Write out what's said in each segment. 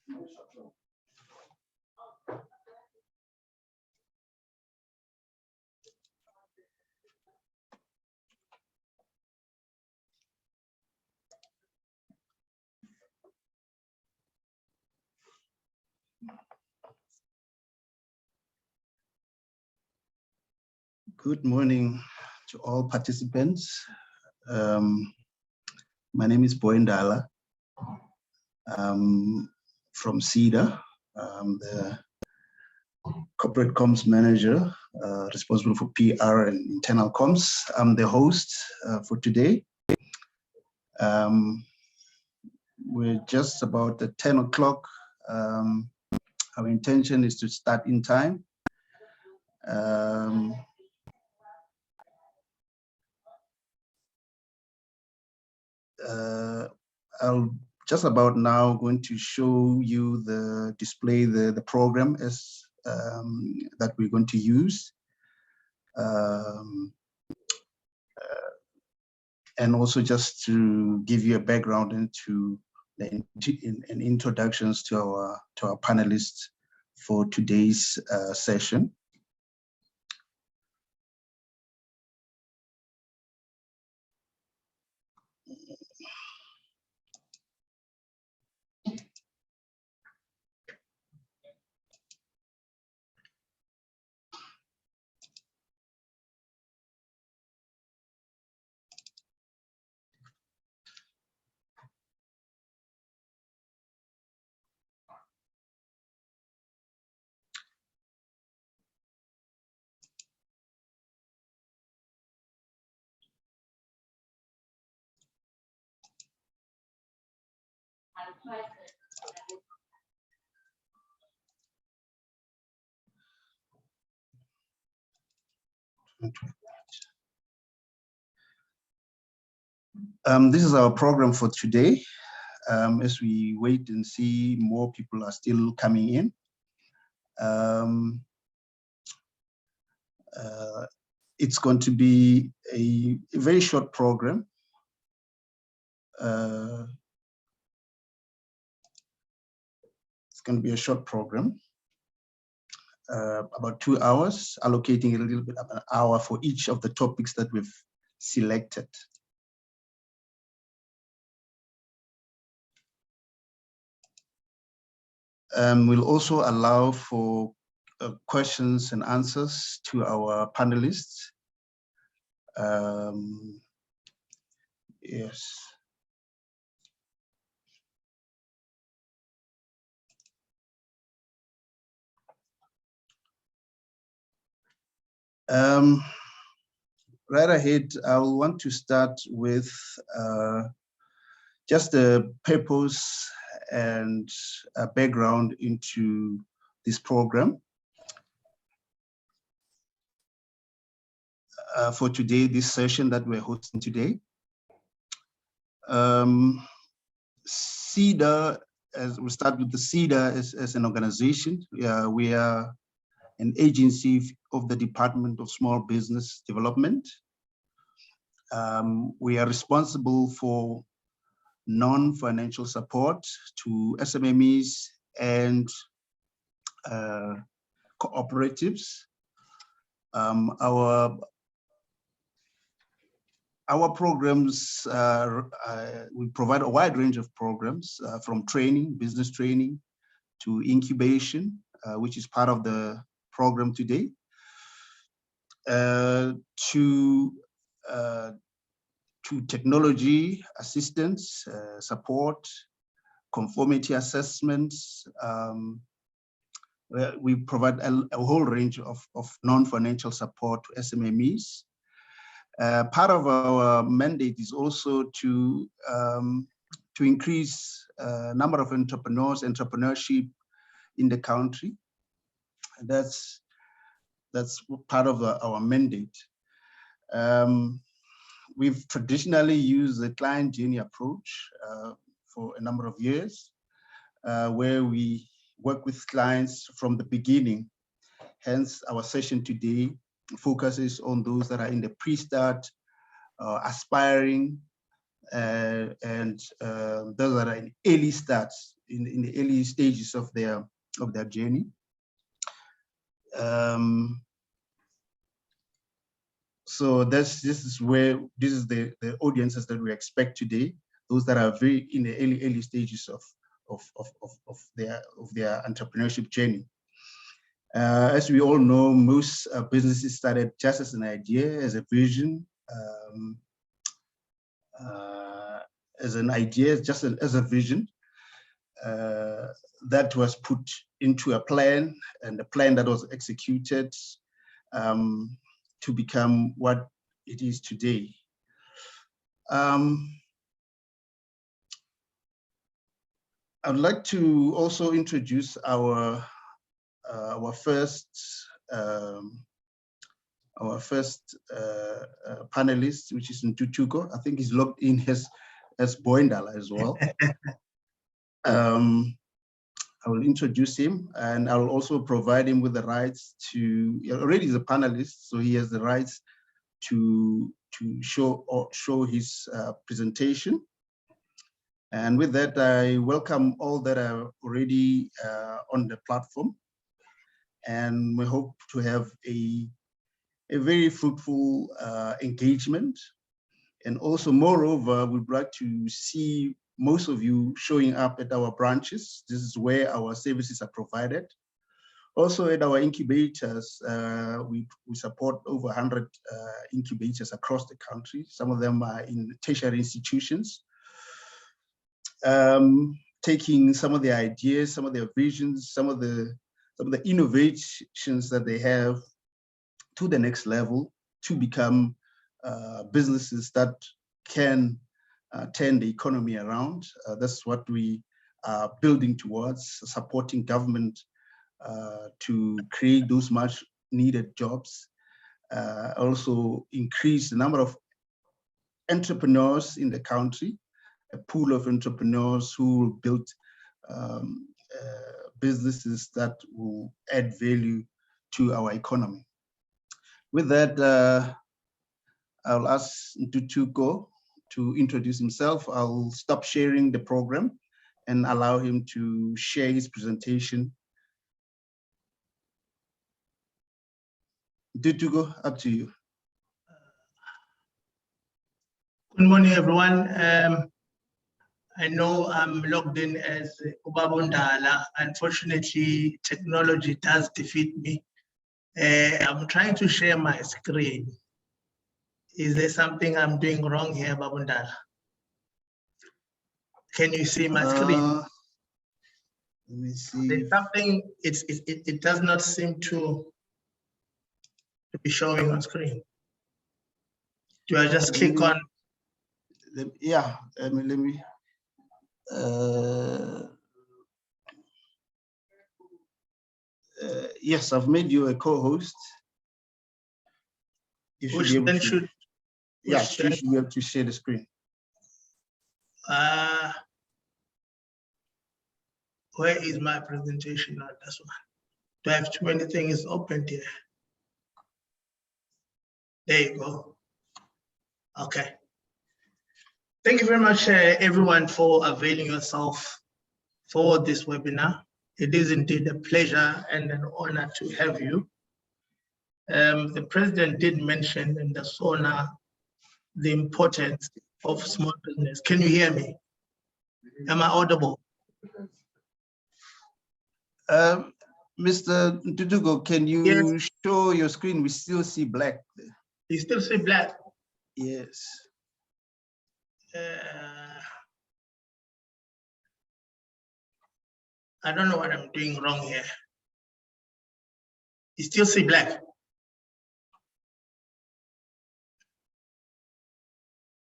Good morning to all participants. My name is Boindala. I'm from CEDA. I'm the corporate comms manager responsible for PR and internal comms. I'm the host for today. We're just about at 10 o'clock. Our intention is to start in time. I'll just about now going to show you display the program as that we're going to use. And also just to give you a background into and introductions to our panelists for today's session. This is our program for today. As we wait and see, more people are still coming in. It's going to be a very short program. It's going to be a short program, about 2 hours, allocating a little bit of an hour for each of the topics that we've selected. We'll also allow for questions and answers to our panelists. Yes. Right ahead, I want to start with just the purpose and a background into this program. For today, this session that we're hosting today. CEDA, as we start with the CEDA as an organization, we are an agency of the Department of Small Business Development. We are responsible for non-financial support to SMMEs and cooperatives. Our programs, we provide a wide range of programs from training, business training, to incubation, which is part of the program today, to technology assistance, support, conformity assessments. We provide a whole range of non-financial support to SMMEs. Part of our mandate is also to increase number of entrepreneurship in the country. That's part of our mandate. We've traditionally used the client journey approach for a number of years, where we work with clients from the beginning. Hence, our session today focuses on those that are in the pre-start, aspiring, and those that are in early starts in the early stages of their journey. So this is the audiences that we expect today, those that are very in the early stages of their entrepreneurship journey. As we all know, most businesses started just as an idea, as a vision, as a vision that was put into a plan, and a plan that was executed to become what it is today. I would like to also introduce our first panelist, which is Ntutuko. I think he's logged in as Boindala as well. I will introduce him, and I will also provide him with the rights to, already he's a panelist, so he has the rights to show his presentation. And with that, I welcome all that are already on the platform, and we hope to have a very fruitful engagement. And also, moreover, we'd like to see most of you showing up at our branches. This is where our services are provided. Also at our incubators, we support over 100 incubators across the country. Some of them are in tertiary institutions, taking some of their ideas, some of their visions, some of the innovations that they have to the next level to become businesses that can turn the economy around. That's what we are building towards, supporting government to create those much needed jobs. Also increase the number of entrepreneurs in the country, a pool of entrepreneurs who build businesses that will add value to our economy. With that, I'll ask Ntutuko to introduce himself. I'll stop sharing the program and allow him to share his presentation. Ntutuko, up to you. Good morning, everyone. I know I'm logged in as Ubabundala. Unfortunately, technology does defeat me. I'm trying to share my screen. Is there something I'm doing wrong here, Babundala? Can you see my screen? Let me see. There's something, it does not seem to be showing on screen. Do I just click on? Yeah, let me. Yes, I've made you a co-host. You should be able to. Yeah, you should be able to share the screen. Where is my presentation? Not this one. Do I have too many things opened here? There you go. Okay. Thank you very much, everyone, for availing yourself for this webinar. It is indeed a pleasure and an honor to have you. The president did mention in the SONA the importance of small business. Can you hear me? Am I audible? Mr. Ntutuko, can you show your screen? We still see black there. You still see black? Yes. I don't know what I'm doing wrong here. You still see black?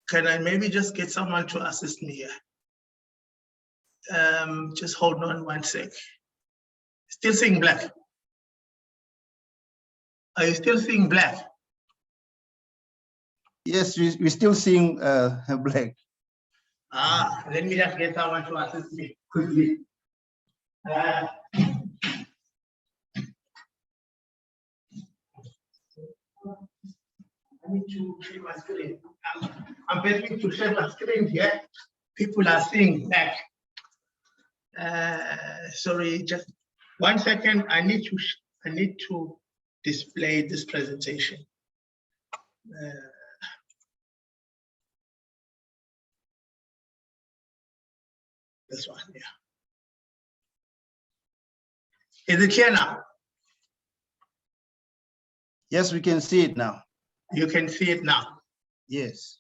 Can I maybe just get someone to assist me here? Just hold on one sec. Still seeing black? Are you still seeing black? Yes, we're still seeing black. Let me just get someone to assist me quickly. I need to share my screen. I'm beginning to share my screen here. People are seeing black. Sorry, just 1 second. I need to display this presentation. This one, yeah. Is it clear now? Yes, we can see it now. You can see it now. Yes.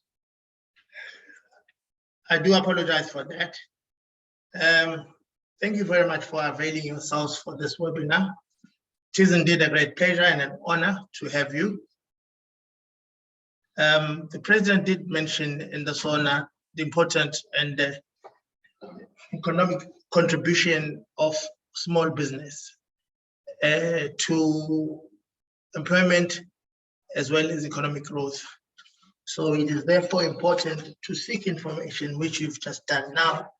I do apologize for that. Thank you very much for availing yourselves for this webinar. It is indeed a great pleasure and an honor to have you. The president did mention in the SONA the important and economic contribution of small business to employment as well as economic growth. So it is therefore important to seek information, which you've just done now,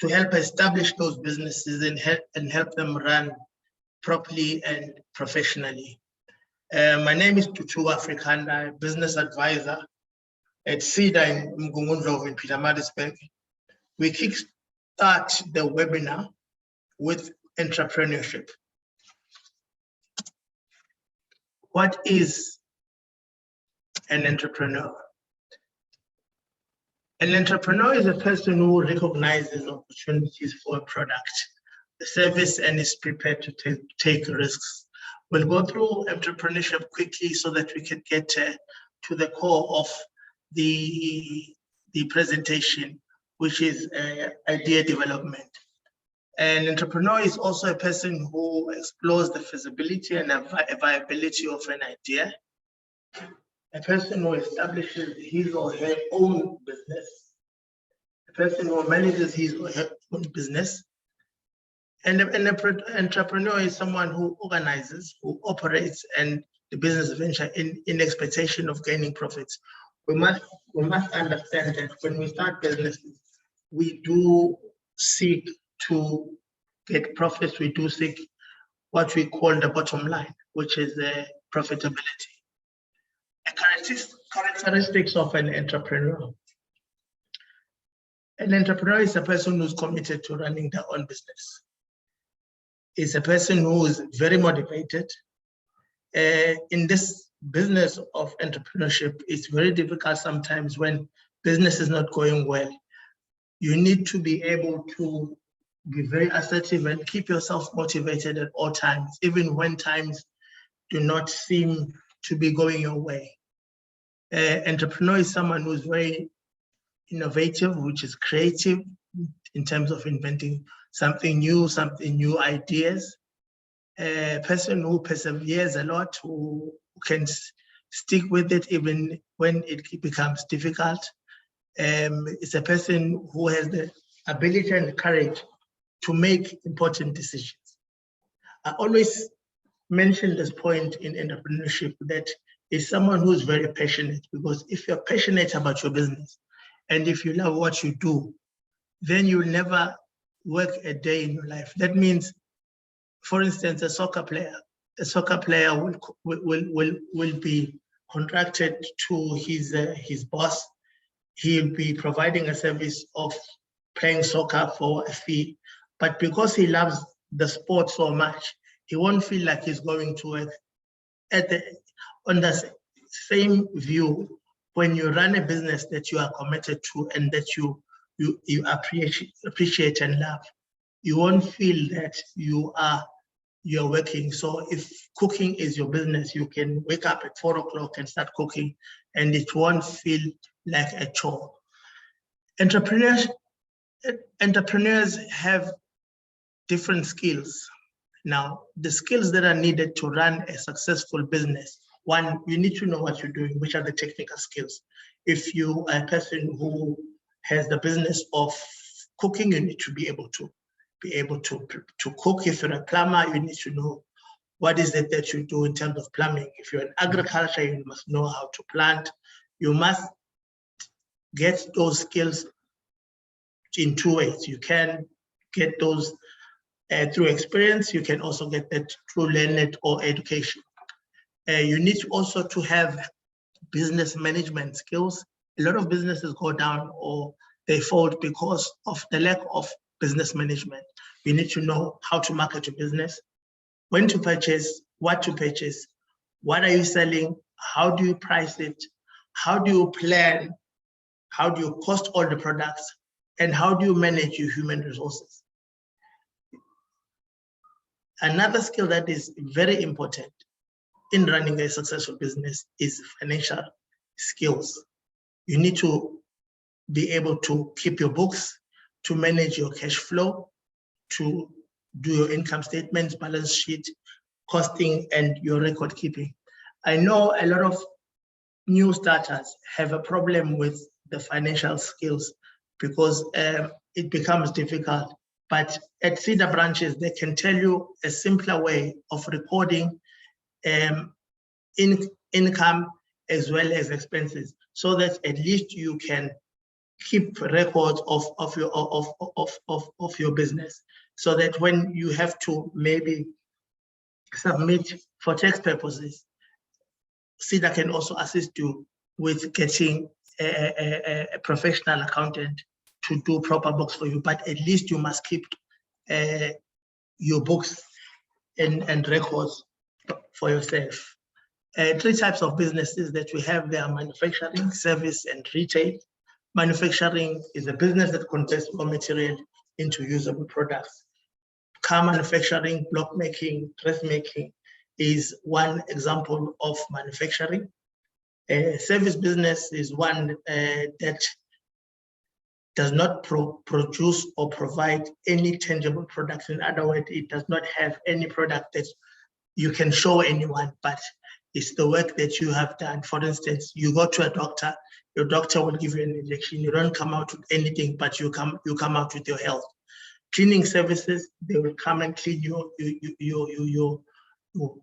to help establish those businesses and help them run properly and professionally. My name is Tutu Afrikanda, business advisor at CEDA in Mgungundlovu in Pietermaritzburg. We kickstart the webinar with entrepreneurship. What is an entrepreneur? An entrepreneur is a person who recognizes opportunities for a product, a service, and is prepared to take risks. We'll go through entrepreneurship quickly so that we can get to the core of the presentation, which is idea development. An entrepreneur is also a person who explores the feasibility and viability of an idea, a person who establishes his or her own business, a person who manages his or her own business, and an entrepreneur is someone who organizes, who operates, and the business venture in expectation of gaining profits. We must understand that when we start businesses, we do seek to get profits. We do seek what we call the bottom line, which is the profitability. Characteristics of an entrepreneur. An entrepreneur is a person who's committed to running their own business. Is a person who is very motivated. In this business of entrepreneurship, it's very difficult sometimes when business is not going well. You need to be able to be very assertive and keep yourself motivated at all times, even when times do not seem to be going your way. Entrepreneur is someone who's very innovative, which is creative in terms of inventing something new ideas. A person who perseveres a lot, who can stick with it even when it becomes difficult. It's a person who has the ability and courage to make important decisions. I always mention this point in entrepreneurship, that is someone who's very passionate, because if you're passionate about your business and if you love what you do, then you'll never work a day in your life. That means, for instance, a soccer player will be contracted to his boss. He'll be providing a service of playing soccer for a fee, but because he loves the sport so much, he won't feel like he's going to work. On the same view, when you run a business that you are committed to and that you appreciate and love, you won't feel that you're working. So if cooking is your business, you can wake up at 4 o'clock and start cooking, and it won't feel like a chore. Entrepreneurs have different skills. Now, the skills that are needed to run a successful business: one, you need to know what you're doing, which are the technical skills. If you are a person who has the business of cooking, you need to be able to cook. If you're a plumber, you need to know what is it that you do in terms of plumbing. If you're in agriculture, you must know how to plant. You must get those skills in two ways. You can get those through experience. You can also get that through learning or education. You need also to have business management skills. A lot of businesses go down or they fold because of the lack of business management. You need to know how to market your business, when to purchase, what to purchase, what are you selling, how do you price it, how do you plan, how do you cost all the products, and how do you manage your human resources. Another skill that is very important in running a successful business is financial skills. You need to be able to keep your books, to manage your cash flow, to do your income statements, balance sheet, costing, and your record keeping. I know a lot of new starters have a problem with the financial skills because it becomes difficult. But at Cedar branches, they can tell you a simpler way of recording income as well as expenses, so that at least you can keep records of your business, so that when you have to maybe submit for tax purposes, Cedar can also assist you with getting a professional accountant to do proper books for you. But at least you must keep your books and records for yourself. 3 types of businesses that we have there are manufacturing, service, and retail. Manufacturing is a business that converts raw material into usable products. Car manufacturing, block making, dressmaking is one example of manufacturing. Service business is one that does not produce or provide any tangible products. In other words, it does not have any product that you can show anyone, but it's the work that you have done. For instance, you go to a doctor, your doctor will give you an injection. You don't come out with anything, but you come out with your health. Cleaning services, they will come and clean your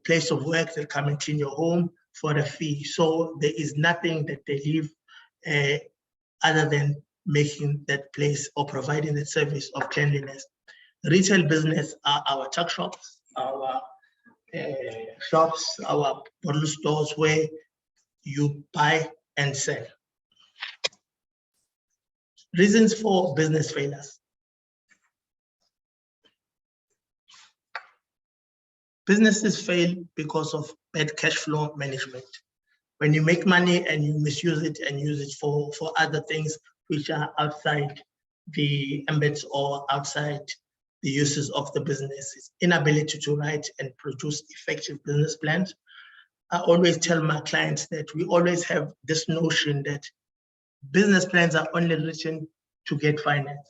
place of work. They'll come and clean your home for a fee. So there is nothing that they leave other than making that place or providing the service of cleanliness. Retail business are our tuck shops, our shops, our bottle stores where you buy and sell. Reasons for business failures. Businesses fail because of bad cash flow management. When you make money and you misuse it and use it for other things which are outside the ambits or outside the uses of the business, it's inability to write and produce effective business plans. I always tell my clients that we always have this notion that business plans are only written to get finance.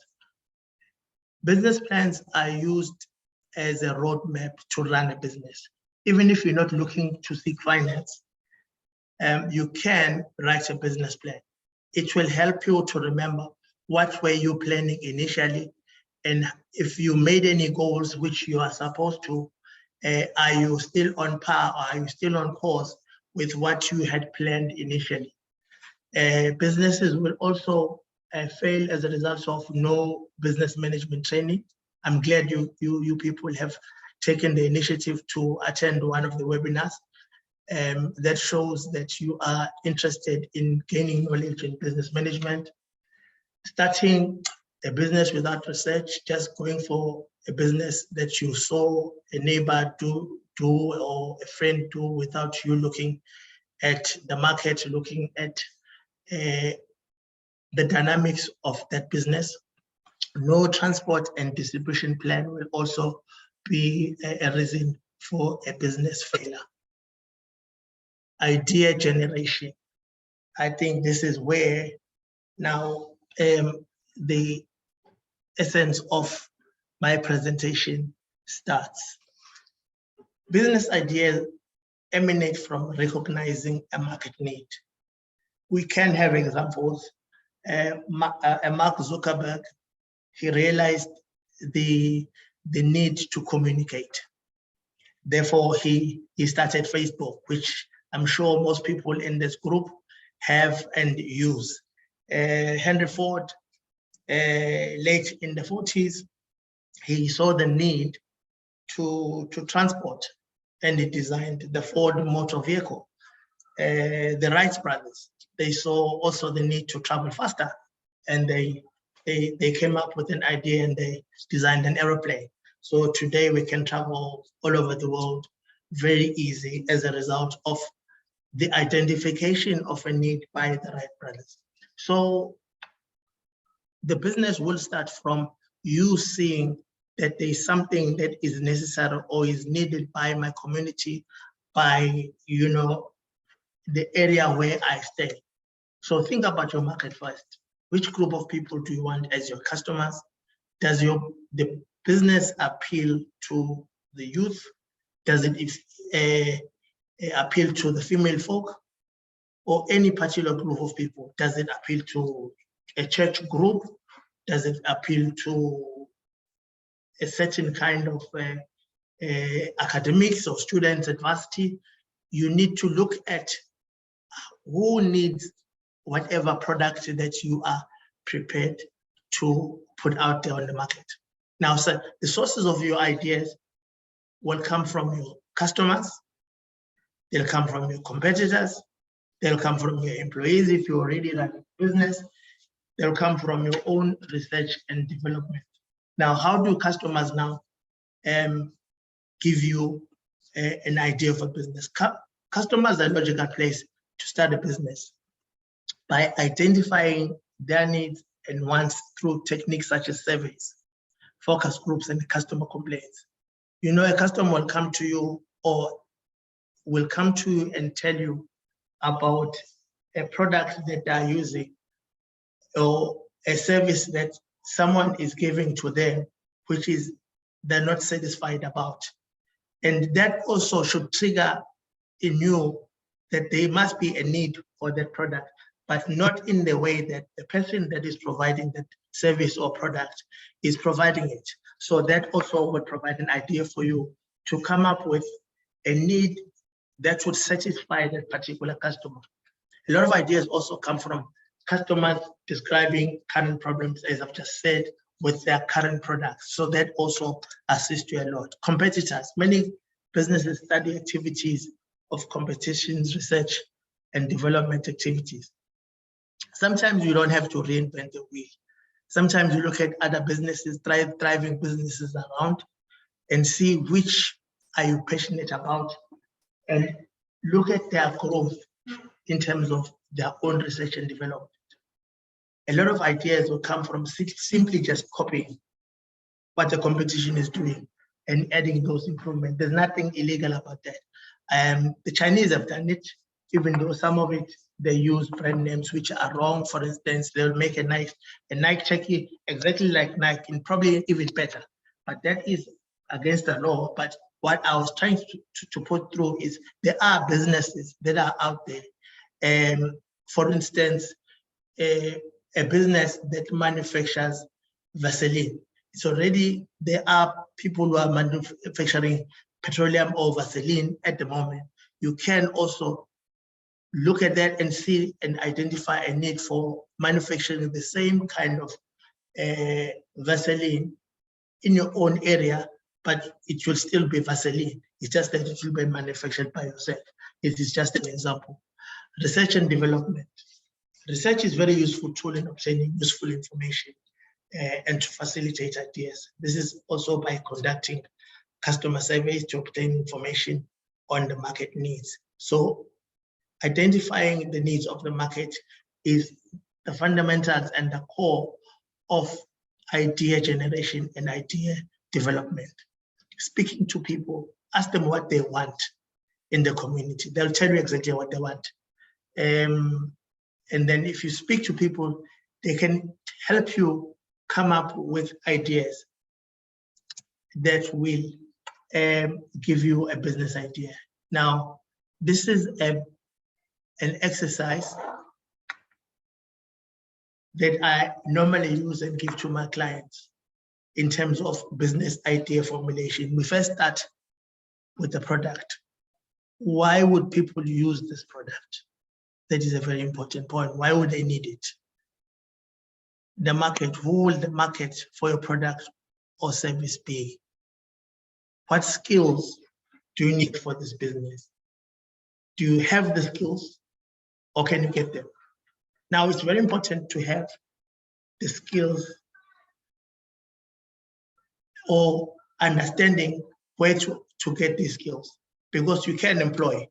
Business plans are used as a roadmap to run a business. Even if you're not looking to seek finance, you can write a business plan. It will help you to remember what were you planning initially, and if you made any goals which you are supposed to, are you still on par or are you still on course with what you had planned initially? Businesses will also fail as a result of no business management training. I'm glad you people have taken the initiative to attend one of the webinars. That shows that you are interested in gaining knowledge in business management. Starting a business without research, just going for a business that you saw a neighbor do or a friend do without you looking at the market, looking at the dynamics of that business. No transport and distribution plan will also be a reason for a business failure. Idea generation. I think this is where now the essence of my presentation starts. Business ideas emanate from recognizing a market need. We can have examples. Mark Zuckerberg, he realized the need to communicate. Therefore, he started Facebook, which I'm sure most people in this group have and use. Henry Ford, late in the 40s, he saw the need to transport, and he designed the Ford motor vehicle. The Wright brothers, they saw also the need to travel faster, and they they came up with an idea and they designed an aeroplane. So today we can travel all over the world very easy as a result of the identification of a need by the Wright brothers. So the business will start from you seeing that there's something that is necessary or is needed by my community, by the area where I stay. So think about your market first. Which group of people do you want as your customers? Does the business appeal to the youth? Does it appeal to the female folk or any particular group of people? Does it appeal to a church group? Does it appeal to a certain kind of academics or students at varsity? You need to look at who needs whatever product that you are prepared to put out there on the market. Now, so the sources of your ideas will come from your customers, they'll come from your competitors, they'll come from your employees if you already run a business, they'll come from your own research and development. Now, how do customers now give you an idea of a business? Customers are a logical place to start a business by identifying their needs and wants through techniques such as surveys, focus groups, and customer complaints. A customer will come to you and tell you about a product that they're using or a service that someone is giving to them, which is they're not satisfied about. And that also should trigger in you that there must be a need for that product, but not in the way that the person that is providing that service or product is providing it. So that also would provide an idea for you to come up with a need that would satisfy that particular customer. A lot of ideas also come from customers describing current problems, as I've just said, with their current products. So that also assists you a lot. Competitors, many businesses study activities of competitions, research, and development activities. Sometimes you don't have to reinvent the wheel. Sometimes you look at other businesses, thriving businesses around, and see which are you passionate about, and look at their growth in terms of their own research and development. A lot of ideas will come from simply just copying what the competition is doing and adding those improvements. There's nothing illegal about that. The Chinese have done it, even though some of it, they use brand names which are wrong. For instance, they'll make a Nike Chucky exactly like Nike and probably even better. But that is against the law. But what I was trying to put through is there are businesses that are out there. For instance, a business that manufactures Vaseline. It's already, there are people who are manufacturing petroleum or Vaseline at the moment. You can also look at that and see and identify a need for manufacturing the same kind of Vaseline in your own area, but it will still be Vaseline. It's just that it will be manufactured by yourself. It is just an example. Research and development. Research is a very useful tool in obtaining useful information and to facilitate ideas. This is also by conducting customer surveys to obtain information on the market needs. So identifying the needs of the market is the fundamentals and the core of idea generation and idea development. Speaking to people, ask them what they want in the community. They'll tell you exactly what they want. And then if you speak to people, they can help you come up with ideas that will give you a business idea. Now, this is an exercise that I normally use and give to my clients in terms of business idea formulation. We first start with the product. Why would people use this product? That is a very important point. Why would they need it? The market, who will the market for your product or service be? What skills do you need for this business? Do you have the skills or can you get them? Now, it's very important to have the skills or understanding where to get these skills, because you can employ,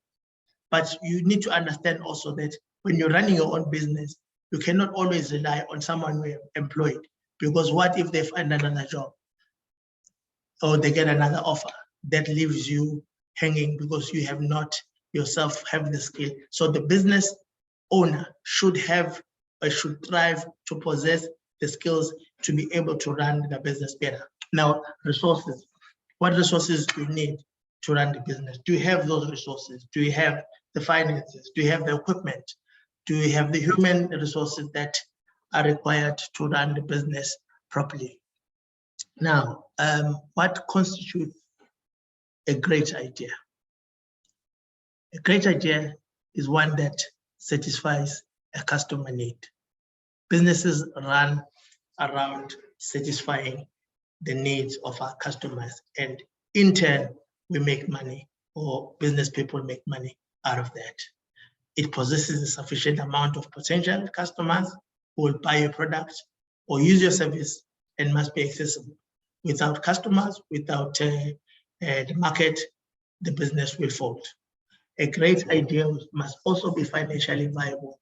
but you need to understand also that when you're running your own business, you cannot always rely on someone who are employed, because what if they find another job or they get another offer that leaves you hanging because you have not yourself have the skill. So the business owner should have or should strive to possess the skills to be able to run the business better. Now, resources. What resources do you need to run the business? Do you have those resources? Do you have the finances? Do you have the equipment? Do you have the human resources that are required to run the business properly? Now, what constitutes a great idea? A great idea is one that satisfies a customer need. Businesses run around satisfying the needs of our customers, and in turn, we make money, or business people make money out of that. It possesses a sufficient amount of potential customers who will buy your product or use your service, and must be accessible. Without customers, without the market, the business will fold. A great idea must also be financially viable.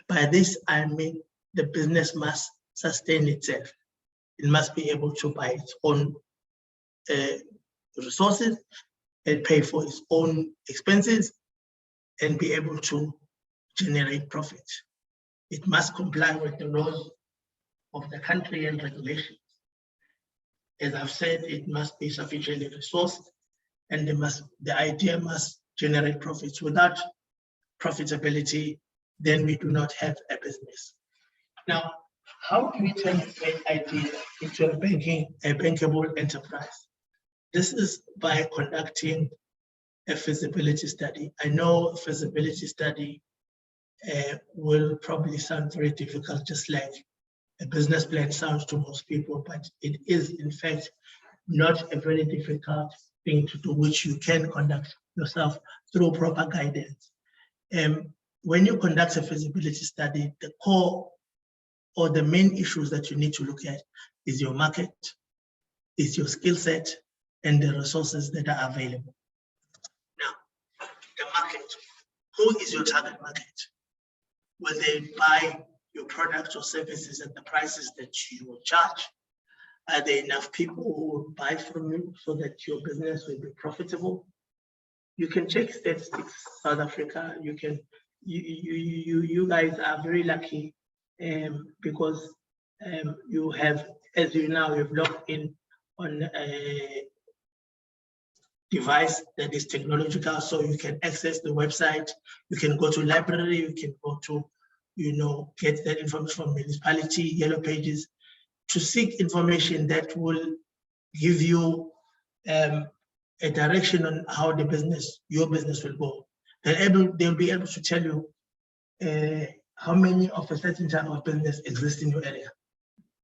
By this, I mean the business must sustain itself. It must be able to buy its own resources and pay for its own expenses and be able to generate profit. It must comply with the laws of the country and regulations. As I've said, it must be sufficiently resourced, and the idea must generate profits. Without profitability, then we do not have a business. Now, how do we turn a great idea into a bankable enterprise? This is by conducting a feasibility study. I know a feasibility study will probably sound very difficult, just like a business plan sounds to most people, but it is in fact not a very difficult thing to do, which you can conduct yourself through proper guidance. When you conduct a feasibility study, the core or the main issues that you need to look at is your market, is your skill set, and the resources that are available. Now, the market. Who is your target market? Will they buy your products or services at the prices that you will charge? Are there enough people who will buy from you so that your business will be profitable? You can check statistics, South Africa. You can, you guys are very lucky because you have, as you know, you've logged in on a device that is technological, so you can access the website. You can go to library. You can go to, get that information from municipality, yellow pages, to seek information that will give you a direction on how the business, your business will go. They'll be able to tell you how many of a certain type of business exists in your area.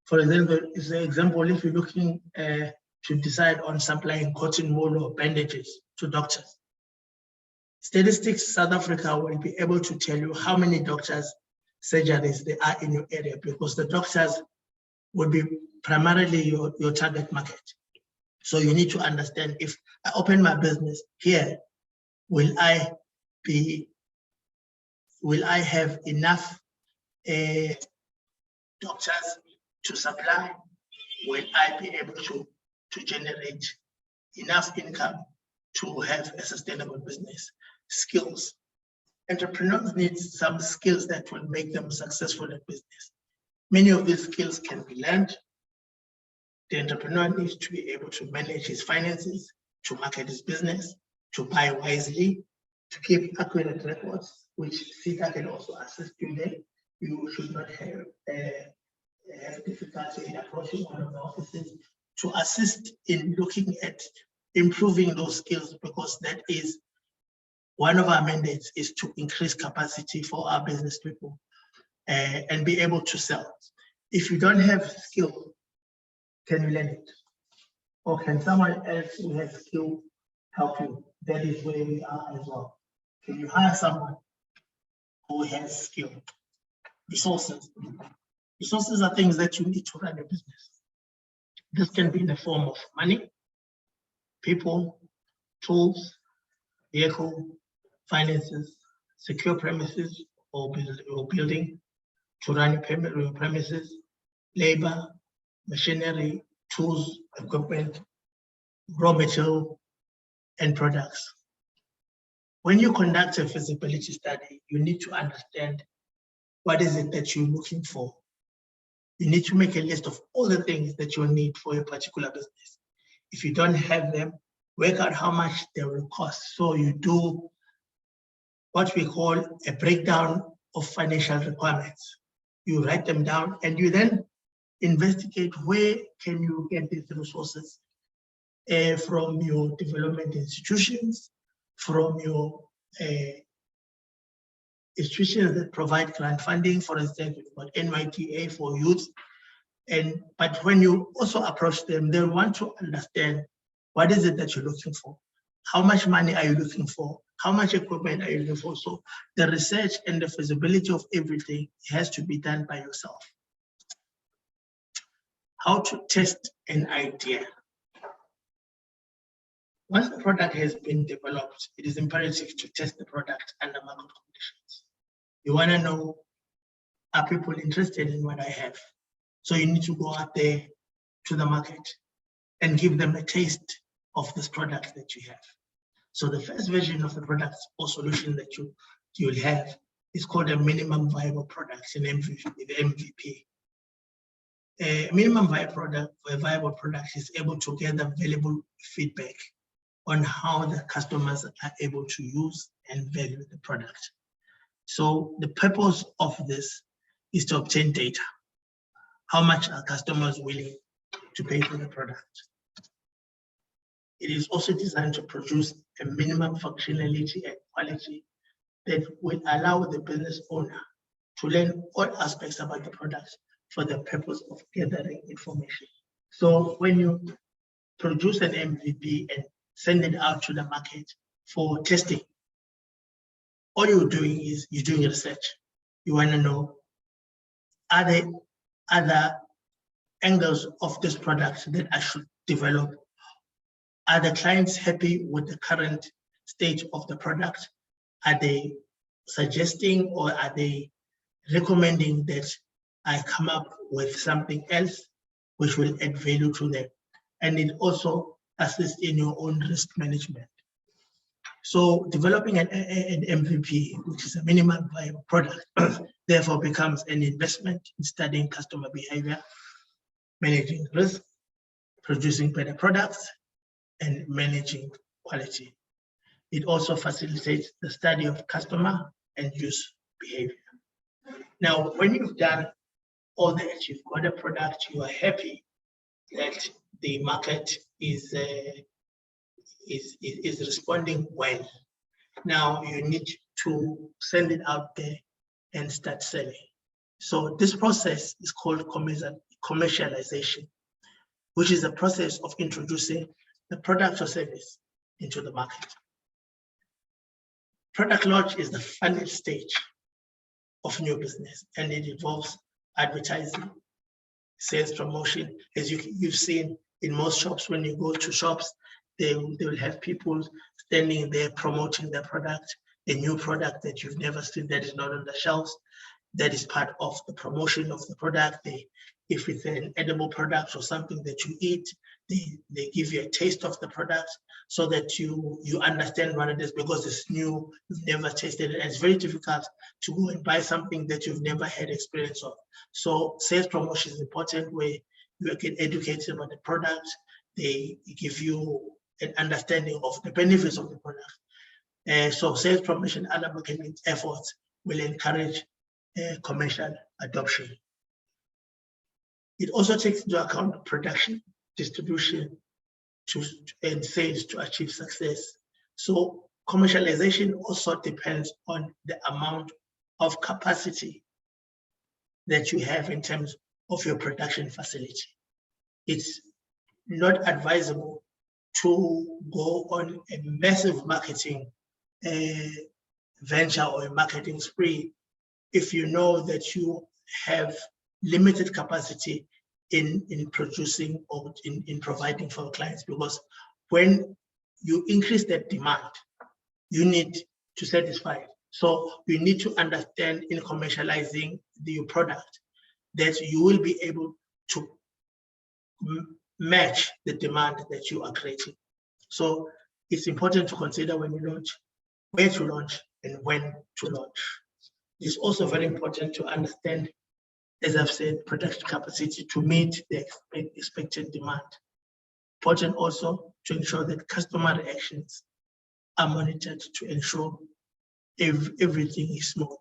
For example, if you're looking to decide on supplying cotton wool or bandages to doctors, Statistics South Africa will be able to tell you how many doctors, surgeries there are in your area, because the doctors will be primarily your target market. So you need to understand, if I open my business here, will I have enough doctors to supply? Will I be able to generate enough income to have a sustainable business? Skills. Entrepreneurs need some skills that will make them successful in business. Many of these skills can be learned. The entrepreneur needs to be able to manage his finances, to market his business, to buy wisely, to keep accurate records, which CETA can also assist you there. You should not have difficulty in approaching one of the offices to assist in looking at improving those skills, because that is one of our mandates, is to increase capacity for our business people and be able to sell. If you don't have skill, can you learn it? Or can someone else who has skill help you? That is where we are as well. Can you hire someone who has skill, resources, Resources are things that you need to run your business. This can be in the form of money, people, tools, vehicle, finances, secure premises or building to run your premises, labor, machinery, tools, equipment, raw material, and products. When you conduct a feasibility study, you need to understand what is it that you're looking for. You need to make a list of all the things that you need for your particular business. If you don't have them, work out how much they will cost. So you do what we call a breakdown of financial requirements. You write them down and you then investigate where can you get these resources from your development institutions, from your institutions that provide grant funding. For instance, we've got NYTA for youth. But when you also approach them, they want to understand what is it that you're looking for? How much money are you looking for? How much equipment are you looking for? So the research and the feasibility of everything has to be done by yourself. How to test an idea. Once the product has been developed, it is imperative to test the product under market conditions. You want to know, are people interested in what I have? So you need to go out there to the market and give them a taste of this product that you have. So the first version of the product or solution that you'll have is called a minimum viable product, an MVP. A minimum viable product is able to gather valuable feedback on how the customers are able to use and value the product. So the purpose of this is to obtain data. How much are customers willing to pay for the product? It is also designed to produce a minimum functionality and quality that will allow the business owner to learn all aspects about the product for the purpose of gathering information. So when you produce an MVP and send it out to the market for testing, all you're doing is you're doing research. You want to know, are there other angles of this product that I should develop? Are the clients happy with the current stage of the product? Are they suggesting or are they recommending that I come up with something else which will add value to them? And it also assists in your own risk management. So developing an MVP, which is a minimum viable product, therefore becomes an investment in studying customer behavior, managing risk, producing better products, and managing quality. It also facilitates the study of customer and use behavior. Now, when you've done all that, you've got a product, you are happy that the market is responding well. Now you need to send it out there and start selling. So this process is called commercialization, which is a process of introducing the product or service into the market. Product launch is the final stage of new business, and it involves advertising, sales promotion. As you've seen in most shops, when you go to shops, they will have people standing there promoting their product, a new product that you've never seen that is not on the shelves. That is part of the promotion of the product. If it's an edible product or something that you eat, they give you a taste of the product so that you understand what it is, because it's new, you've never tasted it, and it's very difficult to go and buy something that you've never had experience of. So sales promotion is important, where you get educated about the product. They give you an understanding of the benefits of the product. So sales promotion and other marketing efforts will encourage commercial adoption. It also takes into account production, distribution, and sales to achieve success. So commercialization also depends on the amount of capacity that you have in terms of your production facility. It's not advisable to go on a massive marketing venture or a marketing spree if you know that you have limited capacity in producing or in providing for clients, because when you increase that demand, you need to satisfy it. So you need to understand in commercializing your product that you will be able to match the demand that you are creating. So it's important to consider when you launch, where to launch and when to launch. It's also very important to understand, as I've said, production capacity to meet the expected demand. Important also to ensure that customer reactions are monitored to ensure everything is smooth.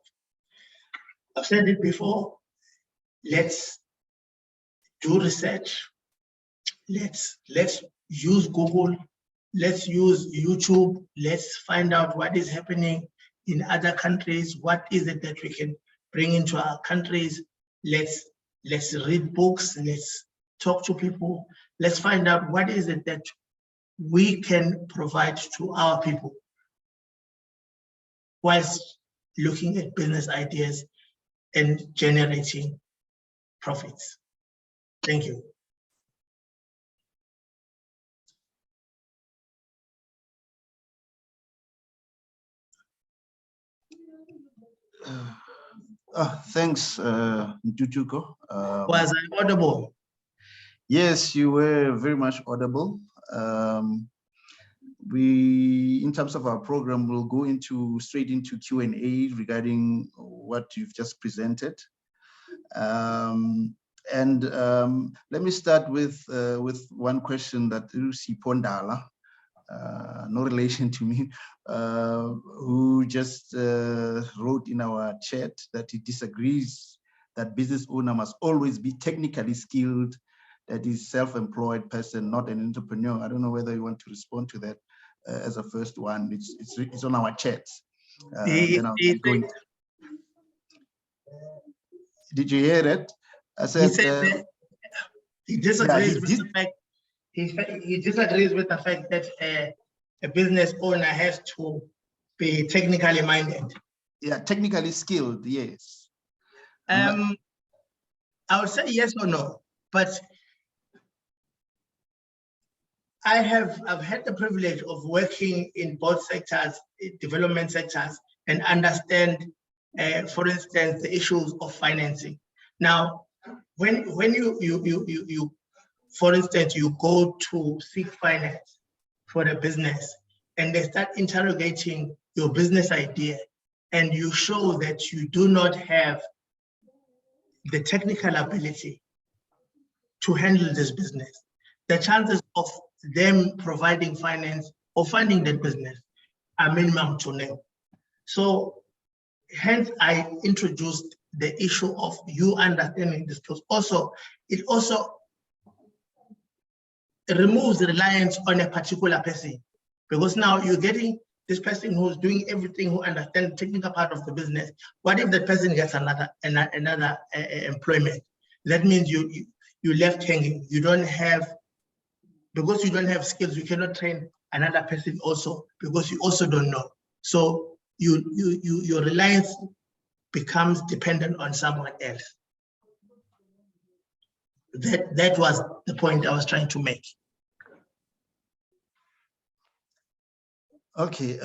I've said it before, let's do research. Let's use Google, let's use YouTube, let's find out what is happening in other countries, what is it that we can bring into our countries. Let's read books, let's talk to people, let's find out what is it that we can provide to our people whilst looking at business ideas and generating profits. Thank you. Thanks, Ntutuko. Was I audible? Yes, you were very much audible. In terms of our program, we'll go straight into Q&A regarding what you've just presented. Let me start with one question that Lucy Pondala, no relation to me, who just wrote in our chat that he disagrees that business owner must always be technically skilled, that is self-employed person, not an entrepreneur. I don't know whether you want to respond to that as a first one. It's on our chat. Then I'll keep going. Did you hear it? I said, he disagrees with the fact he disagrees with the fact that a business owner has to be technically minded. Yeah, technically skilled, yes. I would say yes or no, but I've had the privilege of working in both sectors, development sectors, and understand, for instance, the issues of financing. Now, when you for instance, you go to seek finance for a business and they start interrogating your business idea and you show that you do not have the technical ability to handle this business, the chances of them providing finance or funding that business are minimum to nil. So hence I introduced the issue of you understanding this skills. It also removes reliance on a particular person, because now you're getting this person who's doing everything, who understands the technical part of the business. What if that person gets another employment? That means you left hanging. You don't have, because you don't have skills, you cannot train another person also, because you also don't know. So your reliance becomes dependent on someone else. That was the point I was trying to make. Okay,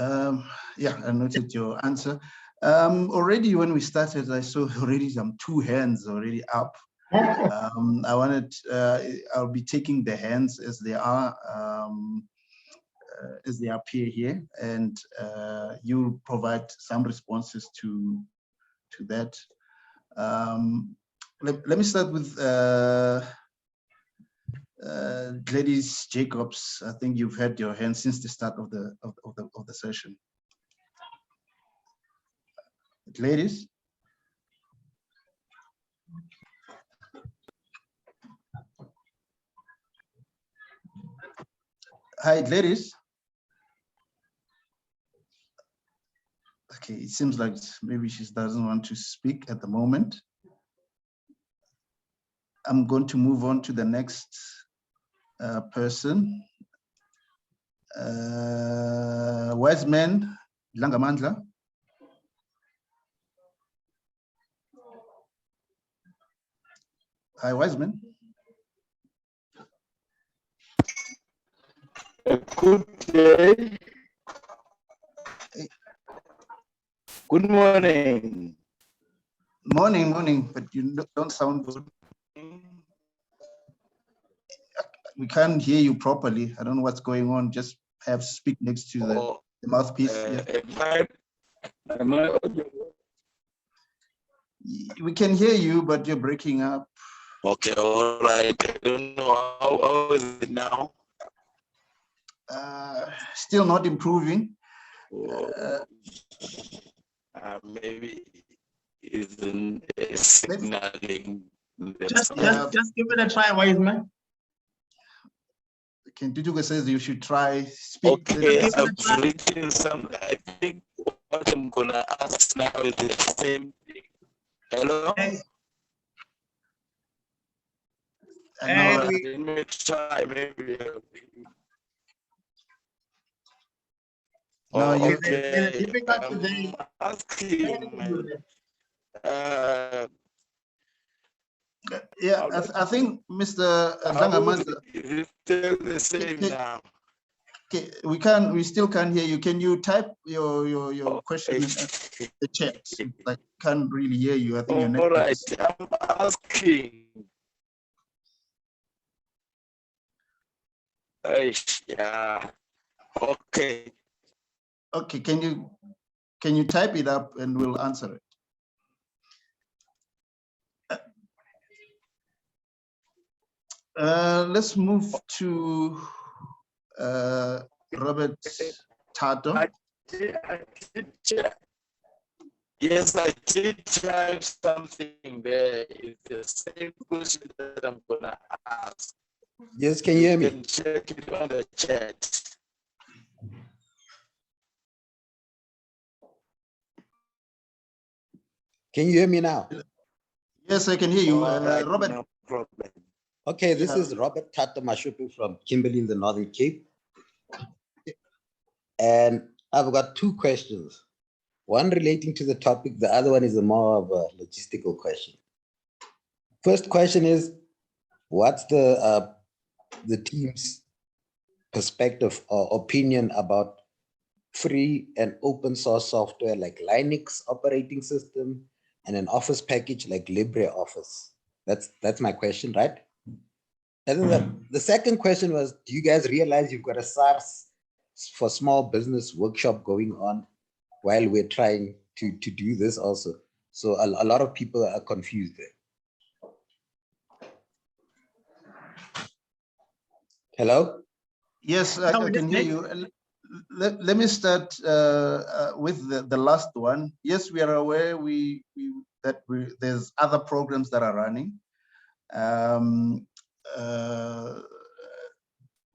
yeah, I noted your answer. Already when we started, I saw already some 2 hands already up. I'll be taking the hands as they appear here, and you'll provide some responses to that. Let me start with Gladys Jacobs. I think you've had your hand since the start of the session. Gladys? Hi, Gladys. Okay, it seems like maybe she doesn't want to speak at the moment. I'm going to move on to the next person. Wiseman Langamandla. Hi, Wiseman. Good day. Good morning. Morning, but you don't sound good. We can't hear you properly. I don't know what's going on. Just perhaps speak next to the mouthpiece. Am I audible? We can hear you, but you're breaking up. Okay, all right. I don't know how is it now? Still not improving. Maybe isn't signaling. Just give it a try, Wiseman. Ken Tutuga says you should try speak. Okay, I've written some. I think what I'm gonna ask now is the same thing. Hello. Hey. Let me try. Maybe. No, you. Okay. I'm asking. Yeah, I think Mr. Zangamanda. Is it still the same now? Okay, we still can't hear you. Can you type your question in the chat? I can't really hear you. I think your network. All right, I'm asking. Yeah. Okay. Okay, can you type it up and we'll answer it? Let's move to Robert Tato. Yes, I did type something there. It's the same question that I'm gonna ask. Yes, can you hear me? You can check it on the chat. Can you hear me now? Yes, I can hear you. Right, Robert. no problem. Okay, this is Robert Tato Mashupu from Kimberley in the Northern Cape. And I've got two questions. One relating to the topic, the other one is a more of a logistical question. First question is, what's the team's perspective or opinion about free and open source software like Linux operating system and an Office package like LibreOffice? That's my question, right? And then the second question was, do you guys realize you've got a SARS for small business workshop going on while we're trying to do this also? So a lot of people are confused there. Hello? Yes, I can hear you. Let me start with the last one. Yes, we are aware there's other programs that are running.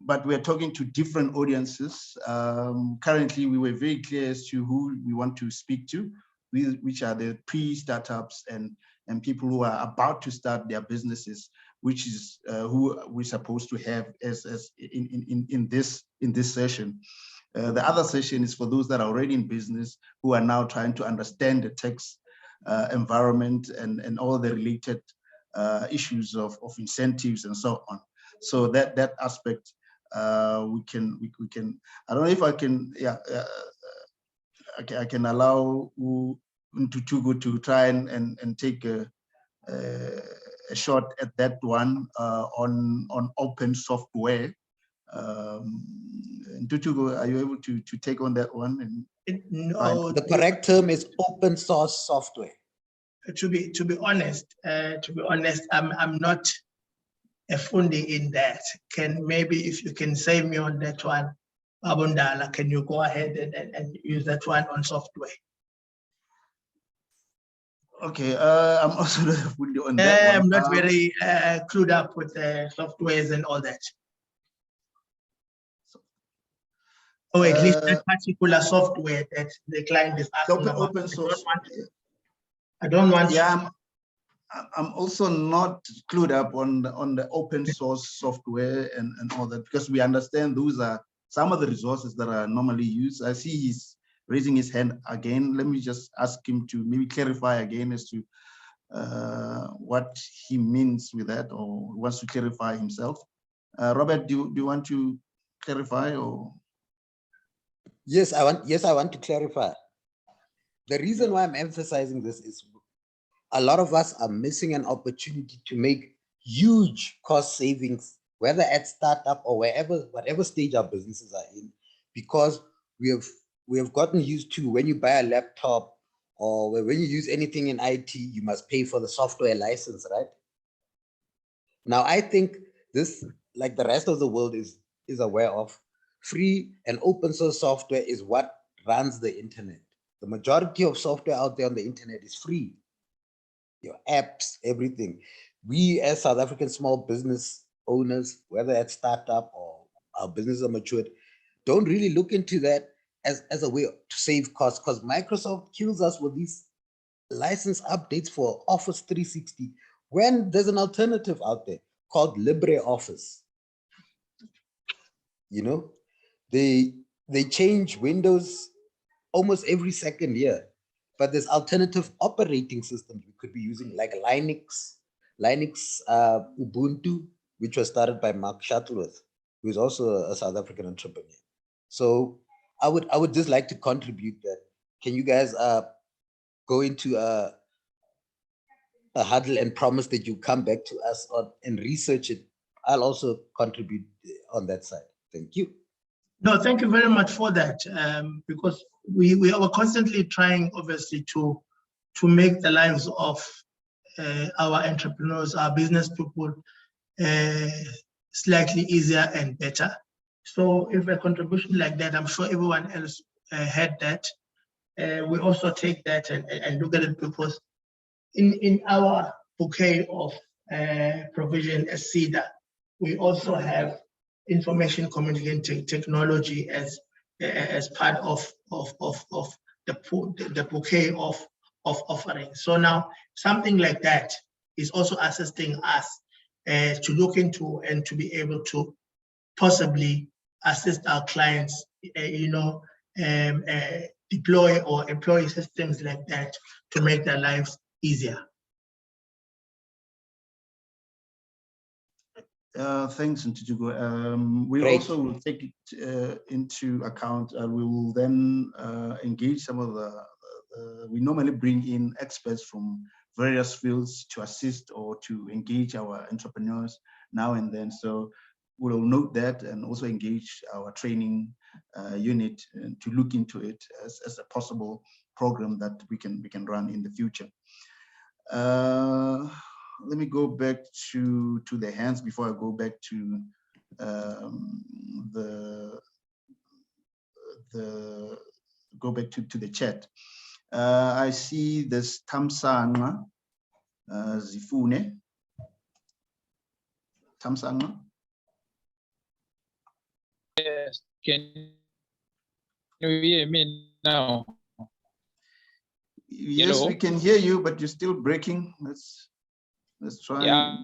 But we're talking to different audiences. Currently, we were very clear as to who we want to speak to, which are the pre-startups and people who are about to start their businesses, which is who we're supposed to have as in this session. The other session is for those that are already in business who are now trying to understand the tax environment and all the related issues of incentives and so on. So that aspect we can. I don't know if I can. Yeah, I can allow Tutugo to try and take a shot at that one on open software. Tutugo, are you able to take on that one? No, the correct term is open source software. To be honest, I'm not a fundi in that. Maybe if you can save me on that one, Abundala, can you go ahead and use that one on software? Okay, I'm also not a fundi on that one. I'm not very clued up with softwares and all that. Or at least that particular software that the client is asking about. Open source. I don't want. Yeah, I'm also not clued up on the open source software and all that, because we understand those are some of the resources that are normally used. I see he's raising his hand again. Let me just ask him to maybe clarify again as to what he means with that, or wants to clarify himself. Robert, do you want to clarify, or? Yes, I want to clarify. The reason why I'm emphasizing this is a lot of us are missing an opportunity to make huge cost savings, whether at startup or whatever stage our businesses are in, because we have gotten used to, when you buy a laptop or when you use anything in IT, you must pay for the software license, right? Now, I think this, like the rest of the world is aware of, free and open source software is what runs the internet. The majority of software out there on the internet is free. Your apps, everything. We as South African small business owners, whether at startup or our businesses are matured, don't really look into that as a way to save costs, because Microsoft kills us with these license updates for Office 360 when there's an alternative out there called LibreOffice. You know, they change Windows almost every second year, but there's alternative operating systems we could be using, like Linux, Ubuntu, which was started by Mark Shuttleworth, who is also a South African entrepreneur. So I would just like to contribute that. Can you guys go into a huddle and promise that you come back to us and research it? I'll also contribute on that side. Thank you. No, thank you very much for that, because we are constantly trying, obviously, to make the lives of our entrepreneurs, our business people, slightly easier and better. So if a contribution like that, I'm sure everyone else had that. We also take that and look at it, because in our bouquet of provision as CEDA, we also have information communication technology as part of the bouquet of offerings. So now something like that is also assisting us to look into and to be able to possibly assist our clients, deploy or employ systems like that to make their lives easier. Thanks, Ntitugo. We Great. also will take it into account. We will then engage some of we normally bring in experts from various fields to assist or to engage our entrepreneurs now and then. So we'll note that and also engage our training unit to look into it as a possible program that we can run in the future. Let me go back to the hands before I go back to the chat. I see this Tamsanga Zifune. Tamsanga. Yes, can you hear me now? Yes, Hello? we can hear you, but you're still breaking. Let's try. Yeah.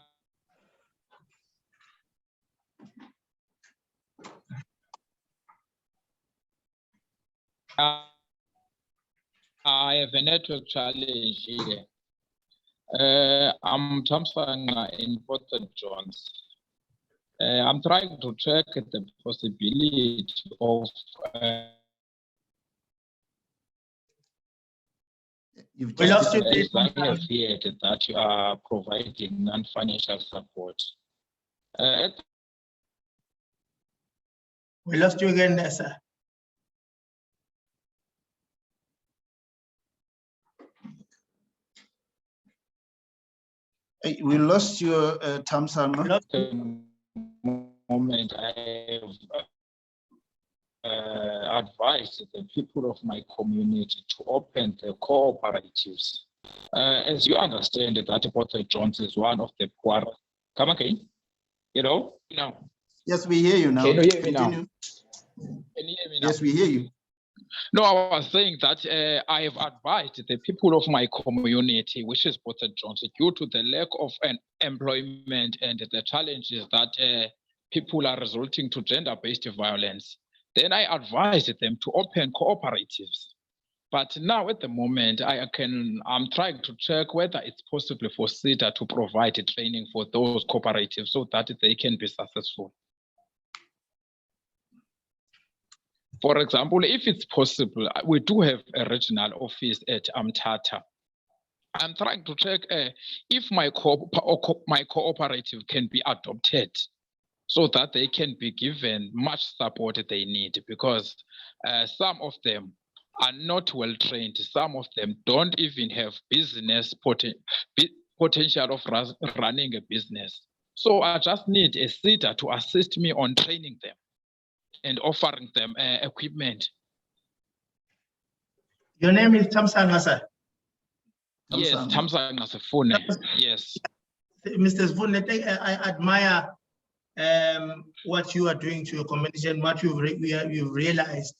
I have a network challenge here. I'm Tamsanga in Port John's. I'm trying to check the possibility of You've We lost just you. I have heard that you are providing non-financial support. We lost you again there, sir. We lost your Tamsanga. At the moment, I have advised the people of my community to open the cooperatives. As you understand that Port John's is one of the poor. Come again? No. Yes, we hear you now. Can you hear me now? Continue. Can you hear me now? Yes, we hear you. No, I was saying that I have advised the people of my community, which is Port John's, due to the lack of employment and the challenges that people are resulting to gender-based violence. Then I advised them to open cooperatives. But now at the moment, I'm trying to check whether it's possible for SEDA to provide training for those cooperatives so that they can be successful. For example, if it's possible, we do have a regional office at Amtata. I'm trying to check if my cooperative can be adopted so that they can be given much support they need, because some of them are not well trained. Some of them don't even have business potential of running a business. So I just need a SEDA to assist me on training them and offering them equipment. Your name is Tamsanga, sir? Yes, Tamsanga Sifune. Yes. Mr. Sifune, I admire what you are doing to your community and what you've realized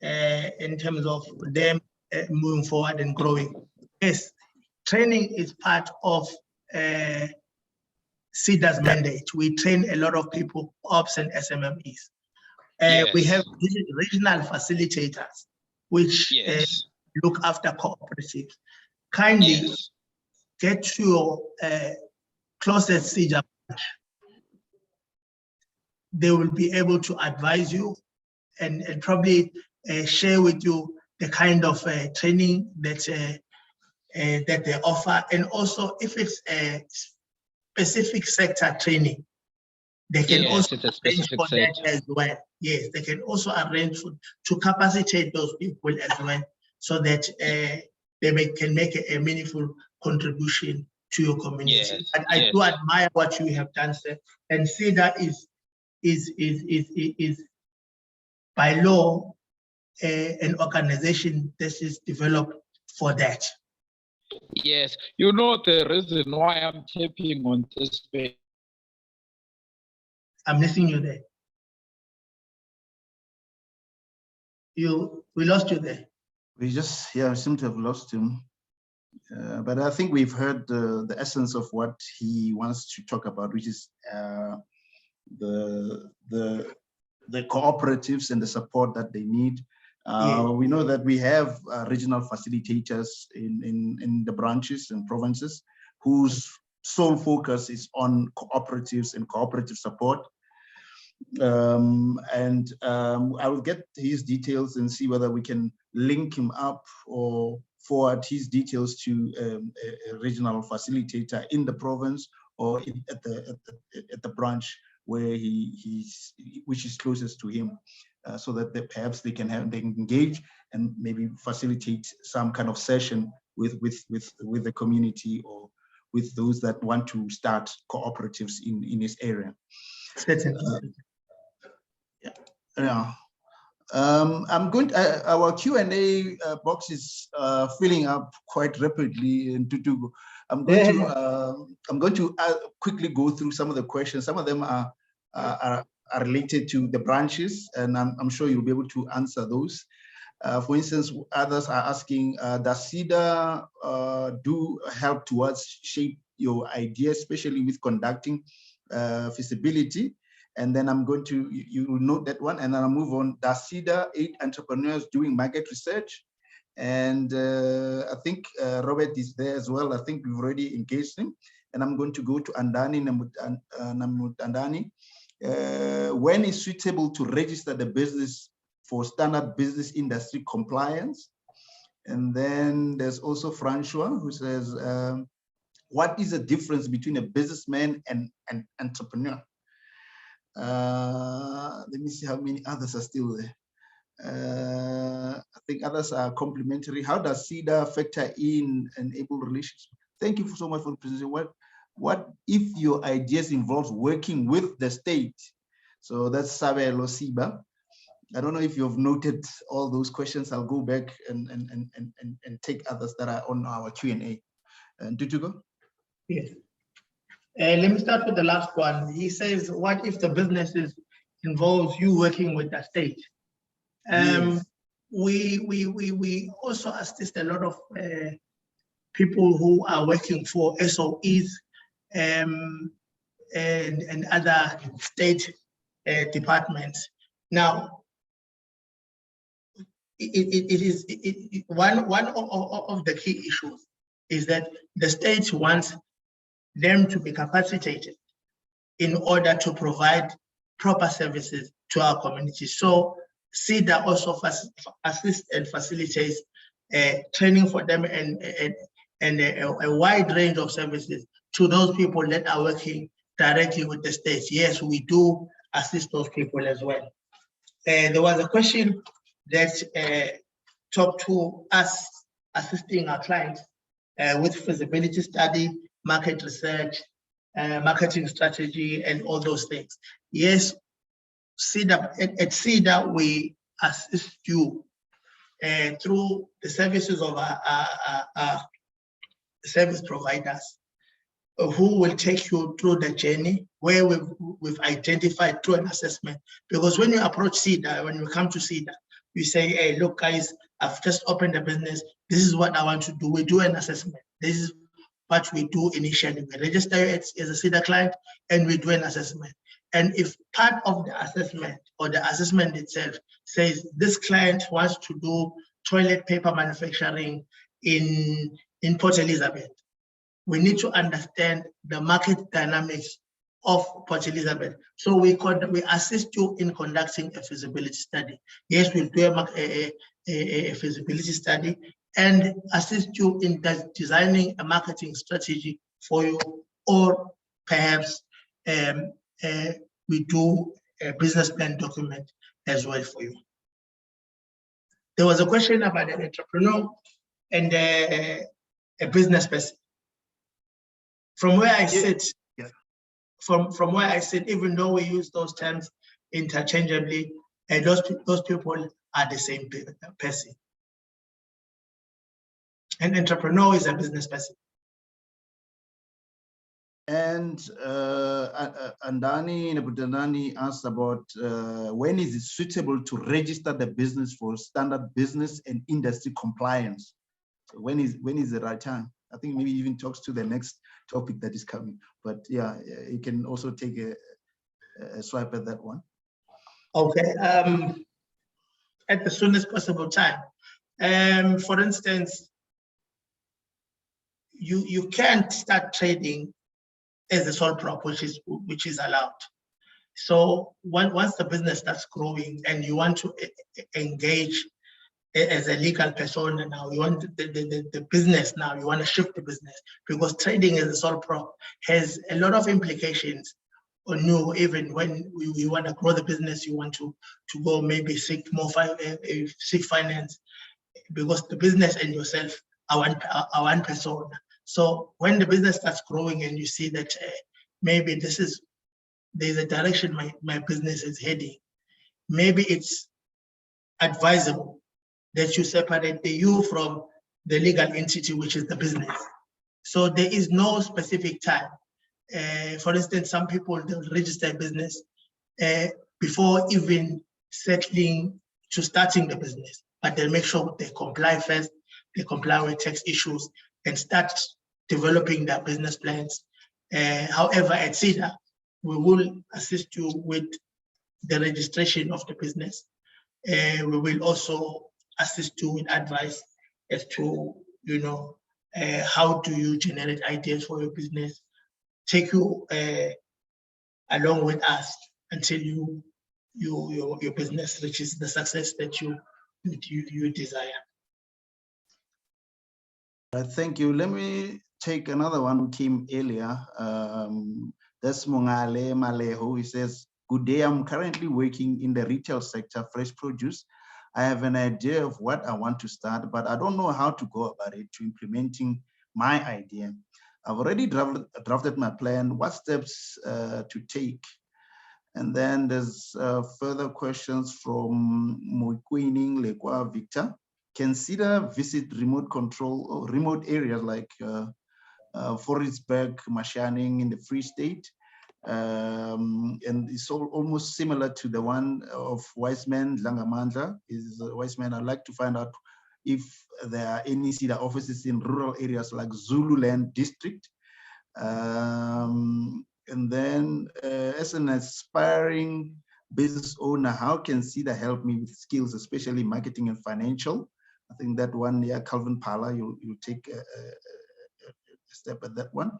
in terms of them moving forward and growing. Yes, training is part of SEDA's mandate. We train a lot of people, ops and SMMEs. Yes. We have regional facilitators, which Yes. look after cooperatives. Kindly Yes. get to your closest SEDA branch. They will be able to advise you and probably share with you the kind of training that that they offer. And also, if it's a specific sector training, they can also it's a arrange specific for that sector. as well. Yes, they can also arrange to capacitate those people as well, so that they can make a meaningful contribution to your community. Yes, And I do admire what you have done, sir, and see that is by law an organization that is developed for that. Yes, you know the reason why I'm tapping on this page. I'm missing you there. We lost you there. We seem to have lost him. But I think we've heard the essence of what he wants to talk about, which is the cooperatives and the support that they need. We know that we have regional facilitators in the branches and provinces whose sole focus is on cooperatives and cooperative support. I will get his details and see whether we can link him up or forward his details to a regional facilitator in the province or at the branch where which is closest to him, so that perhaps they can engage and maybe facilitate some kind of session with the community or with those that want to start cooperatives in this area. Yeah. I'm going to, our Q&A box is filling up quite rapidly. And I'm going to quickly go through some of the questions. Some of them are related to the branches, and I'm sure you'll be able to answer those. For instance, others are asking, does SEDA do help towards shape your ideas, especially with conducting feasibility? And then I'm going to, you will note that one, and then I'll move on. Does SEDA aid entrepreneurs doing market research? And I think Robert is there as well. I think we've already engaged him. And I'm going to go to Andani Namutandani. When is suitable to register the business for standard business industry compliance? And then there's also Francois who says, what is the difference between a businessman and an entrepreneur? Let me see how many others are still there. I think others are complementary. How does SEDA factor in enable relations? Thank you so much for the presentation. What if your ideas involves working with the state? So that's Sabe Losiba. I don't know if you've noted all those questions. I'll go back and take others that are on our Q&A. Did you go? Yes. Let me start with the last one. He says, what if the businesses involves you working with the state? Yes. We also assist a lot of people who are working for SOEs and other state departments. Now, one of the key issues is that the state wants them to be capacitated in order to provide proper services to our community. So CEDA also assists and facilitates training for them and a wide range of services to those people that are working directly with the states. Yes, we do assist those people as well. There was a question that talked to us assisting our clients with feasibility study, market research, marketing strategy, and all those things. Yes, at CEDA, we assist you through the services of our service providers who will take you through the journey where we've identified through an assessment. Because when you approach CEDA, when you come to CEDA, you say, hey, look, guys, I've just opened a business. This is what I want to do. We do an assessment. This is what we do initially. We register you as a CEDA client and we do an assessment. And if part of the assessment or the assessment itself says this client wants to do toilet paper manufacturing in Port Elizabeth, we need to understand the market dynamics of Port Elizabeth. So we assist you in conducting a feasibility study. Yes, we'll do a feasibility study and assist you in designing a marketing strategy for you, or perhaps we do a business plan document as well for you. There was a question about an entrepreneur and a business person. From where I sit, from where I sit, even though we use those terms interchangeably, and those people are the same person. An entrepreneur is a business person. And Andani Nabudanani asked about when is it suitable to register the business for standard business and industry compliance? So when is the right time? I think maybe even talks to the next topic that is coming. But yeah, you can also take a swipe at that one. Okay, at the soonest possible time. For instance, you can't start trading as a sole prop, which is allowed. So once the business starts growing and you want to engage as a legal persona now, you want the business now, you want to shift the business, because trading as a sole prop has a lot of implications on you. Even when you want to grow the business, you want to go maybe seek finance, because the business and yourself are one persona. So when the business starts growing and you see that maybe there's a direction my business is heading, maybe it's advisable that you separate the you from the legal entity, which is the business. So there is no specific time. For instance, some people, they'll register a business before even settling to starting the business, but they'll make sure they comply first, they comply with tax issues and start developing their business plans. However, at CEDA, we will assist you with the registration of the business. We will also assist you with advice as to, how do you generate ideas for your business, take you along with us until your business reaches the success that you desire. Thank you. Let me take another one who came earlier. That's Mongale Maleho. He says, good day, I'm currently working in the retail sector, fresh produce. I have an idea of what I want to start, but I don't know how to go about it to implementing my idea. I've already drafted my plan, what steps to take? And then there's further questions from Moiquining Lekwa Victor. Can CEDA visit remote control or remote areas like Forestburg, Mashaning in the Free State? And it's almost similar to the one of Wiseman Langamandla. Wiseman, I'd like to find out if there are any CEDA offices in rural areas like Zululand district. And then as an aspiring business owner, how can SEDA help me with skills, especially marketing and financial? I think that one, yeah, Calvin Pala, you take a step at that one.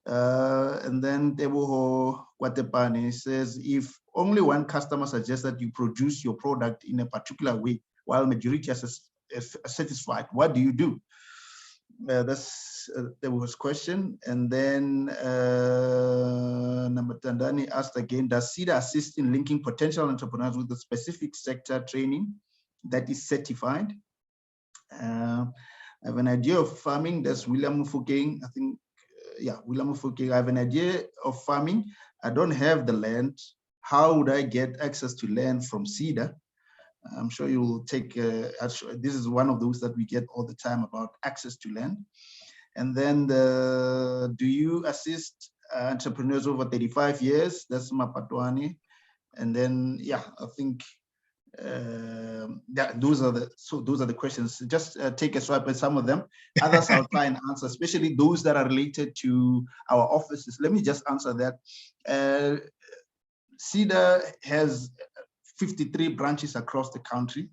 And then Teboho Kwatepani says, if only one customer suggests that you produce your product in a particular way, while majority are satisfied, what do you do? That's there was question. And then Namatandani asked again, does SEDA assist in linking potential entrepreneurs with the specific sector training that is certified? I have an idea of farming. That's William Mufukeng. I think, yeah, William Mufukeng. I have an idea of farming. I don't have the land. How would I get access to land from SEDA? I'm sure you will take, this is one of those that we get all the time about access to land. And then do you assist entrepreneurs over 35 years? That's Mapatwani. And then, yeah, I think those are the questions. Just take a swipe at some of them. Others I'll try and answer, especially those that are related to our offices. Let me just answer that. SEDA has 53 branches across the country,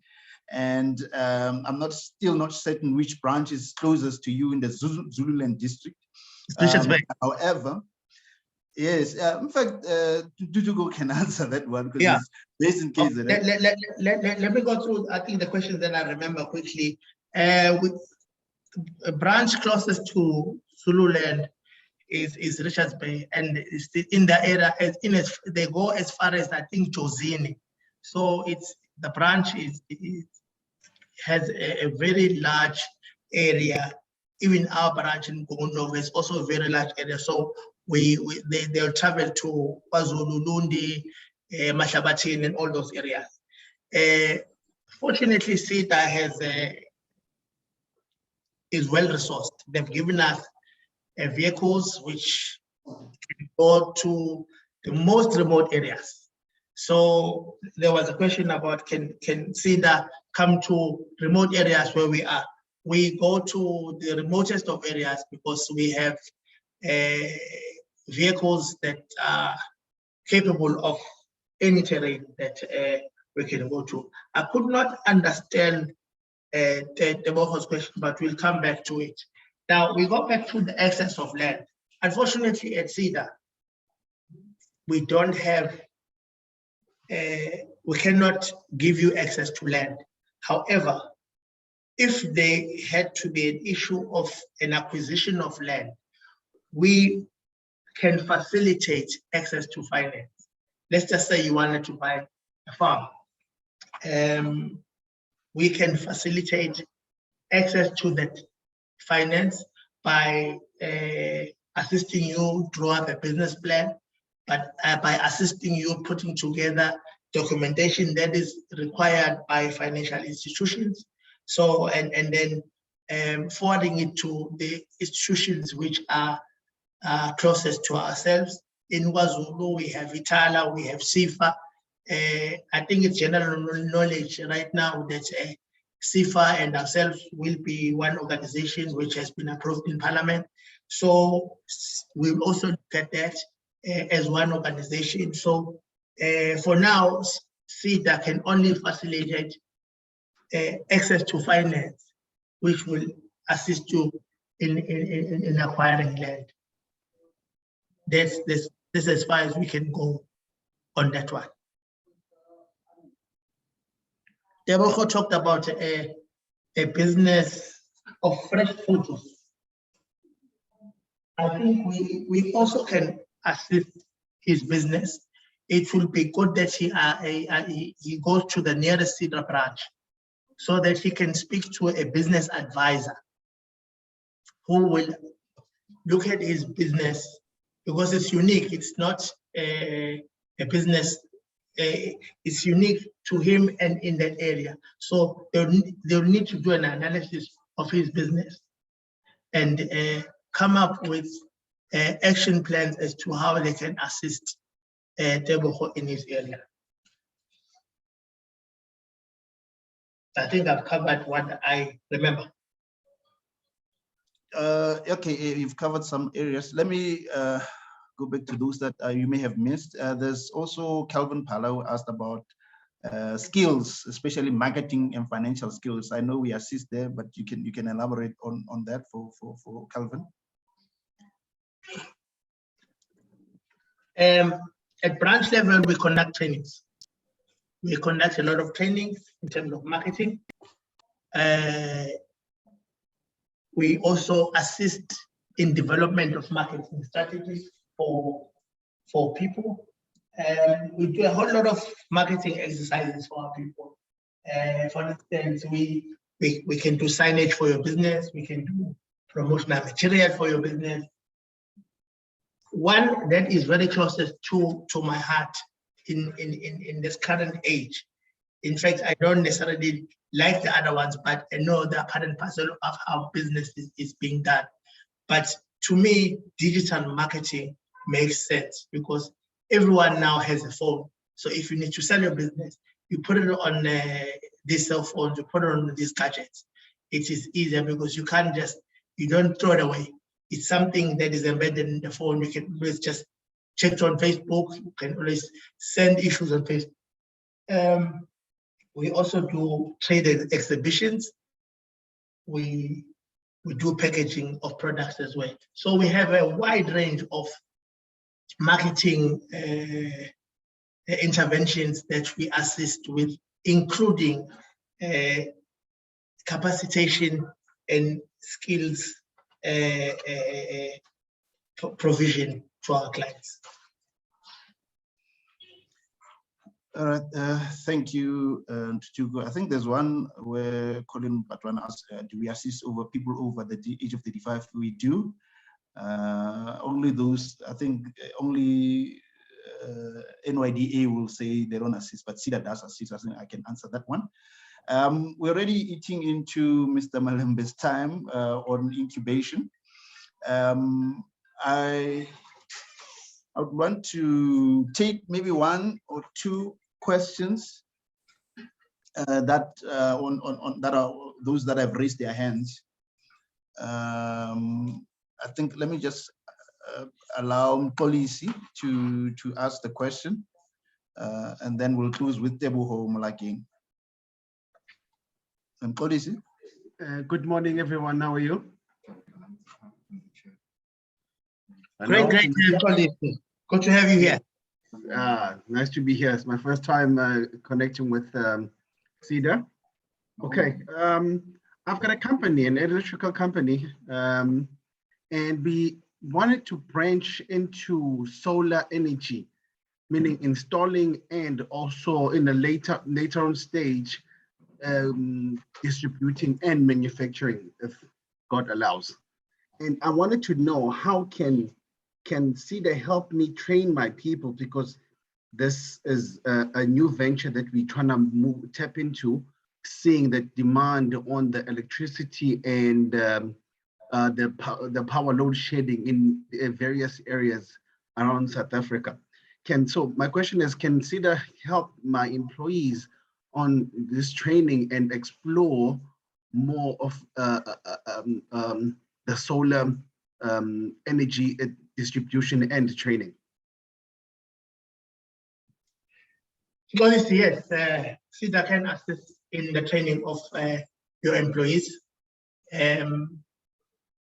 and I'm still not certain which branch is closest to you in the Zululand district. However, yes, in fact, Dudugo can answer that one because Yeah. he's based in KZN. Let me go through, I think, the questions that I remember quickly. With a branch closest to Zululand is Richards Bay, and it's in the area, they go as far as, I think, Jozini. So the branch has a very large area. Even our branch in Gogondo is also a very large area. So they'll travel to KwaZulu, Lundi, Mashabatin, and all those areas. Fortunately, SEDA is well resourced. They've given us vehicles which can go to the most remote areas. So there was a question about can SEDA come to remote areas where we are. We go to the remotest of areas because we have vehicles that are capable of any terrain that we can go to. I could not understand the Boho's question, but we'll come back to it. Now we go back to the access of land. Unfortunately, at SEDA, we don't have, we cannot give you access to land. However, if there had to be an issue of an acquisition of land, we can facilitate access to finance. Let's just say you wanted to buy a farm. We can facilitate access to that finance by assisting you draw up a business plan, but by assisting you putting together documentation that is required by financial institutions. So, and then forwarding it to the institutions which are closest to ourselves. In KwaZulu, we have Itala, we have SIFA. I think it's general knowledge right now that SIFA and ourselves will be one organization which has been approved in Parliament. So we'll also look at that as one organization. So for now, SEDA can only facilitate access to finance, which will assist you in acquiring land. This is as far as we can go on that one. Deboko talked about a business of fresh produce. I think we also can assist his business. It will be good that he goes to the nearest SEDA branch so that he can speak to a business advisor who will look at his business, because it's unique. It's not a business, it's unique to him and in that area. So they'll need to do an analysis of his business and come up with action plans as to how they can assist Teboho in his area. I think I've covered what I remember. Okay, you've covered some areas. Let me go back to those that you may have missed. There's also Calvin Pala who asked about skills, especially marketing and financial skills. I know we assist there, but you can elaborate on that for Calvin. At branch level, we conduct trainings. We conduct a lot of trainings in terms of marketing. We also assist in development of marketing strategies for people. We do a whole lot of marketing exercises for our people. For instance, we can do signage for your business. We can do promotional material for your business. One that is very closest to my heart in this current age. In fact, I don't necessarily like the other ones, but I know the current parcel of how business is being done. But to me, digital marketing makes sense because everyone now has a phone. So if you need to sell your business, you put it on these cell phones, you put it on these gadgets. It is easier because you don't throw it away. It's something that is embedded in the phone. You can always just check it on Facebook. You can always send issues on Facebook. We also do trade exhibitions. We do packaging of products as well. So we have a wide range of marketing interventions that we assist with, including capacitation and skills provision to our clients. All right, thank you, Tutugo. I think there's one where Colin Batwan asked, do we assist people over the age of 35? We do. Only those, I think only NYDA will say they don't assist, but CEDA does assist. I think I can answer that one. We're already eating into Mr. Malembe's time on incubation. I would want to take maybe one or two questions that that are those that have raised their hands. I think let me just allow policy to ask the question, and then we'll close with Tebuho Malaking. And policy. Good morning, everyone. How are you? Great, policy. Good to have you here. Nice to be here. It's my first time connecting with CEDA. Okay, I've got a company, an electrical company, and we wanted to branch into solar energy, meaning installing and also in a later on stage, distributing and manufacturing, if God allows. And I wanted to know how can CEDA help me train my people, because this is a new venture that we're trying to tap into, seeing the demand on the electricity and the power load shedding in various areas around South Africa. So my question is, can CEDA help my employees on this training and explore more of the solar energy distribution and training? Honestly, yes, CEDA can assist in the training of your employees,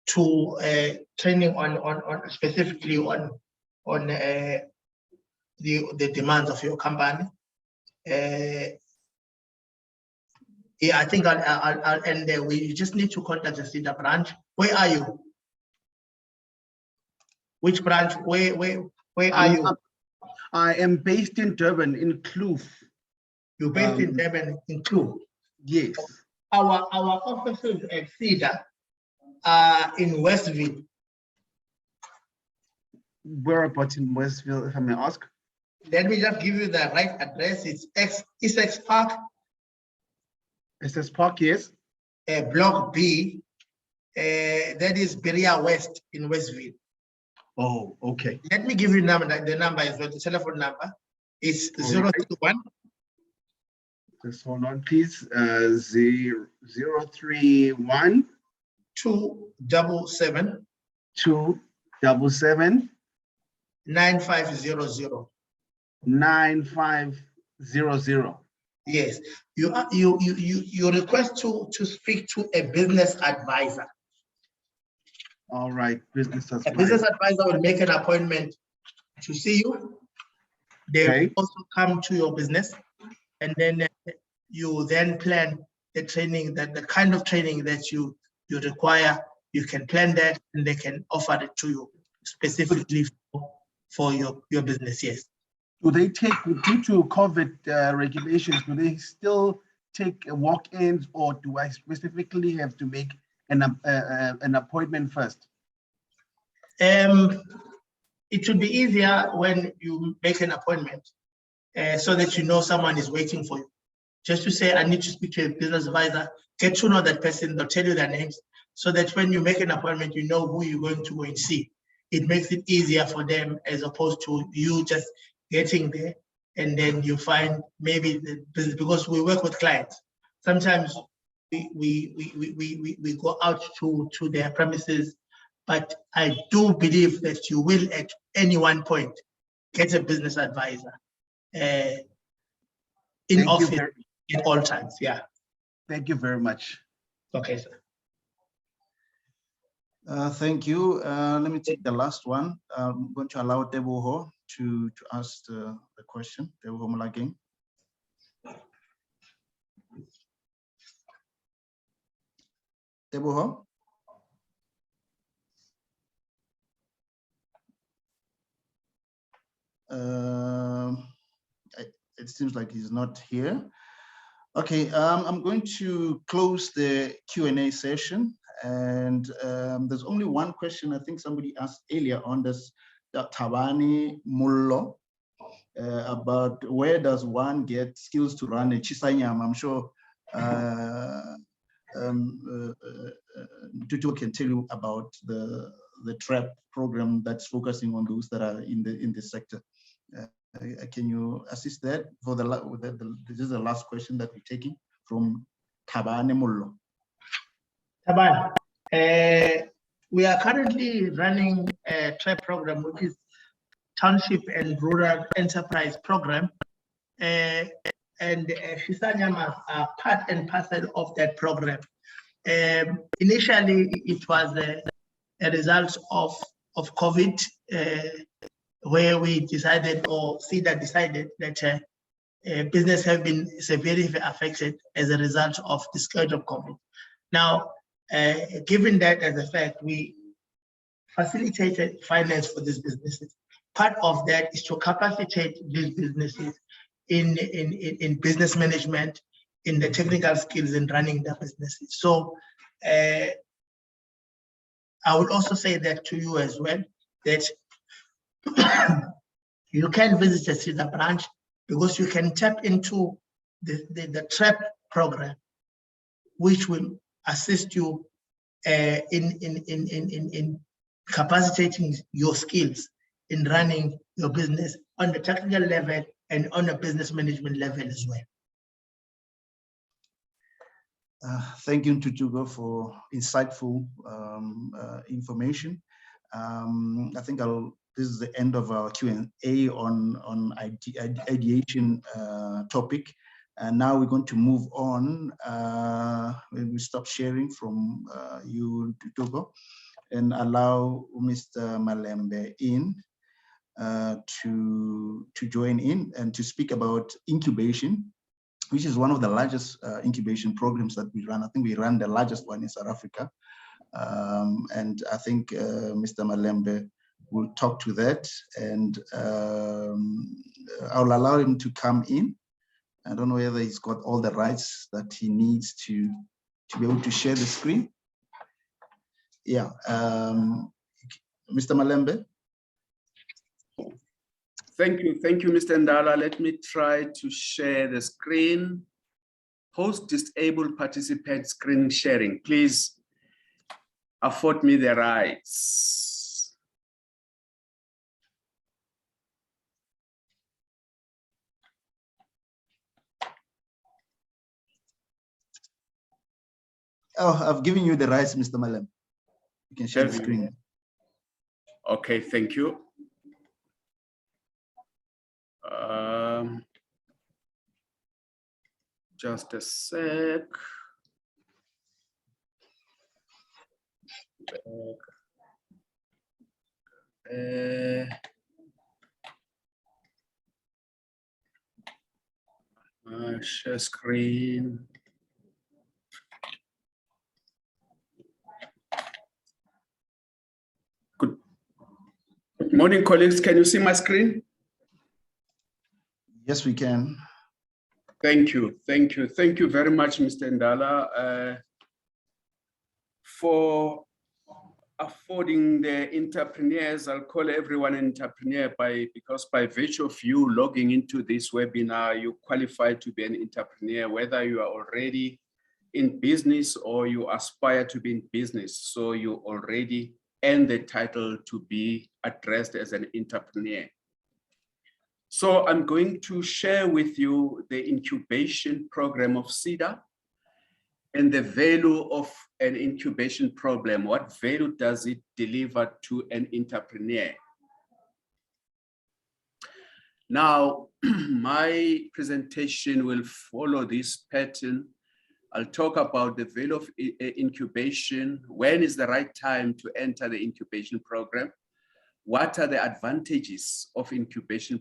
to training on specifically on the demands of your company. Yeah, I think I'll end there. We just need to contact the CEDA branch. Where are you? Which branch? Where are you? I am based in Durban, in Kloof. You're based in Durban, in Kloof? Yes. Our offices at CEDA are in Westville. Whereabouts in Westville, if I may ask? Let me just give you the right address. It's Essex Park. Essex Park, yes. Block B. That is Berea West in Westville. Oh, okay. Let me give you the number as well, the telephone number. It's 031. Just hold on, please. 031 277 277 9500. 9500. Yes, you request to speak to a business advisor. All right, business A business advisor. advisor will make an appointment to see you. They will Okay. also come to your business, and then you then plan the training, that the kind of training that you require. You can plan that, and they can offer it to you specifically for your business. Yes. Do they take, due to COVID regulations, do they still take walk-ins, or do I specifically have to make an appointment first? It would be easier when you make an appointment, so that you know someone is waiting for you. Just to say, I need to speak to a business advisor, get to know that person, they'll tell you their names, so that when you make an appointment, you know who you're going to go and see. It makes it easier for them, as opposed to you just getting there and then you find maybe the business, because we work with clients. Sometimes we go out to their premises, but I do believe that you will at any one point get a business advisor in office at all times. Yeah. Thank you very much. Okay, sir. Thank you. Let me take the last one. I'm going to allow Teboho to ask the question. Teboho Malageng. Teboho? It seems like he's not here. Okay, I'm going to close the Q&A session. And there's only one question I think somebody asked earlier on this, Tabani Mullo, about where does one get skills to run a Chisanyam. I'm sure Tutu can tell you about the TRAP program that's focusing on those that are in this sector. Can you assist that for this is the last question that we're taking from Tabane Mullo. Taban, we are currently running a TRAP program, which is Township and Rural Enterprise Program, and Shisanyamas are part and parcel of that program. Initially, it was a result of COVID, where we decided, or CEDA decided, that business have been severely affected as a result of the scourge of COVID. Now, given that as a fact, we facilitated finance for these businesses. Part of that is to capacitate these businesses in business management, in the technical skills in running their businesses. So I would also say that to you as well, that you can visit a CEDA branch, because you can tap into the TRAP program, which will assist you in capacitating your skills in running your business on the technical level and on a business management level as well. Thank you, Tutugo, for insightful information. I think this is the end of our Q&A on ideation topic. And now we're going to move on. We stop sharing from you, Tutugo, and allow Mr. Malembe in to join in and to speak about incubation, which is one of the largest incubation programs that we run. I think we run the largest one in South Africa. And I think Mr. Malembe will talk to that, and I'll allow him to come in. I don't know whether he's got all the rights that he needs to be able to share the screen. Yeah, Mr. Malembe. Thank you, Mr. Ndala. Let me try to share the screen. Host disabled participant screen sharing. Please afford me the rights. Oh, I've given you the rights, Mr. Malembe. You can share the screen. Okay, thank you. Just a sec. Share screen. Good morning, colleagues. Can you see my screen? Yes, we can. Thank you. Thank you. Thank you very much, Mr. Ndala, for affording the entrepreneurs. I'll call everyone an entrepreneur because by virtue of you logging into this webinar, you qualify to be an entrepreneur, whether you are already in business or you aspire to be in business. So you already earn the title to be addressed as an entrepreneur. So I'm going to share with you the incubation program of SEDA and the value of an incubation program. What value does it deliver to an entrepreneur? Now, my presentation will follow this pattern. I'll talk about the value of incubation. When is the right time to enter the incubation program? What are the advantages of incubation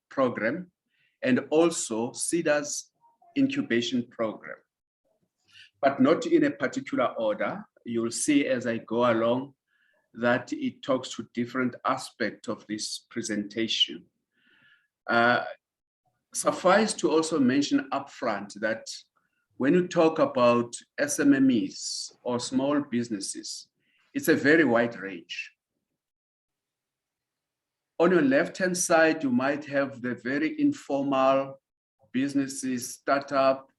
program, and also SEDA's incubation program, but not in a particular order. You'll see as I go along that it talks to different aspects of this presentation. Suffice to also mention upfront that when you talk about SMMEs or small businesses, it's a very wide range. On your left-hand side, you might have the very informal businesses, startup,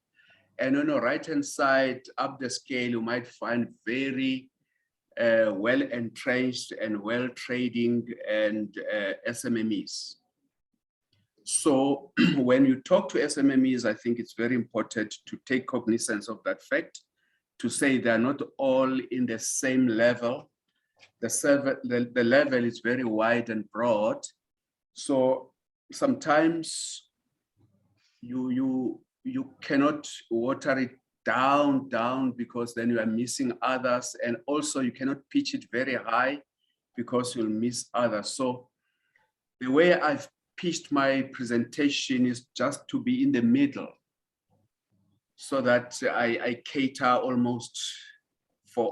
and on your right-hand side, up the scale, you might find very well-entrenched and well-trading and SMMEs. So when you talk to SMMEs, I think it's very important to take cognizance of that fact, to say they're not all in the same level. The level is very wide and broad. So sometimes you cannot water it down because then you are missing others. And also you cannot pitch it very high because you'll miss others. So the way I've pitched my presentation is just to be in the middle so that I cater almost for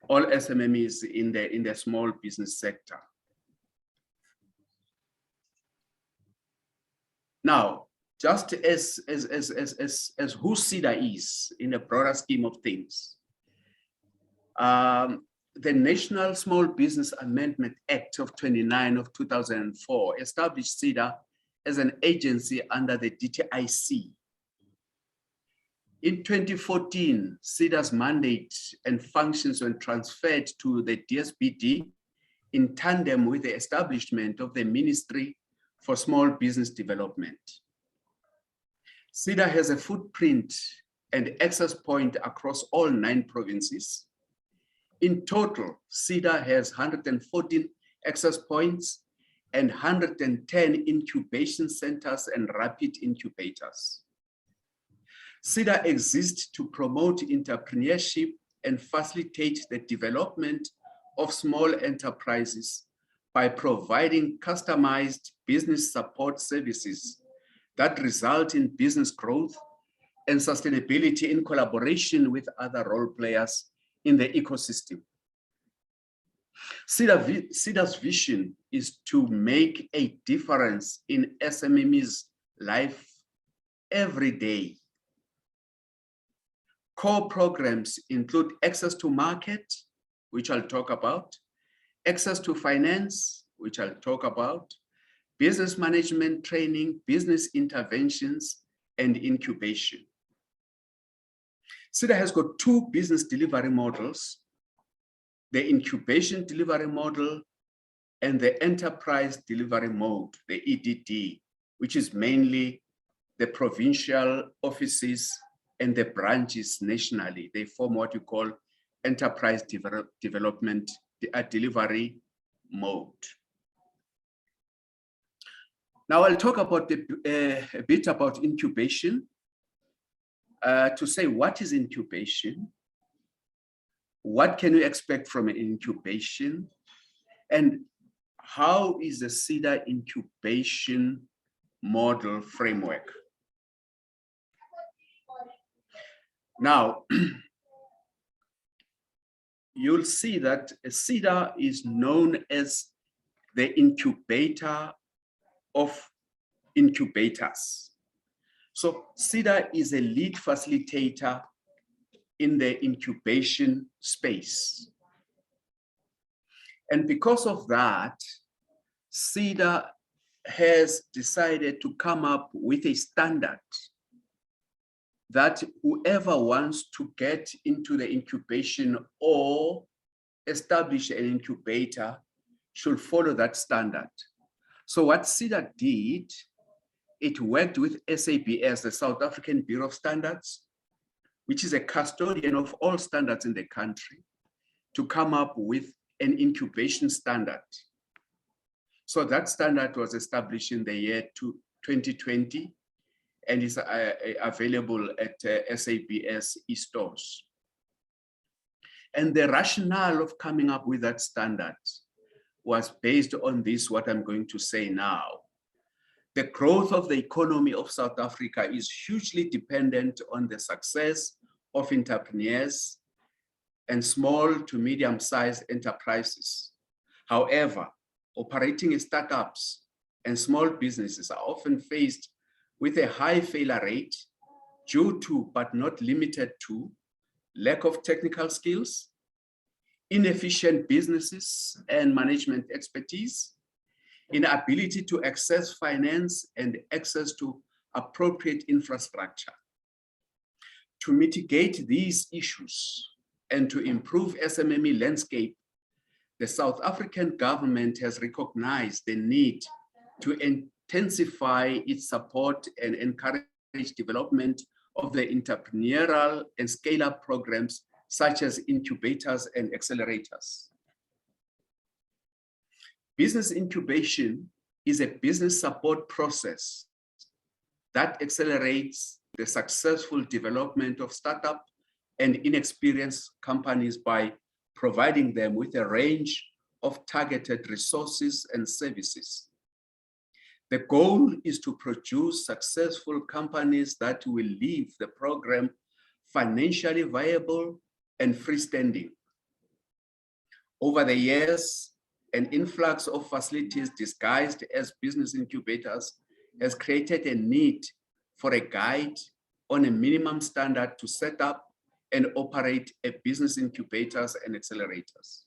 all SMMEs in the small business sector. Now, just as who SEDA is in a broader scheme of things, the National Small Business Amendment Act of 29 of 2004 established SEDA as an agency under the DTIC. In 2014, SEDA's mandate and functions were transferred to the DSBD in tandem with the establishment of the Ministry for Small Business Development. SEDA has a footprint and access point across all 9 provinces. In total, SEDA has 114 access points and 110 incubation centers and rapid incubators. SEDA exists to promote entrepreneurship and facilitate the development of small enterprises by providing customized business support services that result in business growth and sustainability in collaboration with other role players in the ecosystem. SEDA's vision is to make a difference in SMME's life every day. Core programs include access to market, which I'll talk about, access to finance, which I'll talk about, business management training, business interventions, and incubation. SEDA has got 2 business delivery models, the incubation delivery model and the enterprise delivery mode, the EDD, which is mainly the provincial offices and the branches nationally. They form what you call enterprise development delivery mode. Now I'll talk about a bit about incubation, to say what is incubation, what can you expect from an incubation, and how is the CEDA incubation model framework. Now, you'll see that CEDA is known as the incubator of incubators. So CEDA is a lead facilitator in the incubation space. And because of that, CEDA has decided to come up with a standard that whoever wants to get into the incubation or establish an incubator should follow that standard. So what CEDA did, it worked with SABS, the South African Bureau of Standards, which is a custodian of all standards in the country, to come up with an incubation standard. So that standard was established in the year 2020 and is available at SABS e-stores. And the rationale of coming up with that standard was based on this, what I'm going to say now. The growth of the economy of South Africa is hugely dependent on the success of entrepreneurs and small to medium-sized enterprises. However, operating startups and small businesses are often faced with a high failure rate due to, but not limited to, lack of technical skills, inefficient businesses and management expertise, inability to access finance and access to appropriate infrastructure. To mitigate these issues and to improve SMME landscape, the South African government has recognized the need to intensify its support and encourage development of the entrepreneurial and scale-up programs such as incubators and accelerators. Business incubation is a business support process that accelerates the successful development of startup and inexperienced companies by providing them with a range of targeted resources and services. The goal is to produce successful companies that will leave the program financially viable and freestanding. Over the years, an influx of facilities disguised as business incubators has created a need for a guide on a minimum standard to set up and operate a business incubators and accelerators.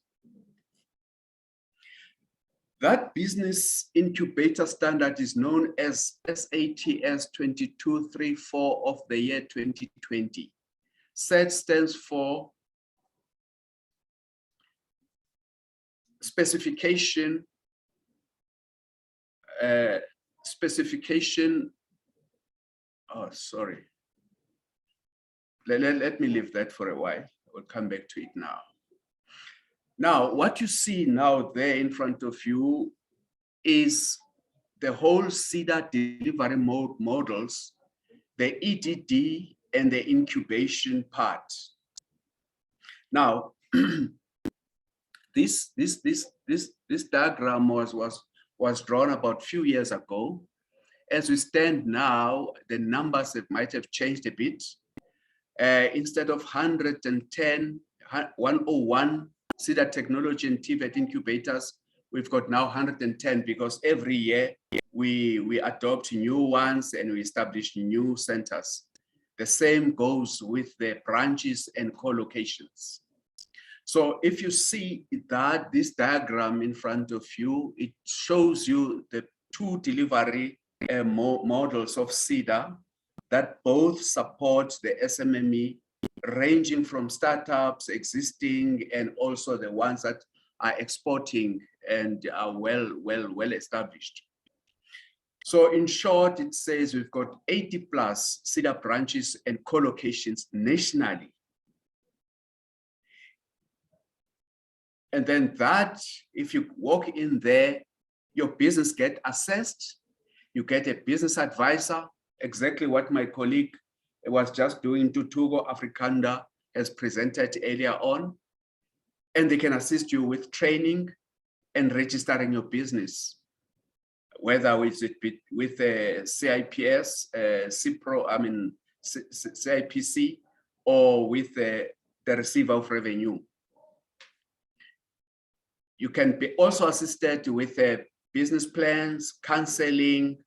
That business incubator standard is known as SATS 2234 of the year 2020. SAT stands for specification, oh, sorry. Let me leave that for a while. We'll come back to it now. Now, what you see now there in front of you is the whole CEDA delivery models, the EDD and the incubation part. Now, this diagram was drawn about a few years ago. As we stand now, the numbers might have changed a bit. Instead of 110, 101 CEDA technology and TVET incubators, we've got now 110 because every year we adopt new ones and we establish new centers. The same goes with the branches and co-locations. So if you see that this diagram in front of you, it shows you the two delivery models of CEDA that both support the SMME, ranging from startups, existing, and also the ones that are exporting and are well established. So in short, it says we've got 80 plus CEDA branches and co-locations nationally. And then that, if you walk in there, your business gets assessed You get a business advisor, exactly what my colleague was just doing, Tutugo Africanda has presented earlier on, and they can assist you with training and registering your business, whether with CIPS, CIPC, or with the receiver of revenue. You can be also assisted with business plans, counseling,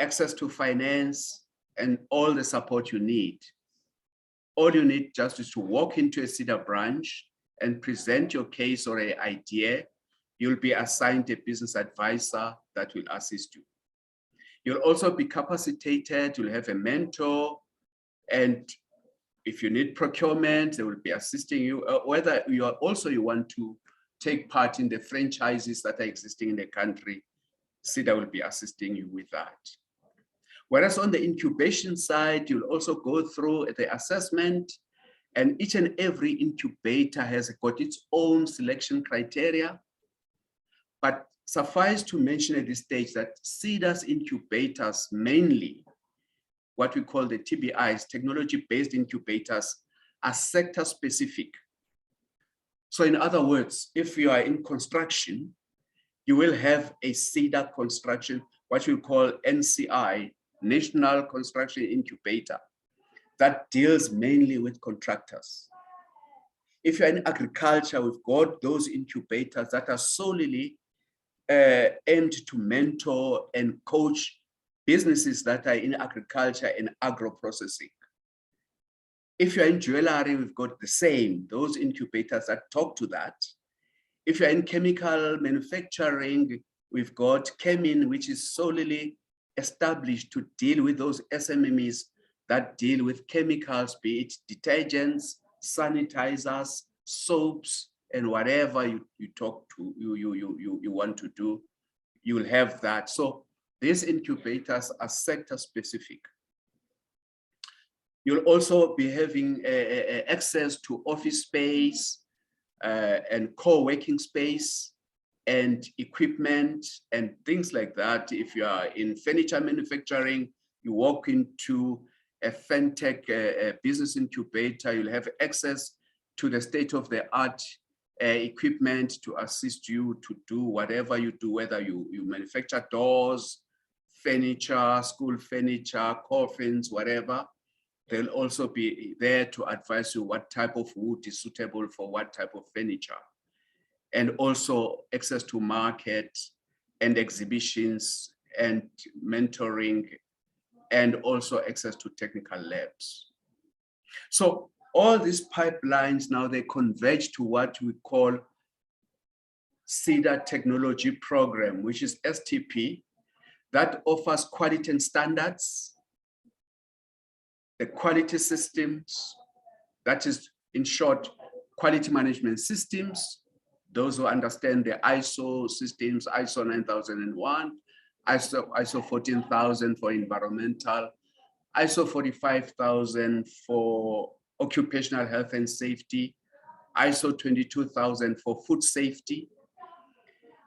access to finance, and all the support you need. All you need just is to walk into a CEDA branch and present your case or an idea. You'll be assigned a business advisor that will assist you. You'll also be capacitated, you'll have a mentor, and if you need procurement, they will be assisting you, whether you want to take part in the franchises that are existing in the country, CEDA will be assisting you with that. Whereas on the incubation side, you'll also go through the assessment, and each and every incubator has got its own selection criteria. But suffice to mention at this stage that CEDA's incubators, mainly what we call the TBIs, technology-based incubators, are sector specific. So in other words, if you are in construction, you will have a CEDA construction, what we call NCI, National Construction Incubator, that deals mainly with contractors. If you're in agriculture, we've got those incubators that are solely aimed to mentor and coach businesses that are in agriculture and agro-processing. If you're in jewelry, we've got the same, those incubators that talk to that. If you're in chemical manufacturing, we've got Chemin, which is solely established to deal with those SMMEs that deal with chemicals, be it detergents, sanitizers, soaps, and whatever you want to do, you will have that. So these incubators are sector specific. You'll also be having access to office space and co-working space and equipment and things like that. If you are in furniture manufacturing, you walk into a FinTech business incubator, you'll have access to the state-of-the-art equipment to assist you to do whatever you do, whether you manufacture doors, furniture, school furniture, coffins, whatever. They'll also be there to advise you what type of wood is suitable for what type of furniture. And also access to market and exhibitions and mentoring, and also access to technical labs. So all these pipelines now, they converge to what we call CEDA Technology Program, which is STP, that offers quality and standards, the quality systems, that is, in short, quality management systems, those who understand the ISO systems, ISO 9001, ISO 14,000 for environmental, ISO 45,000 for occupational health and safety, ISO 22,000 for food safety,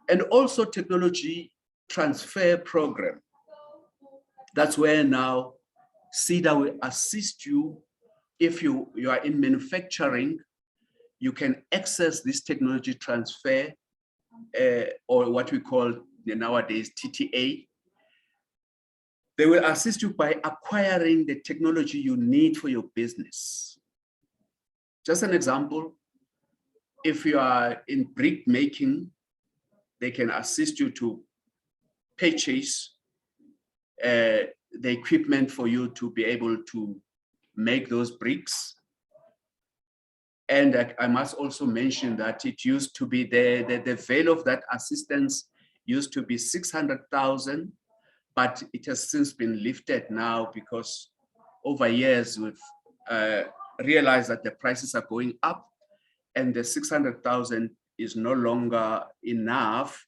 and also technology transfer program. That's where now CEDA will assist you. If you are in manufacturing, you can access this technology transfer or what we call nowadays TTA. They will assist you by acquiring the technology you need for your business. Just an example, if you are in brick making, they can assist you to purchase the equipment for you to be able to make those bricks. And I must also mention that it used to be the value of that assistance used to be 600,000, but it has since been lifted now because over years we've realized that the prices are going up and the 600,000 is no longer enough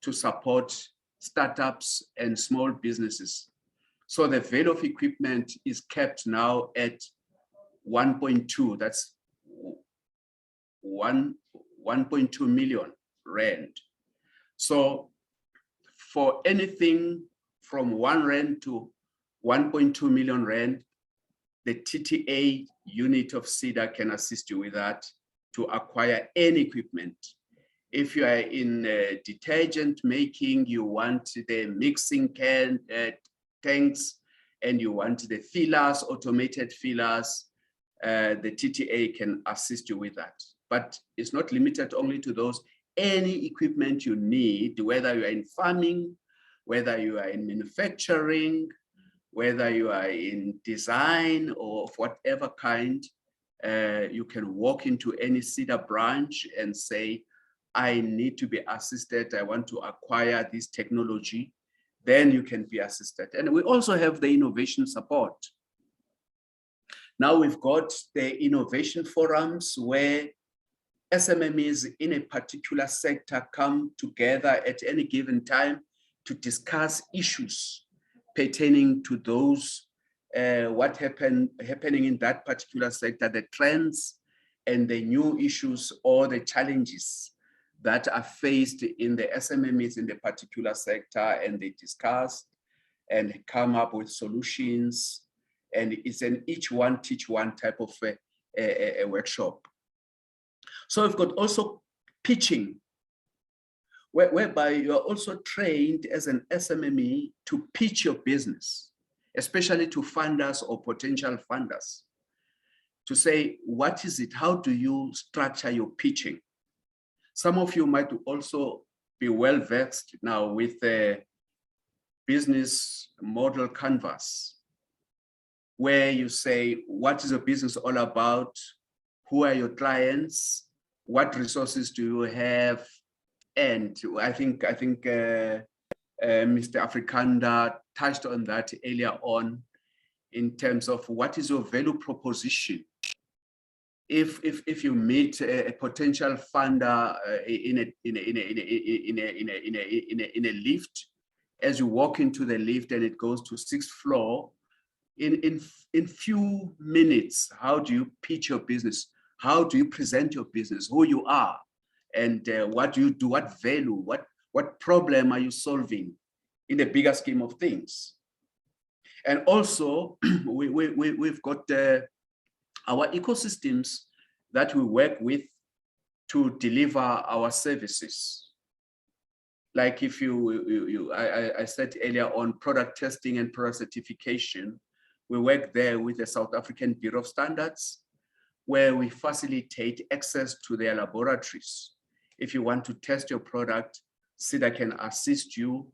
to support startups and small businesses. So the value of equipment is kept now at 1.2, that's 1.2 million rand. So for anything from 1 rand to 1.2 million rand, the TTA unit of SEDA can assist you with that to acquire any equipment. If you are in detergent making, you want the mixing tanks, and you want the fillers, automated fillers, the TTA can assist you with that. But it's not limited only to those. Any equipment you need, whether you are in farming, whether you are in manufacturing, whether you are in design or of whatever kind, you can walk into any SEDA branch and say, I need to be assisted. I want to acquire this technology. Then you can be assisted. And we also have the innovation support. Now we've got the innovation forums where SMMEs in a particular sector come together at any given time to discuss issues pertaining to those, what happening in that particular sector, the trends and the new issues or the challenges that are faced in the SMMEs in the particular sector, and they discuss and come up with solutions. And it's an each one teach one type of a workshop. So we've got also pitching, whereby you are also trained as an SMME to pitch your business, especially to funders or potential funders, to say, what is it? How do you structure your pitching? Some of you might also be well versed now with the business model canvas, where you say, what is your business all about? Who are your clients? What resources do you have? And I think Mr. Afrikander touched on that earlier on in terms of what is your value proposition. If you meet a potential funder in a lift, as you walk into the lift and it goes to 6th floor, in few minutes, how do you pitch your business? How do you present your business? Who you are, and what do you do? What value? What problem are you solving in the bigger scheme of things? And also, we've got our ecosystems that we work with to deliver our services. Like if I said earlier on product testing and product certification, we work there with the South African Bureau of Standards, where we facilitate access to their laboratories. If you want to test your product, SEDA can assist you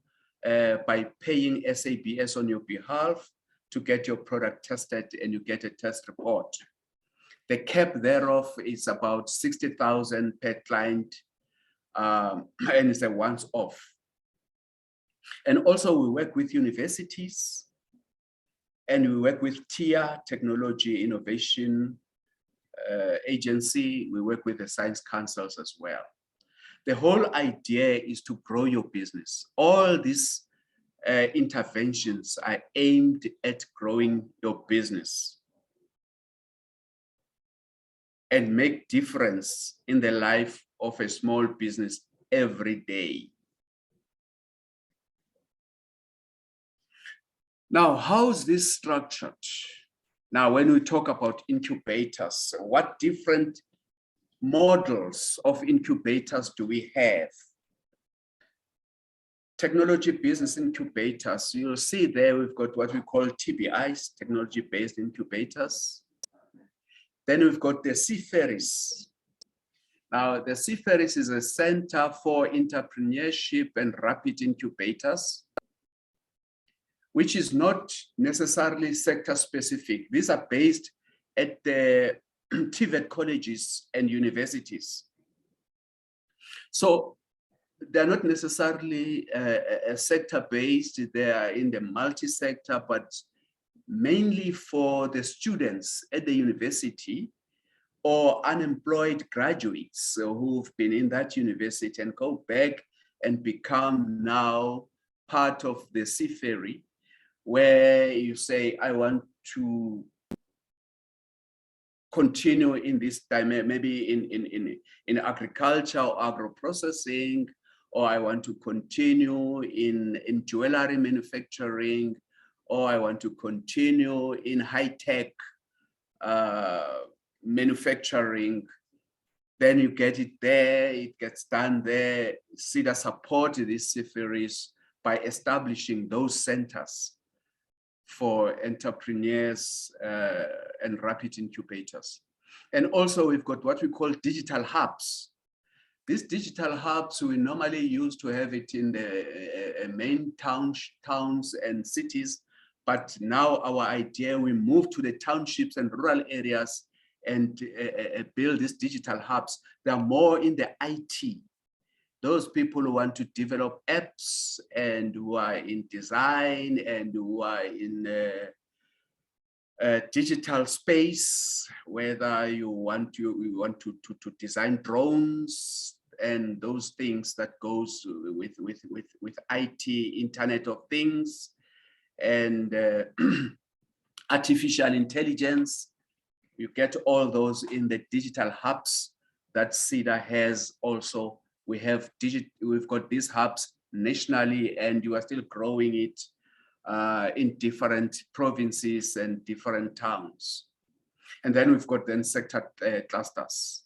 by paying SABS on your behalf to get your product tested, and you get a test report. The cap thereof is about 60,000 per client, and it's a once-off. And also we work with universities, and we work with TIA, Technology Innovation Agency. We work with the science councils as well. The whole idea is to grow your business. All these interventions are aimed at growing your business and make difference in the life of a small business every day. Now, how's this structured? Now, when we talk about incubators, what different models of incubators do we have? Technology business incubators, you'll see there we've got what we call TBIs, technology-based incubators. Then we've got the CFERIS. Now, the CFERIS is a Center for Entrepreneurship and Rapid Incubators, which is not necessarily sector specific. These are based at the TVET colleges and universities. So they're not necessarily sector-based, they are in the multi-sector, but mainly for the students at the university or unemployed graduates who've been in that university and go back and become now part of the CFERI, where you say, I want to continue in this time, maybe in agriculture or agro-processing, or I want to continue in jewelry manufacturing, or I want to continue in high-tech manufacturing, then you get it there, it gets done there. CEDA support this series by establishing those centers for entrepreneurs and rapid incubators. And also we've got what we call digital hubs. These digital hubs we normally used to have it in the main towns and cities, but now our idea, we move to the townships and rural areas and build these digital hubs. They're more in the IT. Those people who want to develop apps and who are in design and who are in digital space, whether you want to design drones and those things that goes with IT, Internet of Things, and artificial intelligence. You get all those in the digital hubs that CEDA has also. We've got these hubs nationally, and you are still growing it in different provinces and different towns. And then we've got then sector clusters.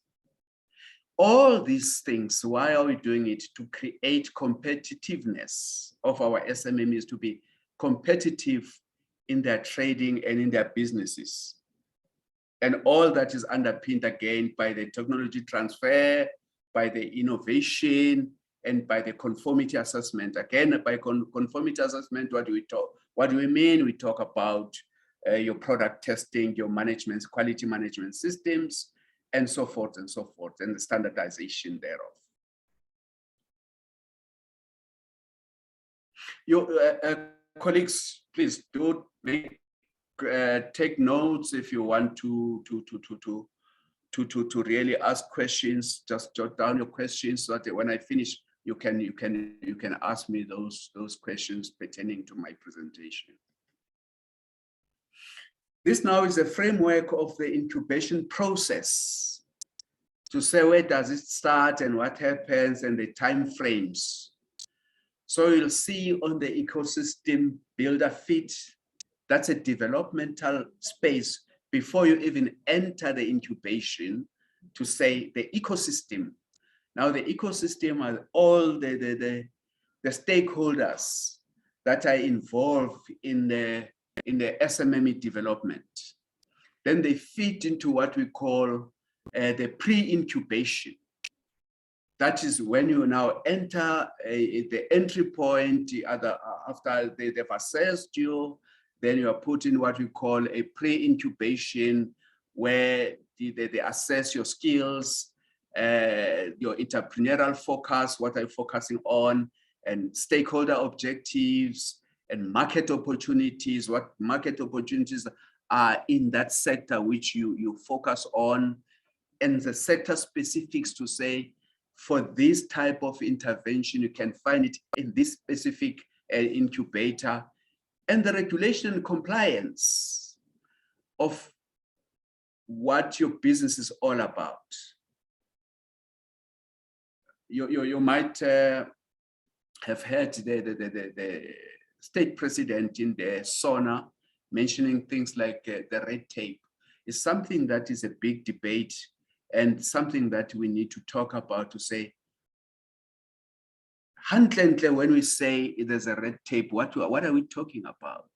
All these things, why are we doing it? To create competitiveness of our SMMEs, to be competitive in their trading and in their businesses. And all that is underpinned again by the technology transfer, by the innovation, and by the conformity assessment. Again, by conformity assessment, what do we mean? We talk about your product testing, your management, quality management systems, and so forth, and the standardization thereof. Your colleagues, please do take notes if you want to really ask questions. Just jot down your questions so that when I finish, you can ask me those questions pertaining to my presentation. This now is a framework of the incubation process to say where does it start and what happens and the time frames. So you'll see on the ecosystem builder fit, that's a developmental space before you even enter the incubation, to say the ecosystem. Now the ecosystem are all the stakeholders that are involved in the SMME development. Then they fit into what we call the pre-incubation. That is when you now enter the entry point after they've assessed you. Then you are put in what we call a pre-incubation, where they assess your skills, your entrepreneurial focus, what are you focusing on, and stakeholder objectives, and market opportunities, what market opportunities are in that sector which you focus on, and the sector specifics to say, for this type of intervention, you can find it in this specific incubator, and the regulation and compliance of what your business is all about. You might have heard the state president in the SONA mentioning things like the red tape. It's something that is a big debate and something that we need to talk about, to say, when we say there's a red tape, what are we talking about?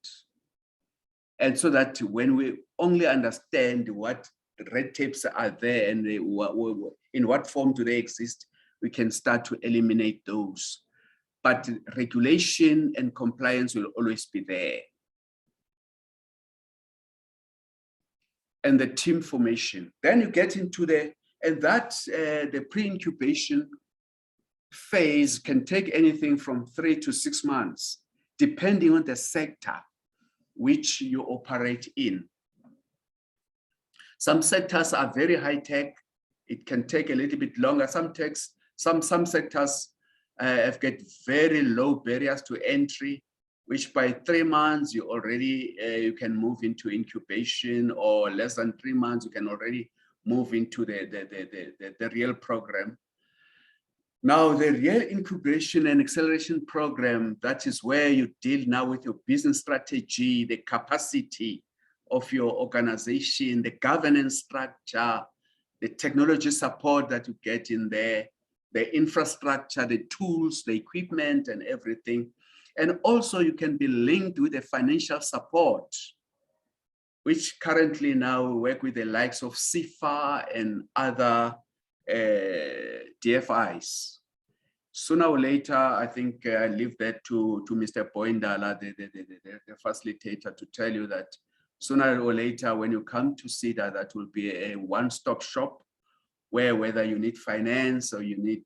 And so that when we only understand what red tapes are there and in what form do they exist, we can start to eliminate those. But regulation and compliance will always be there. And the team formation. Then you get into the pre-incubation phase can take anything from 3 to 6 months, depending on the sector which you operate in. Some sectors are very high tech. It can take a little bit longer. Some sectors have got very low barriers to entry, which by 3 months you already you can move into incubation, or less than 3 months you can already move into the real program. Now, the real incubation and acceleration program, that is where you deal now with your business strategy, the capacity of your organization, the governance structure, the technology support that you get in there, the infrastructure, the tools, the equipment, and everything. And also you can be linked with the financial support, which currently now work with the likes of CIFA and other DFIs. Sooner or later, I think I leave that to Mr. Boindala, the facilitator, to tell you that sooner or later, when you come to SEDA, that will be a one-stop shop where whether you need finance or you need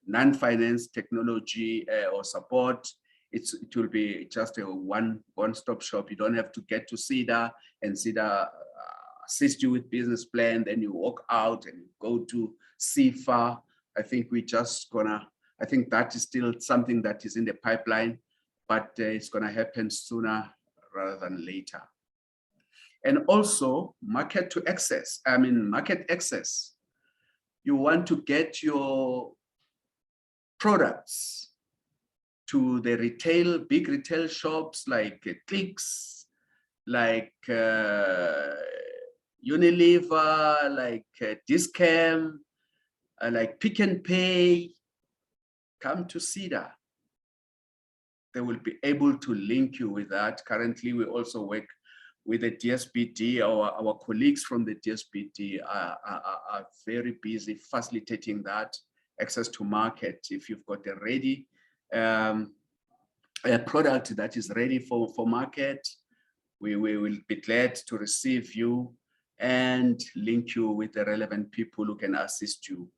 non-finance technology or support, it will be just a one-stop shop. You don't have to get to SEDA and SEDA assist you with business plan, then you walk out and go to CIFA. I think I think that is still something that is in the pipeline, but it's gonna happen sooner rather than later. And also market access. You want to get your products to the big retail shops like Clicks, like Unilever, like Discam, like Pick and Pay. Come to SEDA. They will be able to link you with that. Currently, we also work with the DSBD. Our colleagues from the DSBD are very busy facilitating that access to market. If you've got a ready a product that is ready for market, we will be glad to receive you and link you with the relevant people who can assist you.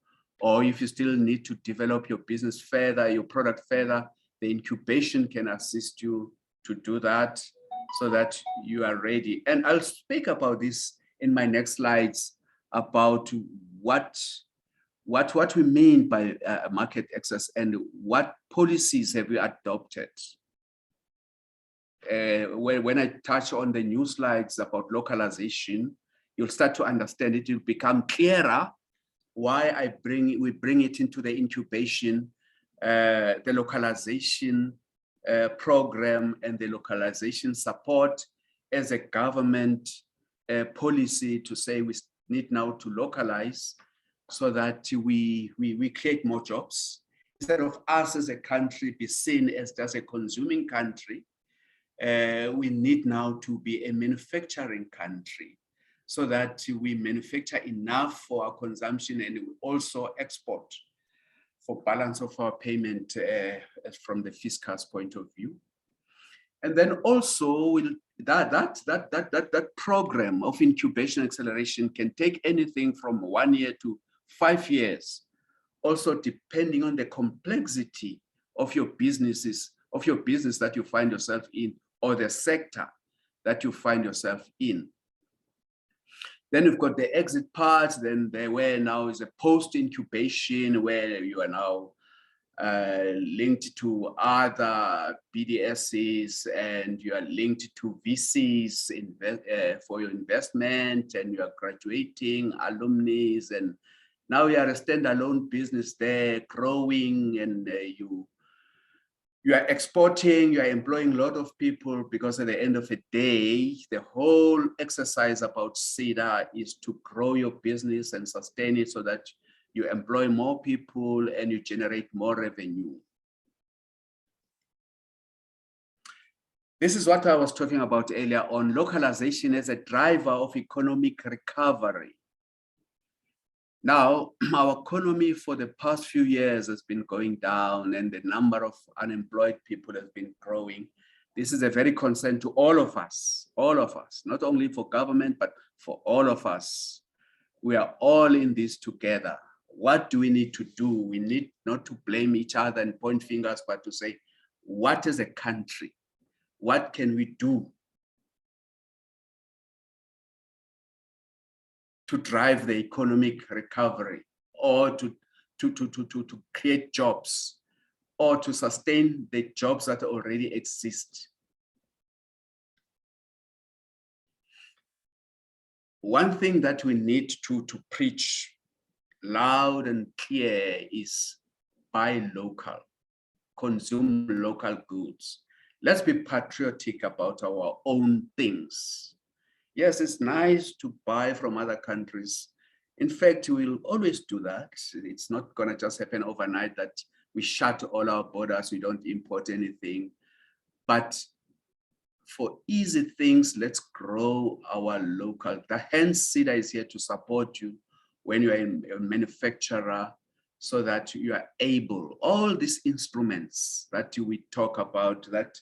Or if you still need to develop your business further, your product further, the incubation can assist you to do that so that you are ready. And I'll speak about this in my next slides about what we mean by market access and what policies have we adopted. When I touch on the new slides about localization, you'll start to understand it. Will become clearer why we bring it into the incubation, the localization program and the localization support as a government policy to say we need now to localize so that we create more jobs. Instead of us as a country be seen as just a consuming country, we need now to be a manufacturing country so that we manufacture enough for our consumption and we also export for balance of our payment from the fiscal's point of view. And then also that program of incubation acceleration can take anything from 1 year to 5 years, also depending on the complexity of your business that you find yourself in or the sector that you find yourself in. Then you've got the exit part, then where now is a post-incubation where you are now linked to other BDSs and you are linked to VCs for your investment and you are graduating alumni and now you are a standalone business there growing and you are exporting, you are employing a lot of people because at the end of the day, the whole exercise about SEDA is to grow your business and sustain it so that you employ more people and you generate more revenue. This is what I was talking about earlier on, localization as a driver of economic recovery. Now, our economy for the past few years has been going down and the number of unemployed people has been growing. This is a very concern to all of us, not only for government, but for all of us. We are all in this together. What do we need to do? We need not to blame each other and point fingers, but to say, what is a country? What can we do to drive the economic recovery or to create jobs or to sustain the jobs that already exist? One thing that we need to preach loud and clear is buy local, consume local goods. Let's be patriotic about our own things. Yes, it's nice to buy from other countries. In fact, we'll always do that. It's not going to just happen overnight that we shut all our borders, we don't import anything. But for easy things, let's grow our local. The Hence CEDA is here to support you when you are a manufacturer, so that you are able, all these instruments that we talk about, that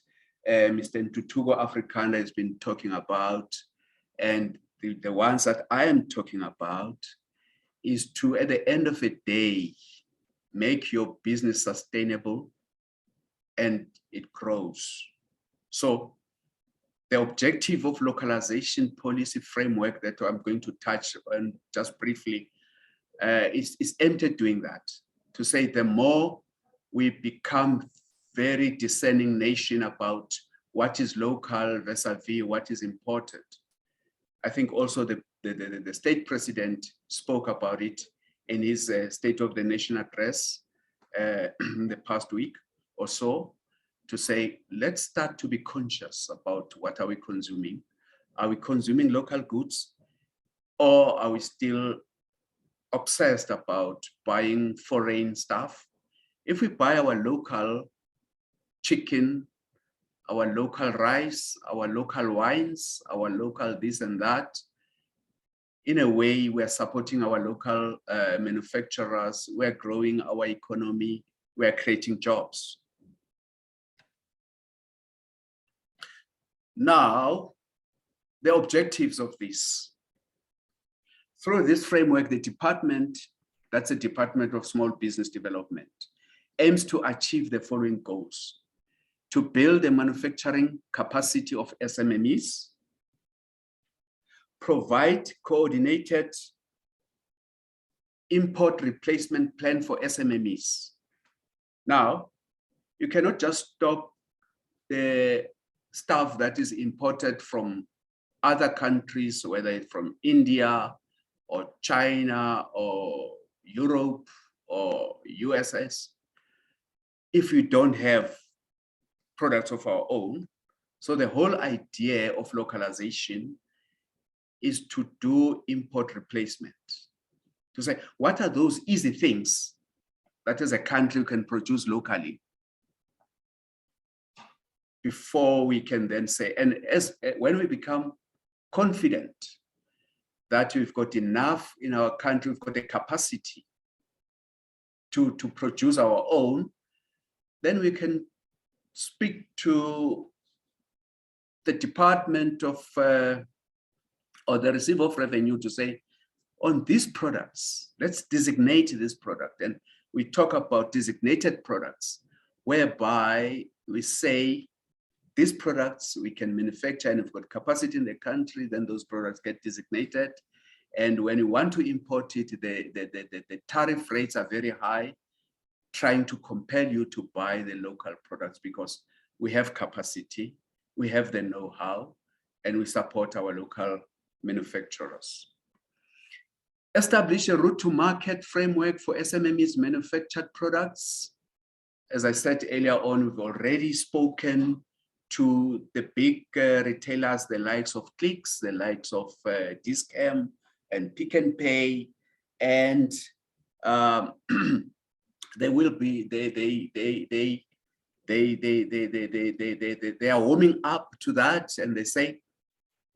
Mr. Ntutugo Afrikaner has been talking about, and the ones that I am talking about, is to, at the end of the day, make your business sustainable and it grows. So the objective of localization policy framework that I'm going to touch on just briefly is aimed at doing that, to say the more we become very discerning nation about what is local vis-a-vis what is imported. I think also the state president spoke about it in his State of the Nation address the past week or so, to say, let's start to be conscious about what are we consuming. Are we consuming local goods, or are we still obsessed about buying foreign stuff? If we buy our local chicken, our local rice, our local wines, our local this and that, in a way, we're supporting our local manufacturers, we're growing our economy, we're creating jobs. Now, the objectives of this. Through this framework, the department, that's the Department of Small Business Development, aims to achieve the following goals: to build the manufacturing capacity of SMMEs, provide coordinated import replacement plan for SMMEs. Now, you cannot just stop the stuff that is imported from other countries, whether it's from India or China or Europe or USS, if we don't have products of our own. So the whole idea of localization is to do import replacement, to say, what are those easy things that as a country can produce locally, before we can then say, and when we become confident that we've got enough in our country, we've got the capacity to produce our own, then we can speak to the Department of, or the Receiver of Revenue, to say, on these products, let's designate this product. And we talk about designated products, whereby we say, these products we can manufacture, and if we've got capacity in the country, then those products get designated. And when you want to import it, the tariff rates are very high, trying to compel you to buy the local products, because we have capacity, we have the know-how, and we support our local manufacturers. Establish a route to market framework for SMMEs manufactured products. As I said earlier on, we've already spoken to the big retailers, the likes of Clicks, the likes of Discam and Pick n Pay, and they will be, they are warming up to that, and they say,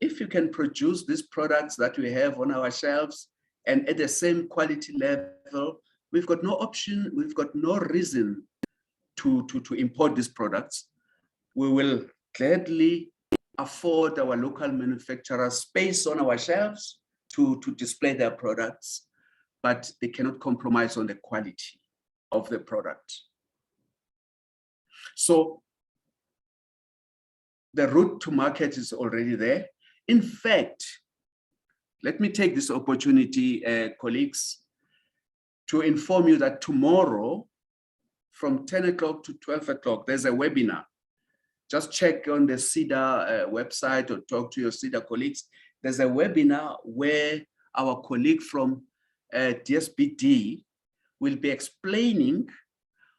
if you can produce these products that we have on our shelves and at the same quality level, we've got no option, we've got no reason to import these products. We will gladly afford our local manufacturers space on our shelves to display their products, but they cannot compromise on the quality of the product. So the route to market is already there. In fact, let me take this opportunity, colleagues, to inform you that tomorrow from 10 o'clock to 12 o'clock, there's a webinar. Just check on the CEDA website or talk to your CEDA colleagues. There's a webinar where our colleague from DSBD will be explaining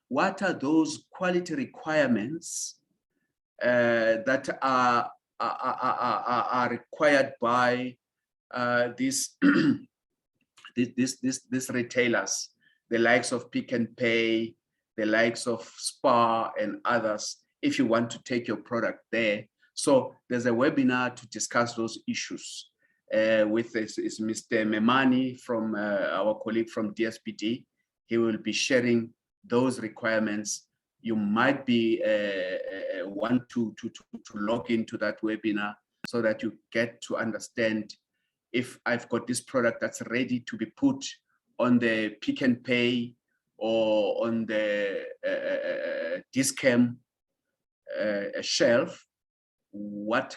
what are those quality requirements that are required by these these retailers, the likes of Pick and Pay, the likes of Spar and others, if you want to take your product there. So there's a webinar to discuss those issues with is Mr. Memani from our colleague from DSPD. He will be sharing those requirements. You might be want to log into that webinar so that you get to understand if I've got this product that's ready to be put on the Pick and Pay or on the Discam shelf,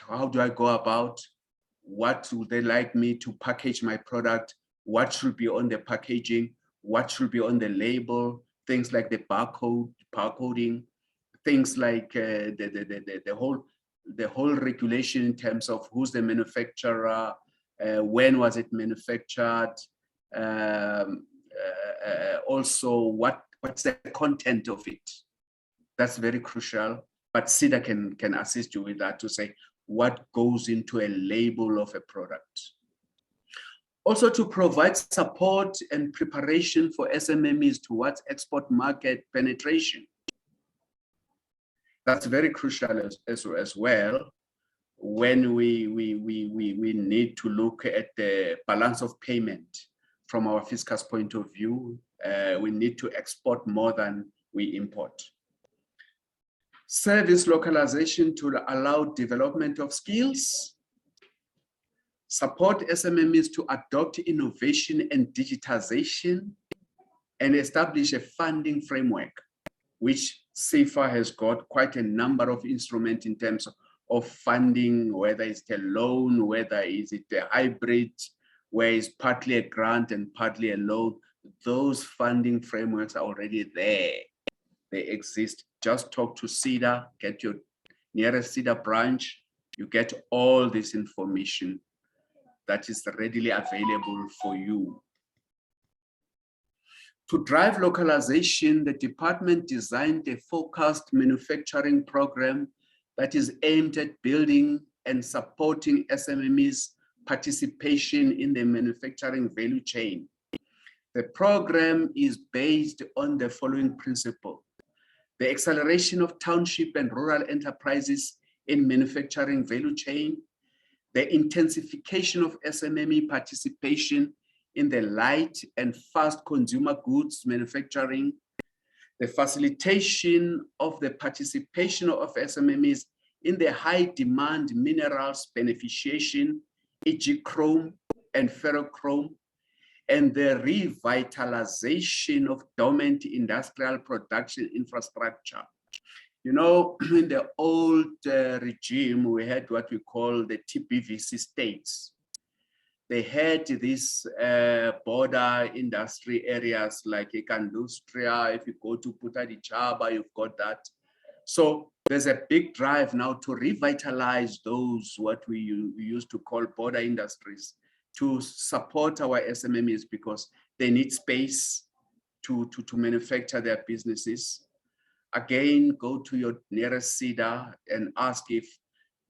how do I go about? What would they like me to package my product? What should be on the packaging? What should be on the label? Things like the barcoding, things like the whole regulation in terms of who's the manufacturer, when was it manufactured, also what's the content of it. That's very crucial, but SIDA can assist you with that to say what goes into a label of a product. Also to provide support and preparation for SMMEs towards export market penetration. That's very crucial as well when we need to look at the balance of payment from our fiscus point of view. We need to export more than we import. Service localization to allow development of skills. Support SMMEs to adopt innovation and digitization and establish a funding framework, which CIFA has got quite a number of instruments in terms of funding, whether it's a loan, whether it's a hybrid, where it's partly a grant and partly a loan. Those funding frameworks are already there. They exist. Just talk to SIDA, get your nearest SIDA branch, you get all this information that is readily available for you. To drive localization, the department designed a focused manufacturing program that is aimed at building and supporting SMMEs' participation in the manufacturing value chain. The program is based on the following principle: the acceleration of township and rural enterprises in manufacturing value chain, the intensification of SMME participation in the light and fast consumer goods manufacturing, the facilitation of the participation of SMMEs in the high demand minerals beneficiation, e.g. chrome and ferrochrome, and the revitalization of dormant industrial production infrastructure. You know, in the old regime, we had what we call the TPVC states. They had these border industry areas like Ikandustria. If you go to Putadichaba, you've got that. So there's a big drive now to revitalize those, what we used to call border industries, to support our SMMEs because they need space to manufacture their businesses. Again, go to your nearest SIDA and ask if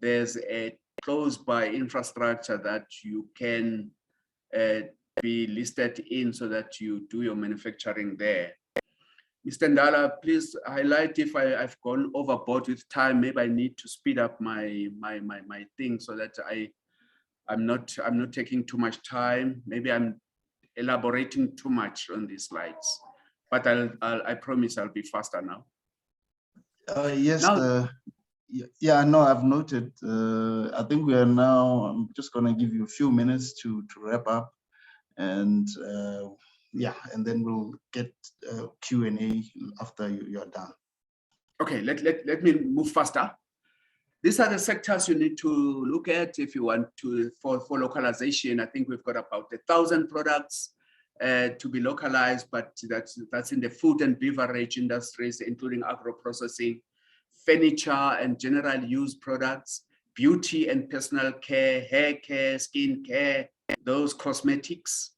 there's a close by infrastructure that you can be listed in so that you do your manufacturing there. Mr. Ndala, please highlight if I've gone overboard with time. Maybe I need to speed up my thing so that I'm not taking too much time. Maybe I'm elaborating too much on these slides, but I promise I'll be faster now. Yes, Now, yeah, no, I've noted. I think we are now, I'm just going to give you a few minutes to wrap up, and yeah, and then we'll get Q&A after you're done. Okay, let me move faster. These are the sectors you need to look at if you want to, for localization. I think we've got about 1,000 products to be localized, but that's in the food and beverage industries, including agro-processing, furniture and general use products, beauty and personal care, hair care, skin care, those cosmetics,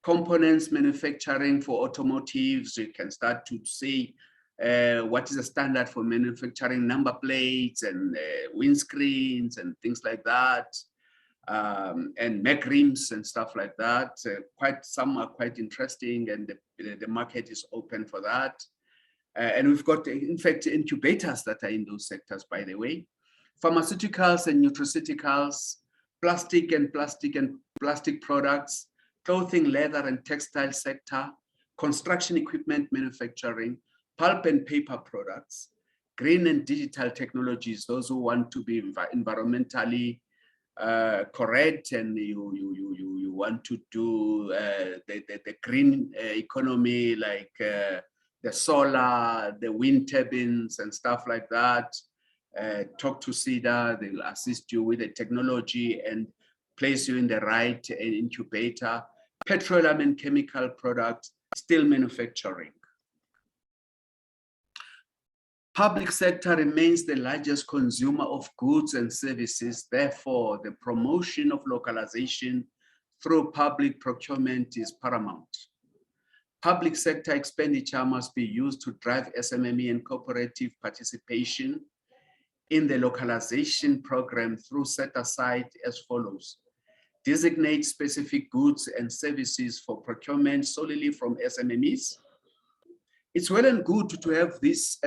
components manufacturing for automotives. You can start to see what is the standard for manufacturing number plates and windscreens and things like that, and Mac rims and stuff like that. Some are quite interesting, and the market is open for that. And we've got, in fact, incubators that are in those sectors, by the way. Pharmaceuticals and nutraceuticals, plastic products, clothing, leather and textile sector, construction equipment manufacturing, pulp and paper products, green and digital technologies, those who want to be environmentally correct, and you want to do the green economy, like the solar, the wind turbines and stuff like that. Talk to CEDA, they will assist you with the technology and place you in the right incubator. Petroleum and chemical products, steel manufacturing. Public sector remains the largest consumer of goods and services. Therefore, the promotion of localization through public procurement is paramount. Public sector expenditure must be used to drive SMME and cooperative participation in the localization program through set aside as follows. Designate specific goods and services for procurement solely from SMMEs. It's well and good to have these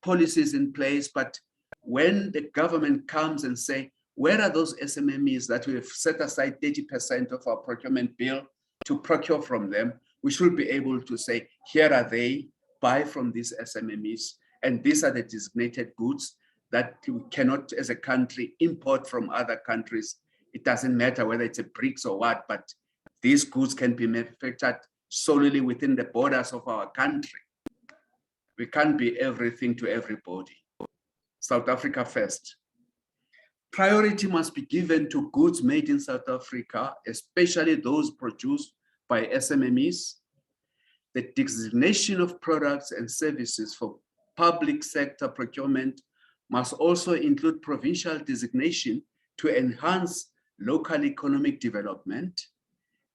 policies in place, but when the government comes and say, where are those SMMEs that we have set aside 30% of our procurement bill to procure from them, we should be able to say, here are they, buy from these SMMEs, and these are the designated goods that we cannot, as a country, import from other countries. It doesn't matter whether it's a bricks or what, but these goods can be manufactured solely within the borders of our country. We can't be everything to everybody. South Africa first. Priority must be given to goods made in South Africa, especially those produced by SMMEs. The designation of products and services for public sector procurement must also include provincial designation to enhance local economic development.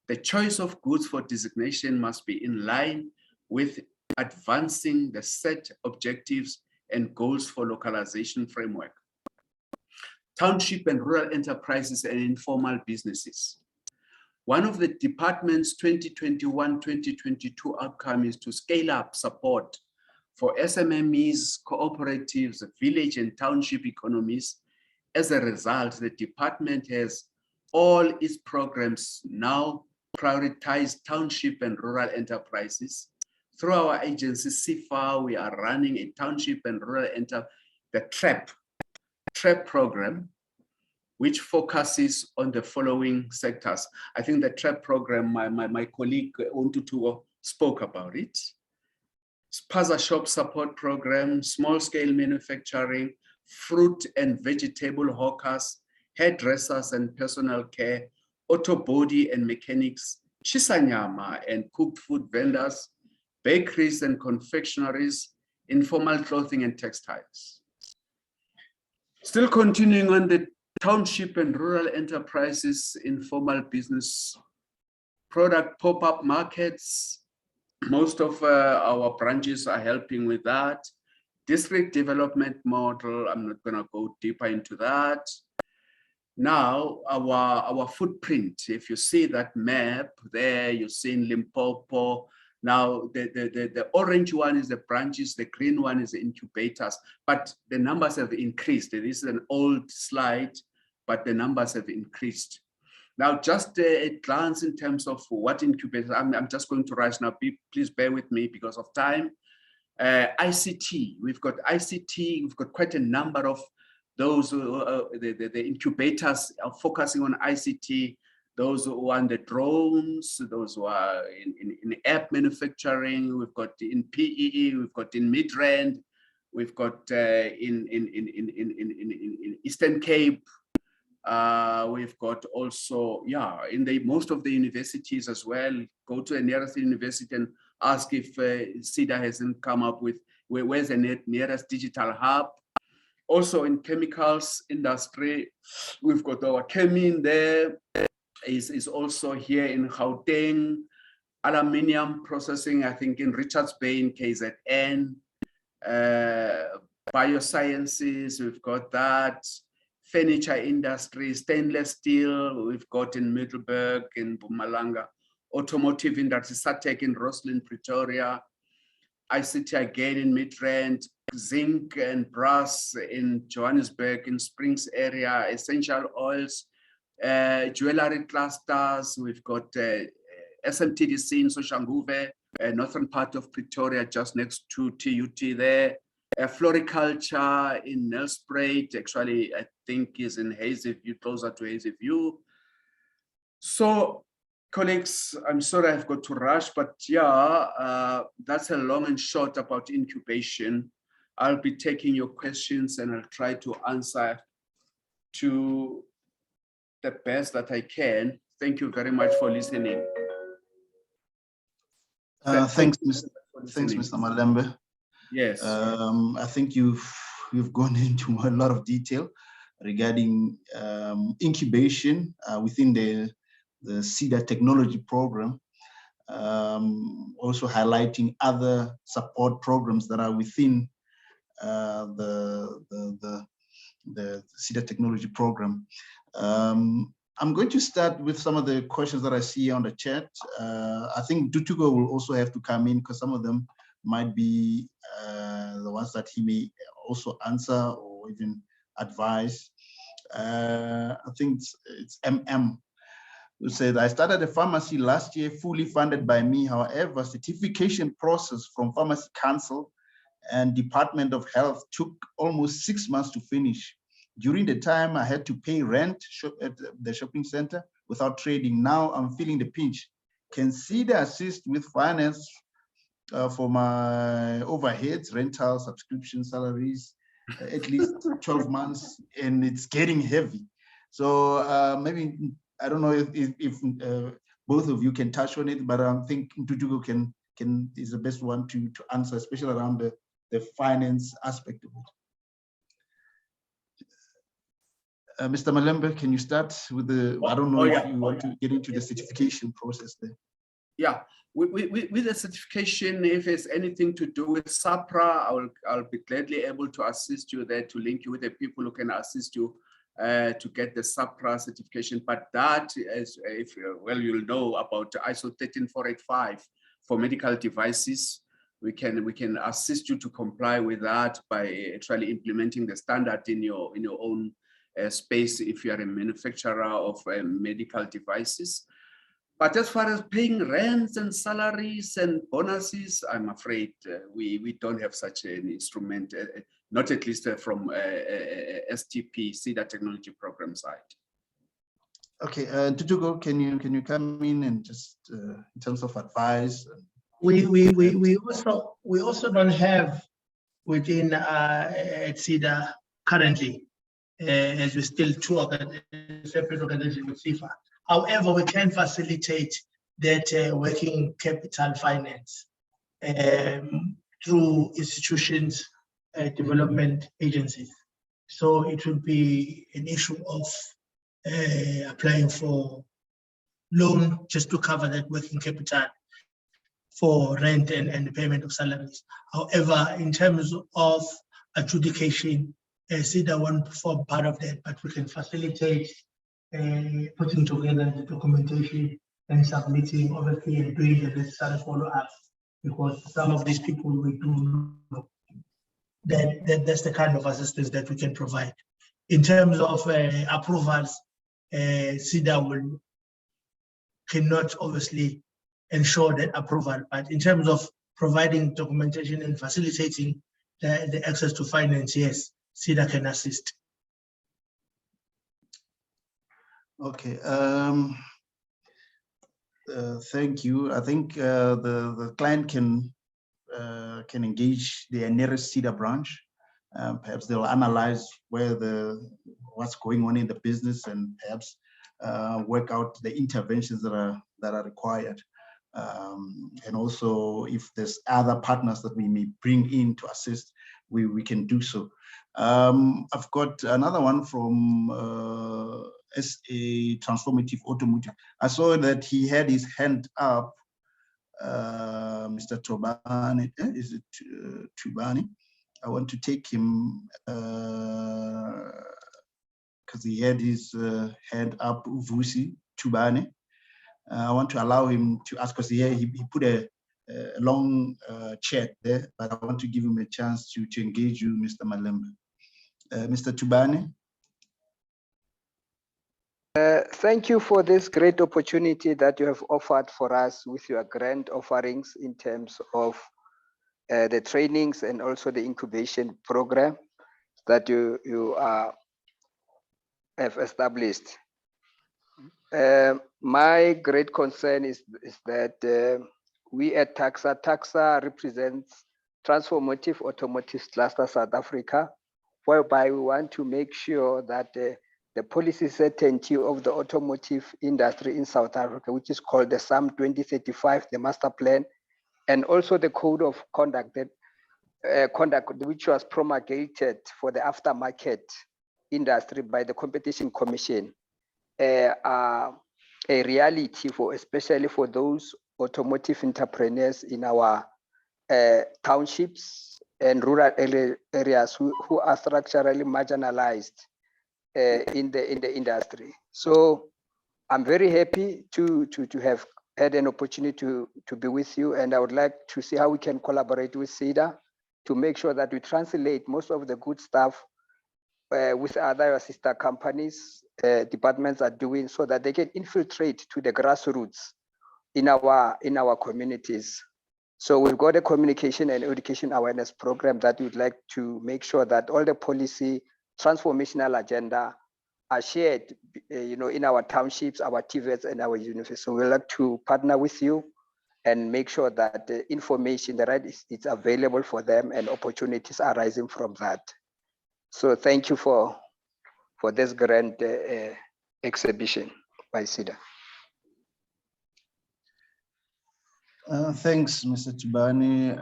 The choice of goods for designation must be in line with advancing the set objectives and goals for localization framework. Township and rural enterprises and informal businesses. One of the department's 2021-2022 outcome is to scale up support for SMMEs, cooperatives, village and township economies. As a result, the department has all its programs now prioritize township and rural enterprises. Through our agency, CIFA, we are running a township and rural the TRAP program, which focuses on the following sectors. I think the TRAP program, my colleague Untutu spoke about it. Spaza shop support program, small scale manufacturing, fruit and vegetable hawkers, hairdressers and personal care, auto body and mechanics, chisanyama and cooked food vendors, bakeries and confectionaries, informal clothing and textiles. Still continuing on the township and rural enterprises, informal business, product pop-up markets. Most of our branches are helping with that. District development model, I'm not gonna go deeper into that. Now, our footprint, if you see that map there, you see in Limpopo. Now, the orange one is the branches, the green one is the incubators, but the numbers have increased. This is an old slide, but the numbers have increased. Now, just a glance in terms of what incubators, I'm just going to rush now, please bear with me because of time. ICT, we've got ICT, we've got quite a number of those, the incubators are focusing on ICT, those who are on the drones, those who are in app manufacturing, we've got in PEE, we've got in Midrand, we've got in Eastern Cape, we've got also, yeah, in most of the universities as well. Go to the nearest university and ask if CEDA hasn't come up with where's the nearest digital hub. Also in chemicals industry, we've got our Chemin there, is also here in Gauteng. Aluminium processing, I think in Richards Bay in KZN. Biosciences, we've got that. Furniture industry, stainless steel, we've got in Middleburg, in Mpumalanga. Automotive industry, SATEC in Roslyn, Pretoria. ICT again in Midrand, zinc and brass in Johannesburg, in Springs area, essential oils, jewelry clusters. We've got SMTDC in Soshanguve, northern part of Pretoria, just next to TUT there. Floriculture in Nelspruit, actually, I think is in Hazyview, closer to Hazyview. So, colleagues, I'm sorry I've got to rush, but yeah, that's a long and short about incubation. I'll be taking your questions and I'll try to answer to the best that I can. Thank you very much for listening. Thanks, Mr. Malembe. Yes. I think you've gone into a lot of detail regarding incubation within the CEDA technology program, also highlighting other support programs that are within the CEDA technology program. I'm going to start with some of the questions that I see on the chat. I think Dutugo will also have to come in because some of them might be the ones that he may also answer or even advise. I think it's MM who said, I started a pharmacy last year, fully funded by me. However, certification process from Pharmacy Council and Department of Health took almost 6 months to finish. During the time, I had to pay rent at the shopping center without trading. Now I'm feeling the pinch. Can CEDA assist with finance for my overheads, rental, subscription, salaries, at least 12 months, and it's getting heavy. So maybe, I don't know if both of you can touch on it, but I think Ntutugo is the best one to answer, especially around the finance aspect of it. Mr. Malembe, can you start with the, I don't know if you want to get into the certification process there. Yeah, with the certification, if it's anything to do with SAPRA, I'll be gladly able to assist you there, to link you with the people who can assist you to get the SAPRA certification. But that is, if well, you'll know about ISO 13485 for medical devices. We can assist you to comply with that by actually implementing the standard in your own space if you are a manufacturer of medical devices. But as far as paying rents and salaries and bonuses, I'm afraid we don't have such an instrument, not at least from STP, CEDA Technology Program side. Okay, Tutugo, can you come in and just in terms of advice? We also don't have within CEDA currently, as we're still separate organizations with CIFA. However, we can facilitate that working capital finance through institutions, development agencies. So it will be an issue of applying for loan just to cover that working capital for rent and the payment of salaries. However, in terms of adjudication, CEDA won't form part of that, but we can facilitate putting together the documentation and submitting, obviously, and doing the necessary follow-up, because some of these people we do know that's the kind of assistance that we can provide. In terms of approvals, CEDA cannot obviously ensure that approval, but in terms of providing documentation and facilitating the access to finance, yes, CEDA can assist. Okay, thank you. I think the client can engage their nearest CEDA branch. Perhaps they'll analyze what's going on in the business and perhaps work out the interventions that are required. And also if there's other partners that we may bring in to assist, we can do so. I've got another one from SA Transformative Automotive. I saw that he had his hand up, Mr. Tobani. Is it Tubani? I want to take him because he had his hand up, Vusi Tubani. I want to allow him to ask, because he put a long chat there, but I want to give him a chance to engage you, Mr. Malembe. Mr. Tubani. Thank you for this great opportunity that you have offered for us with your grant offerings in terms of the trainings and also the incubation program that you have established. My great concern is that we at TAXA represents Transformative Automotive Cluster South Africa, whereby we want to make sure that the policy certainty of the automotive industry in South Africa, which is called the SAM 2035, the master plan, and also the code of conduct which was promulgated for the aftermarket industry by the Competition Commission, are a reality for, especially for those automotive entrepreneurs in our townships and rural areas who are structurally marginalized in the industry. So I'm very happy to have had an opportunity to be with you, and I would like to see how we can collaborate with SEDA to make sure that we translate most of the good stuff with other sister companies, departments are doing, so that they can infiltrate to the grassroots in our communities. So we've got a communication and education awareness program that we'd like to make sure that all the policy transformational agenda are shared, in our townships, our TVETs, and our universities. So we'd like to partner with you and make sure that the information, is available for them and opportunities arising from that. So thank you for this grand exhibition by SEDA. Thanks, Mr. Tubani.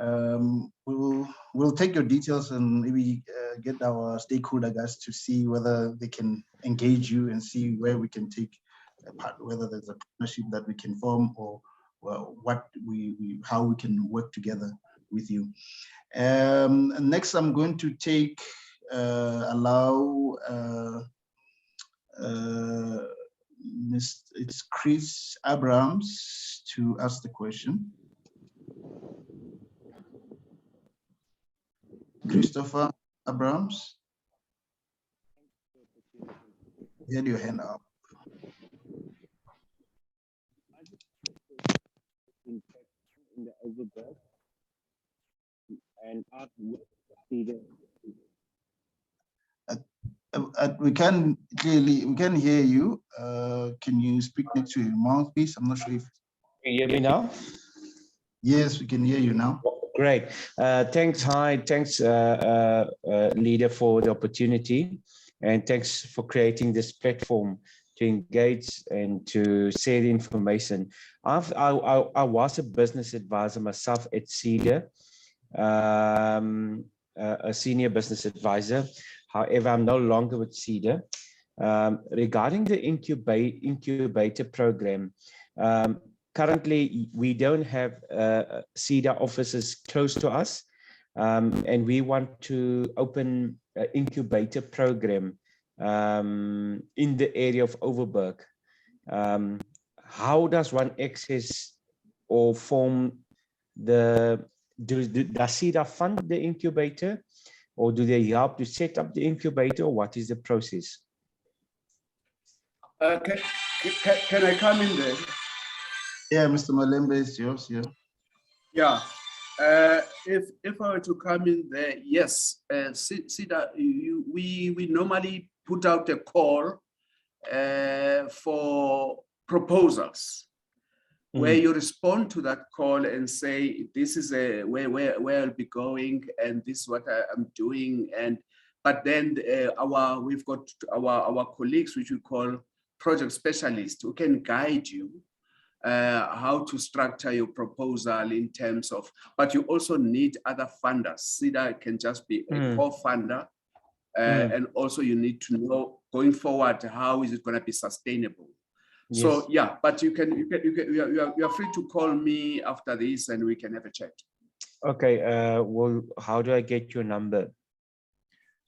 We'll take your details and maybe get our stakeholder guys to see whether they can engage you and see where we can take a part, whether there's a partnership that we can form, or how we can work together with you. Next, I'm going to take it's Chris Abrams to ask the question. Christopher Abrams, you had your hand up. In the overburst and art we can hear you. Can you speak next to your mouthpiece? I'm not sure if. Can you hear me now? Yes, we can hear you now. Great. Thanks. Hi. Thanks, leader, for the opportunity, and thanks for creating this platform to engage and to share the information. I was a business advisor myself at SEDA, a senior business advisor. However, I'm no longer with SEDA. Regarding the incubator program, currently we don't have SEDA offices close to us, and we want to open an incubator program in the area of Overberg. How does one access or form does SEDA fund the incubator, or do they help to set up the incubator, or what is the process? Can I come in there? Yeah, Mr. Malembe, is yours. Yeah. Yeah. If I were to come in there, yes. SEDA, we normally put out a call for proposals, where you respond to that call and say, this is where I'll be going, and this is what I'm doing. But then we've got our colleagues, which we call project specialists, who can guide you how to structure your proposal in terms of, but you also need other funders. SEDA can just be a co-funder. And also you need to know going forward, how is it going to be sustainable? Yes. So yeah, but you are free to call me after this and we can have a chat. Okay, well, how do I get your number?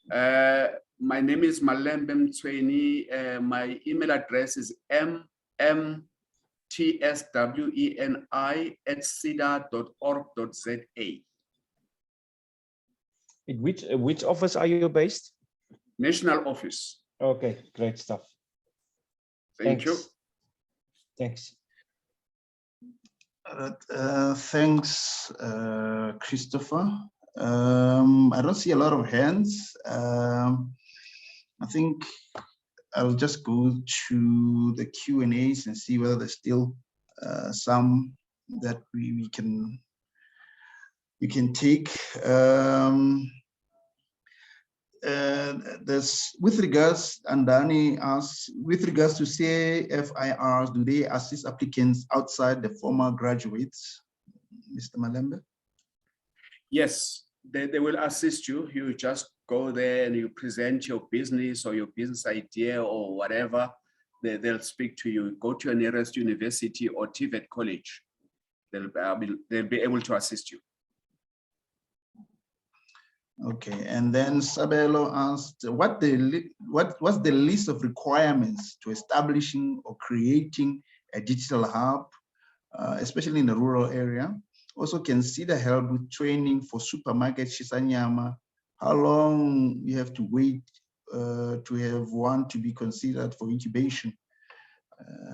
My name is Malembe Mtsweni. My email address is mmtsweni@seda.org.za. In which office are you based? National office. Okay, great stuff. Thank you. Thanks. Thanks, Christopher. I don't see a lot of hands. I think I'll just go to the Q&As and see whether there's still some that we can take. There's with regards, Andani asks, with regards to CFIRs, do they assist applicants outside the former graduates, Mr. Malembe? Yes, they will assist you. You just go there and you present your business or your business idea or whatever. They'll speak to you. Go to your nearest university or TVET college. They'll be able to assist you. Okay, and then Sabelo asked, what's the list of requirements to establishing or creating a digital hub, especially in the rural area? Also consider help with training for supermarket Chisanyama. How long you have to wait to have one to be considered for incubation?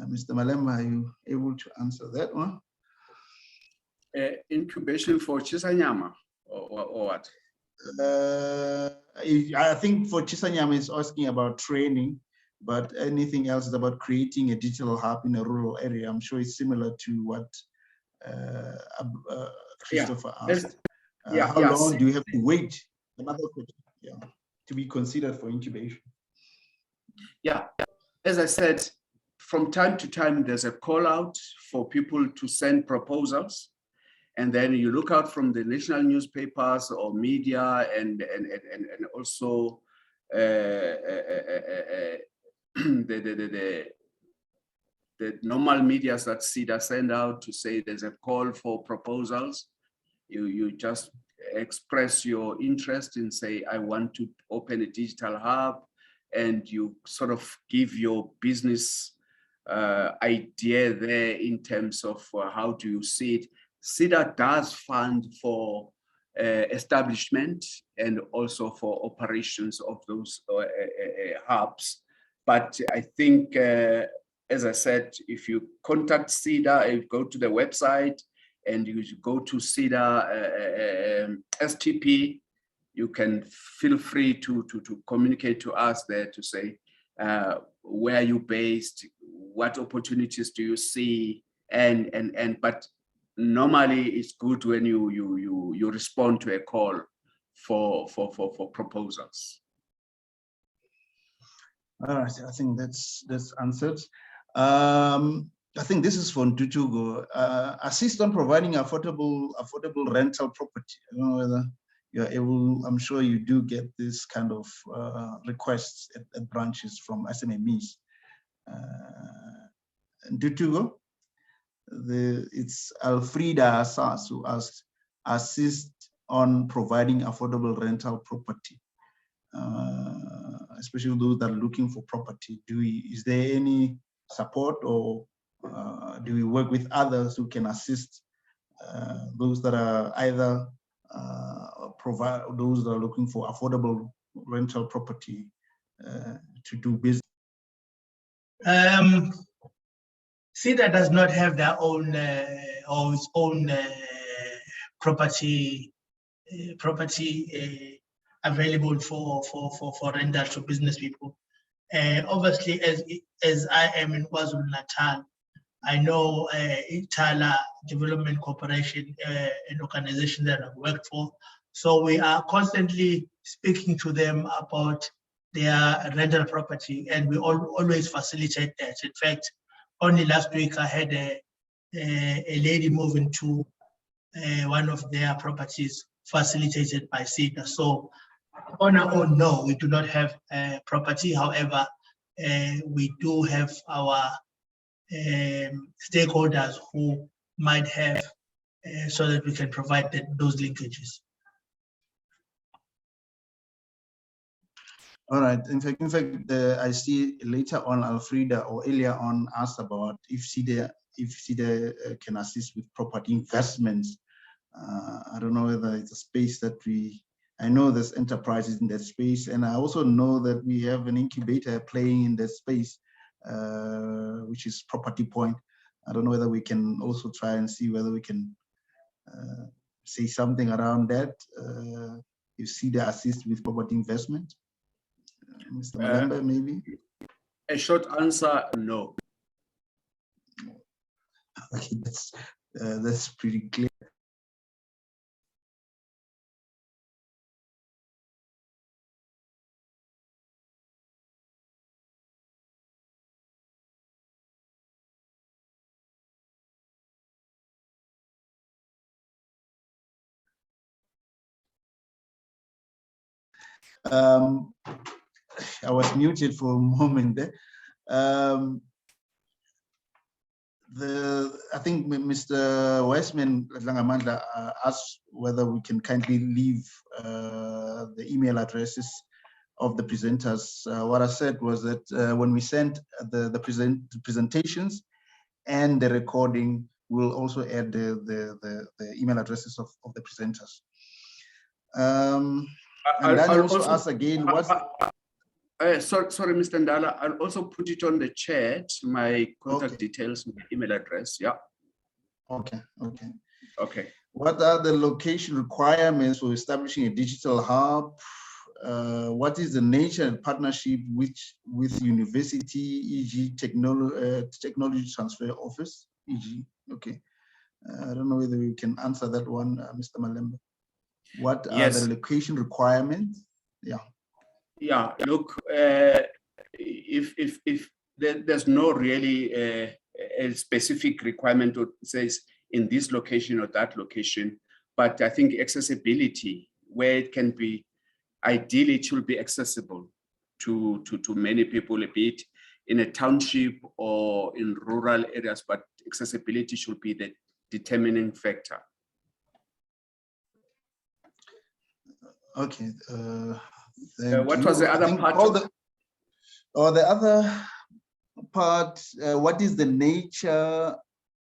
Mr. Malembe, are you able to answer that one? Incubation for Chisanyama or what? I think for Chisanyama is asking about training, but anything else is about creating a digital hub in a rural area. I'm sure it's similar to what Christopher asked. How long do you have to wait? Another question, to be considered for incubation. Yeah, as I said, from time to time, there's a call out for people to send proposals. And then you look out from the national newspapers or media and also the normal media that SEDA send out to say there's a call for proposals. You just express your interest and say, I want to open a digital hub, and you sort of give your business idea there in terms of how do you see it. SEDA does fund for establishment and also for operations of those hubs. But I think, as I said, if you contact SEDA, you go to the website and you go to SEDA STP, you can feel free to communicate to us there to say, where are you based? What opportunities do you see? But normally it's good when you respond to a call for proposals. All right, I think that's answered. I think this is from Dutugo. Assist on providing affordable rental property. I don't know whether you're able, I'm sure you do get this kind of requests at branches from SMMEs. Dutugo? It's Alfreda Asas who asked, assist on providing affordable rental property, especially those that are looking for property. Is there any support, or do we work with others who can assist those that are either provide those that are looking for affordable rental property to do business? SEDA does not have their own or its own property available for rental to business people. Obviously, as I am in KwaZulu-Natal, I know Itala Development Corporation, an organization that I've worked for. So we are constantly speaking to them about their rental property, and we always facilitate that. In fact, only last week I had a a lady move into one of their properties facilitated by CEDA. So on our own, no, we do not have a property. However, we do have our stakeholders who might have so that we can provide those linkages. All right. In fact, I see later on Alfreda or earlier on asked about if CEDA can assist with property investments. I don't know whether it's a space that I know there's enterprises in that space, and I also know that we have an incubator playing in that space, which is Property Point. I don't know whether we can also try and see whether we can say something around that. If CEDA assist with property investment. Mr. Malembe, maybe? A short answer, no. Okay, that's pretty clear. I was muted for a moment there. I think Mr. Weissman Langamandla asked whether we can kindly leave the email addresses of the presenters. What I said was that when we send the presentations and the recording, we'll also add the email addresses of the presenters. And Daniel also asked again, what's sorry, Mr. Ndala, I'll also put it on the chat, my contact details, my email address, yeah. Okay. Okay. What are the location requirements for establishing a digital hub? What is the nature and partnership with university, e.g. technology transfer office, e.g. Okay. I don't know whether we can answer that one, Mr. Malembe. What are the location requirements? Yeah. Yeah, look, if there's no really a specific requirement that says in this location or that location, but I think accessibility, where it can be, ideally it should be accessible to many people, a bit in a township or in rural areas, but accessibility should be the determining factor. Okay. What was the other part? The other part, what is the nature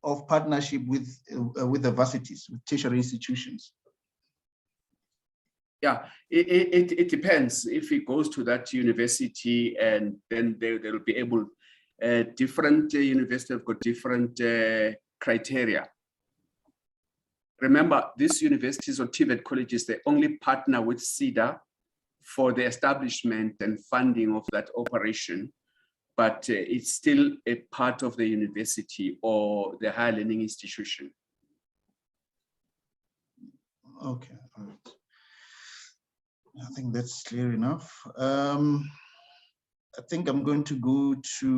of partnership with the varsities, with tertiary institutions? Yeah, it depends. If it goes to that university, and then they'll be able, different universities have got different criteria. Remember, these universities or TVET colleges, they only partner with CEDA for the establishment and funding of that operation, but it's still a part of the university or the higher learning institution. Okay, all right. I think that's clear enough. I think I'm going to go to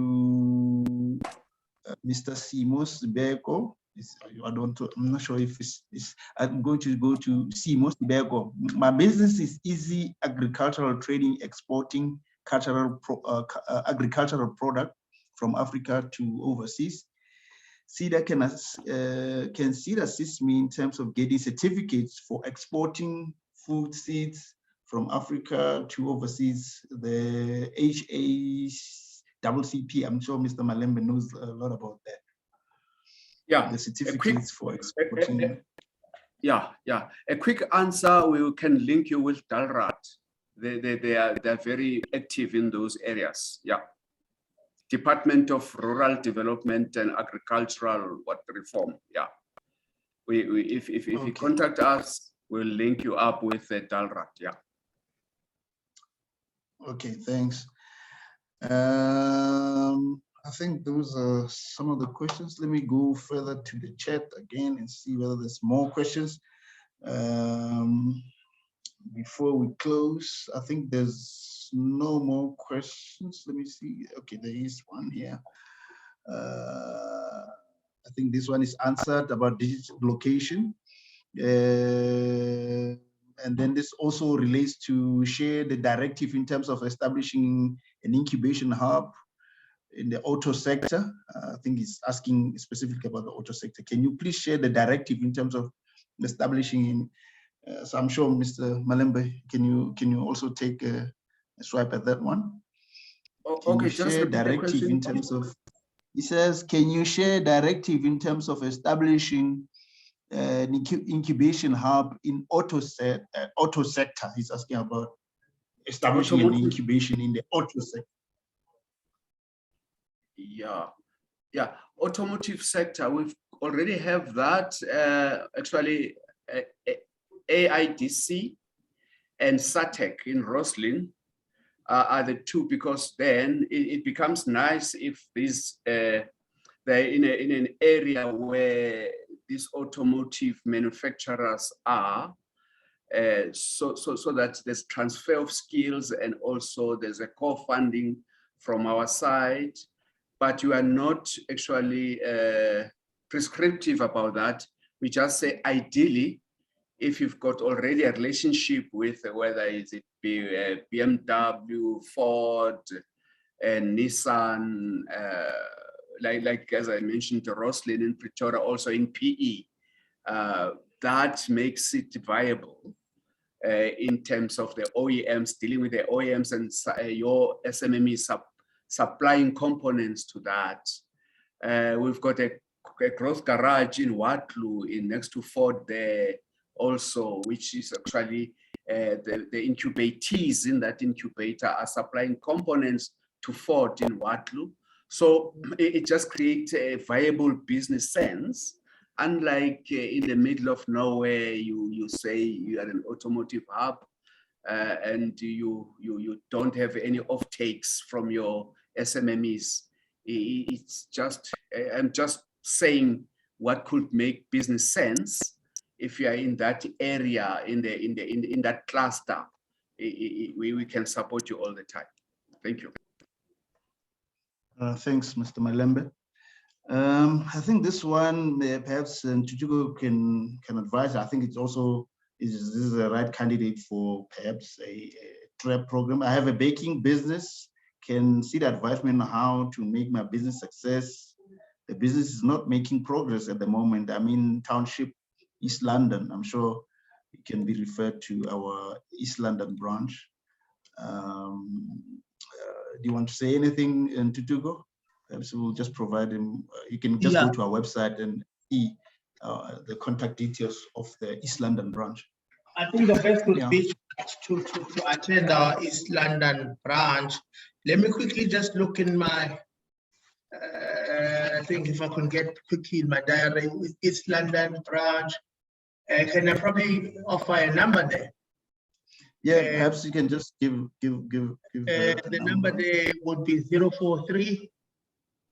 Mr. Simos Beko. I'm not sure if I'm going to go to Simos Beko. My business is easy agricultural trading, exporting agricultural product from Africa to overseas. CEDA can CEDA assist me in terms of getting certificates for exporting food seeds from Africa to overseas, the HACCP. I'm sure Mr. Malembe knows a lot about that. Yeah, the certificates for exporting. Yeah. A quick answer: we can link you with DALRAT. They're very active in those areas. Yeah, Department of Rural Development and Agricultural Reform. Yeah, if you contact us, we'll link you up with the DALRAT. Yeah. Okay, thanks. I think those are some of the questions. Let me go further to the chat again and see whether there's more questions. Before we close, I think there's no more questions. Let me see. Okay, there is one here. I think this one is answered about digital location. And then this also relates to share the directive in terms of establishing an incubation hub in the auto sector. I think it's asking specifically about the auto sector. Can you please share the directive in terms of establishing? So I'm sure Mr. Malembe, can you also take a swipe at that one? Can you share directive in terms of? He says, can you share directive in terms of establishing an incubation hub in auto sector? He's asking about establishing an incubation in the auto sector. Yeah, automotive sector, we've already have that. Actually, AIDC and SATEC in Roslyn are the two, because then it becomes nice if they're in an area where these automotive manufacturers are, so that there's transfer of skills, and also there's a co-funding from our side. But you are not actually prescriptive about that. We just say, ideally, if you've got already a relationship with, whether it's BMW, Ford, and Nissan, like as I mentioned, Roslyn in Pretoria, also in PE, that makes it viable in terms of the OEMs, dealing with the OEMs and your SMME supplying components to that. We've got a growth garage in Watlu, in next to Ford there also, which is actually the incubatees in that incubator are supplying components to Ford in Watlu. So it just creates a viable business sense. Unlike in the middle of nowhere, you say you are an automotive hub, and you don't have any offtakes from your SMMEs. It's just, I'm just saying what could make business sense if you are in that area, in that cluster. We can support you all the time. Thank you. Thanks, Mr. Malembe. I think this one perhaps Tutuko can advise. I think it's also this is the right candidate for perhaps a trap program. I have a baking business. Can Sid advise me on how to make my business success? The business is not making progress at the moment. I'm in Township, East London. I'm sure it can be referred to our East London branch. Do you want to say anything, Tutuko? Perhaps we'll just provide him. You can just go to our website and see the contact details of the East London branch. I think the best would be to attend our East London branch. Let me quickly just look in my, I think if I can get quickly in my diary, East London branch. Can I probably offer a number there? Yeah, perhaps you can just give the number there would be 043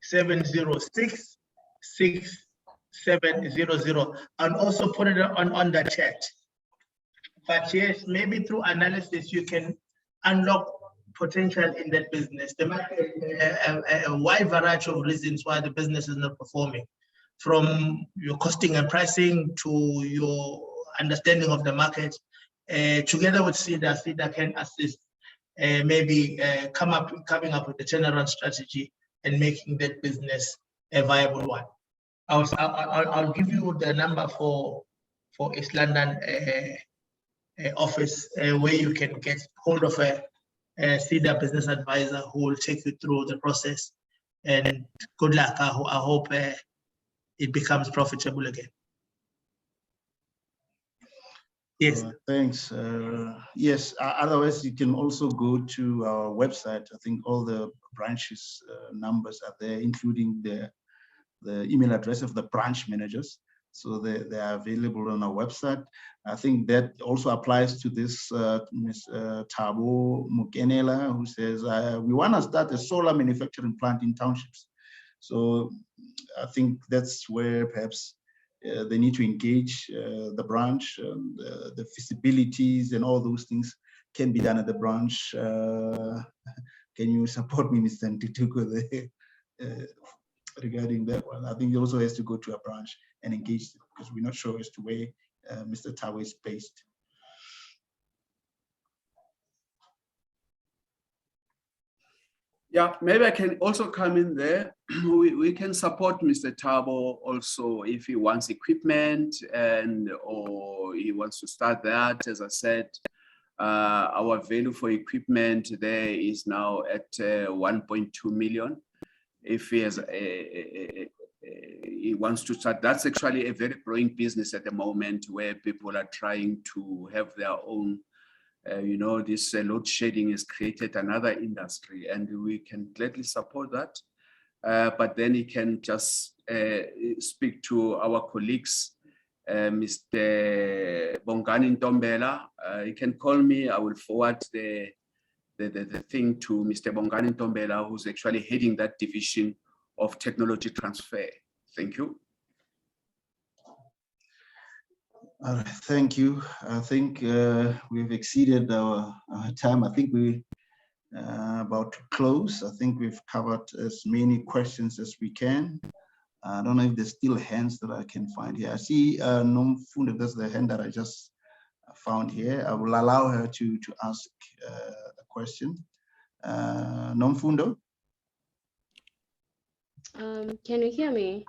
706 6700, and also put it on the chat. But yes, maybe through analysis you can unlock potential in that business. There might be a wide variety of reasons why the business is not performing, from your costing and pricing to your understanding of the market. Together with CEDA can assist, maybe coming up with a turnaround strategy and making that business a viable one. I'll give you the number for East London office, where you can get hold of a CEDA business advisor who will take you through the process. And good luck. I hope it becomes profitable again. Yes. Thanks. Yes. Otherwise, you can also go to our website. I think all the branches numbers are there, including the email address of the branch managers. So they are available on our website. I think that also applies to this Ms. Thabo Mukenela, who says, we want to start a solar manufacturing plant in townships. So I think that's where perhaps they need to engage the branch, and the feasibilities and all those things can be done at the branch. Can you support me, Mr. Ntituko? regarding that one. I think he also has to go to a branch and engage them because we're not sure as to where Mr. Tawe is based. Yeah, maybe I can also come in there. We can support Mr. Tabo also if he wants equipment or he wants to start that. As I said, our value for equipment there is now at 1.2 million. If he has he wants to start, that's actually a very growing business at the moment where people are trying to have their own. This load shedding has created another industry, and we can gladly support that. But then he can just speak to our colleagues, Mr. Bongani Ntombela. You can call me. I will forward the thing to Mr. Bongani Ntombela, who's actually heading that division of technology transfer. Thank you. All right, thank you. I think we've exceeded our time. I think we're about to close. I think we've covered as many questions as we can. I don't know if there's still hands that I can find here. I see Nomfundo, that's the hand that I just found here. I will allow her to ask a question. Nomfundo? Can you hear me?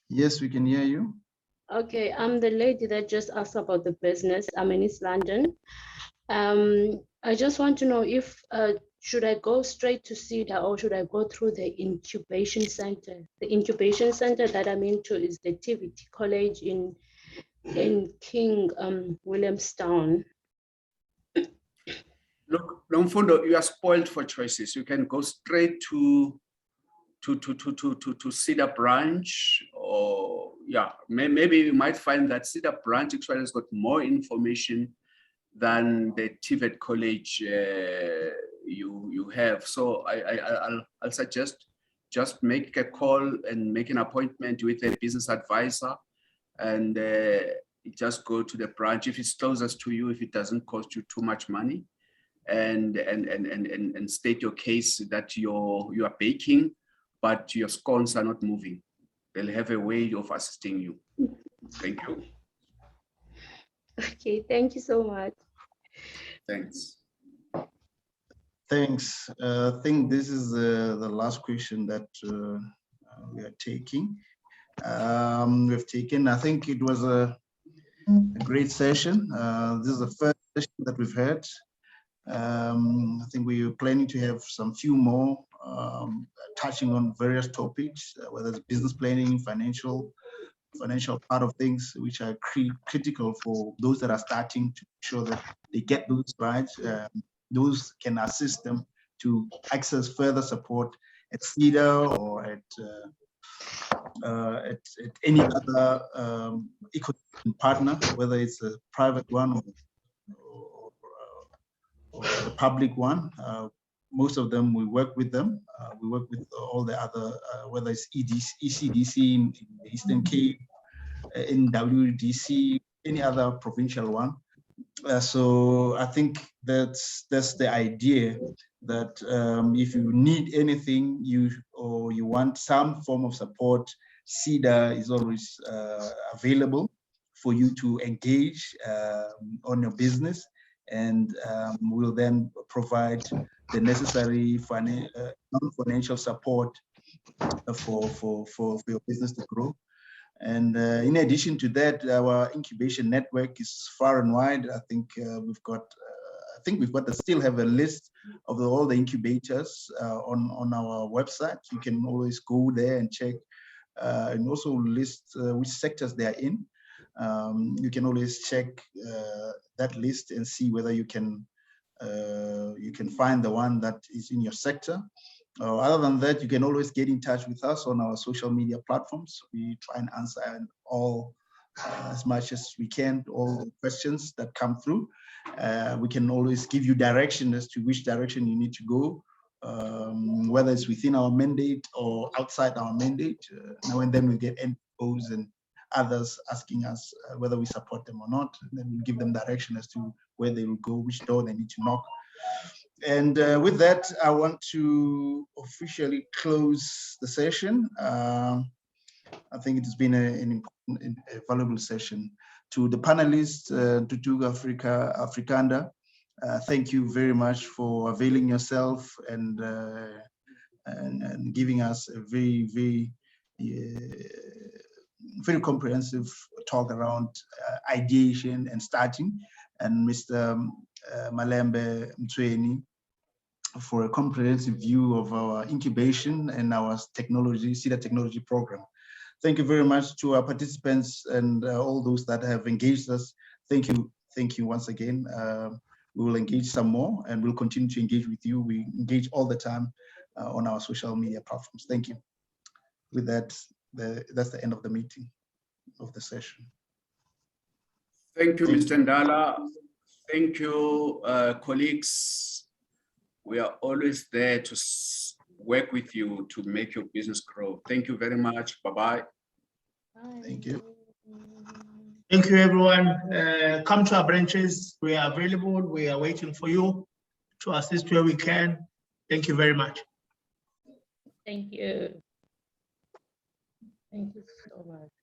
Yes, we can hear you. Okay, I'm the lady that just asked about the business. I'm in East London. I just want to know if should I go straight to CEDA or should I go through the incubation center? The incubation center that I'm into is the TVT College in King Williamstown. Look, Nomfundo, you are spoiled for choices. You can go straight to CEDA branch, or yeah, maybe you might find that CEDA branch actually has got more information than the TVET college you have. So I'll suggest just make a call and make an appointment with a business advisor, and just go to the branch if it's closest to you, if it doesn't cost you too much money, and state your case that you are baking, but your scones are not moving. They'll have a way of assisting you. Thank you. Okay, thank you so much. Thanks. Thanks. I think this is the last question that we are taking. We've taken, I think it was a great session. This is the first session that we've had. I think we are planning to have some few more touching on various topics, whether it's business planning, financial part of things, which are critical for those that are starting to ensure that they get those right. Those can assist them to access further support at CEDA or at any other ecosystem partner, whether it's a private one or the public one. Most of them, we work with them. We work with all the other, whether it's ECDC in the Eastern Cape, in WDC, any other provincial one. So I think that's the idea, that if you need anything, or you want some form of support, CEDA is always available for you to engage on your business, and we'll then provide the necessary non-financial support for your business to grow. And in addition to that, our incubation network is far and wide. I think we've got to still have a list of all the incubators on our website. You can always go there and check, and also list which sectors they are in. You can always check that list and see whether you can find the one that is in your sector. Other than that, you can always get in touch with us on our social media platforms. We try and answer all as much as we can, all the questions that come through. We can always give you direction as to which direction you need to go, whether it's within our mandate or outside our mandate. Now and then we get NGOs and others asking us whether we support them or not. And then we give them direction as to where they will go, which door they need to knock. And with that, I want to officially close the session. I think it has been a valuable session. To the panelists, to Tuga Afrikaner, thank you very much for availing yourself and giving us a very comprehensive talk around ideation and starting, and Mr. Malembe Mtsweni for a comprehensive view of our incubation and our technology, SEDA technology program. Thank you very much to our participants and all those that have engaged us. Thank you once again. We will engage some more and we'll continue to engage with you. We engage all the time on our social media platforms. Thank you. With that, that's the end of the meeting, of the session. Thank you, Mr. Ndala. Thank you, colleagues. We are always there to work with you to make your business grow. Thank you very much. Bye-bye. Thank you. Thank you, everyone. Come to our branches. We are available. We are waiting for you to assist where we can. Thank you very much. Thank you. Thank you so much.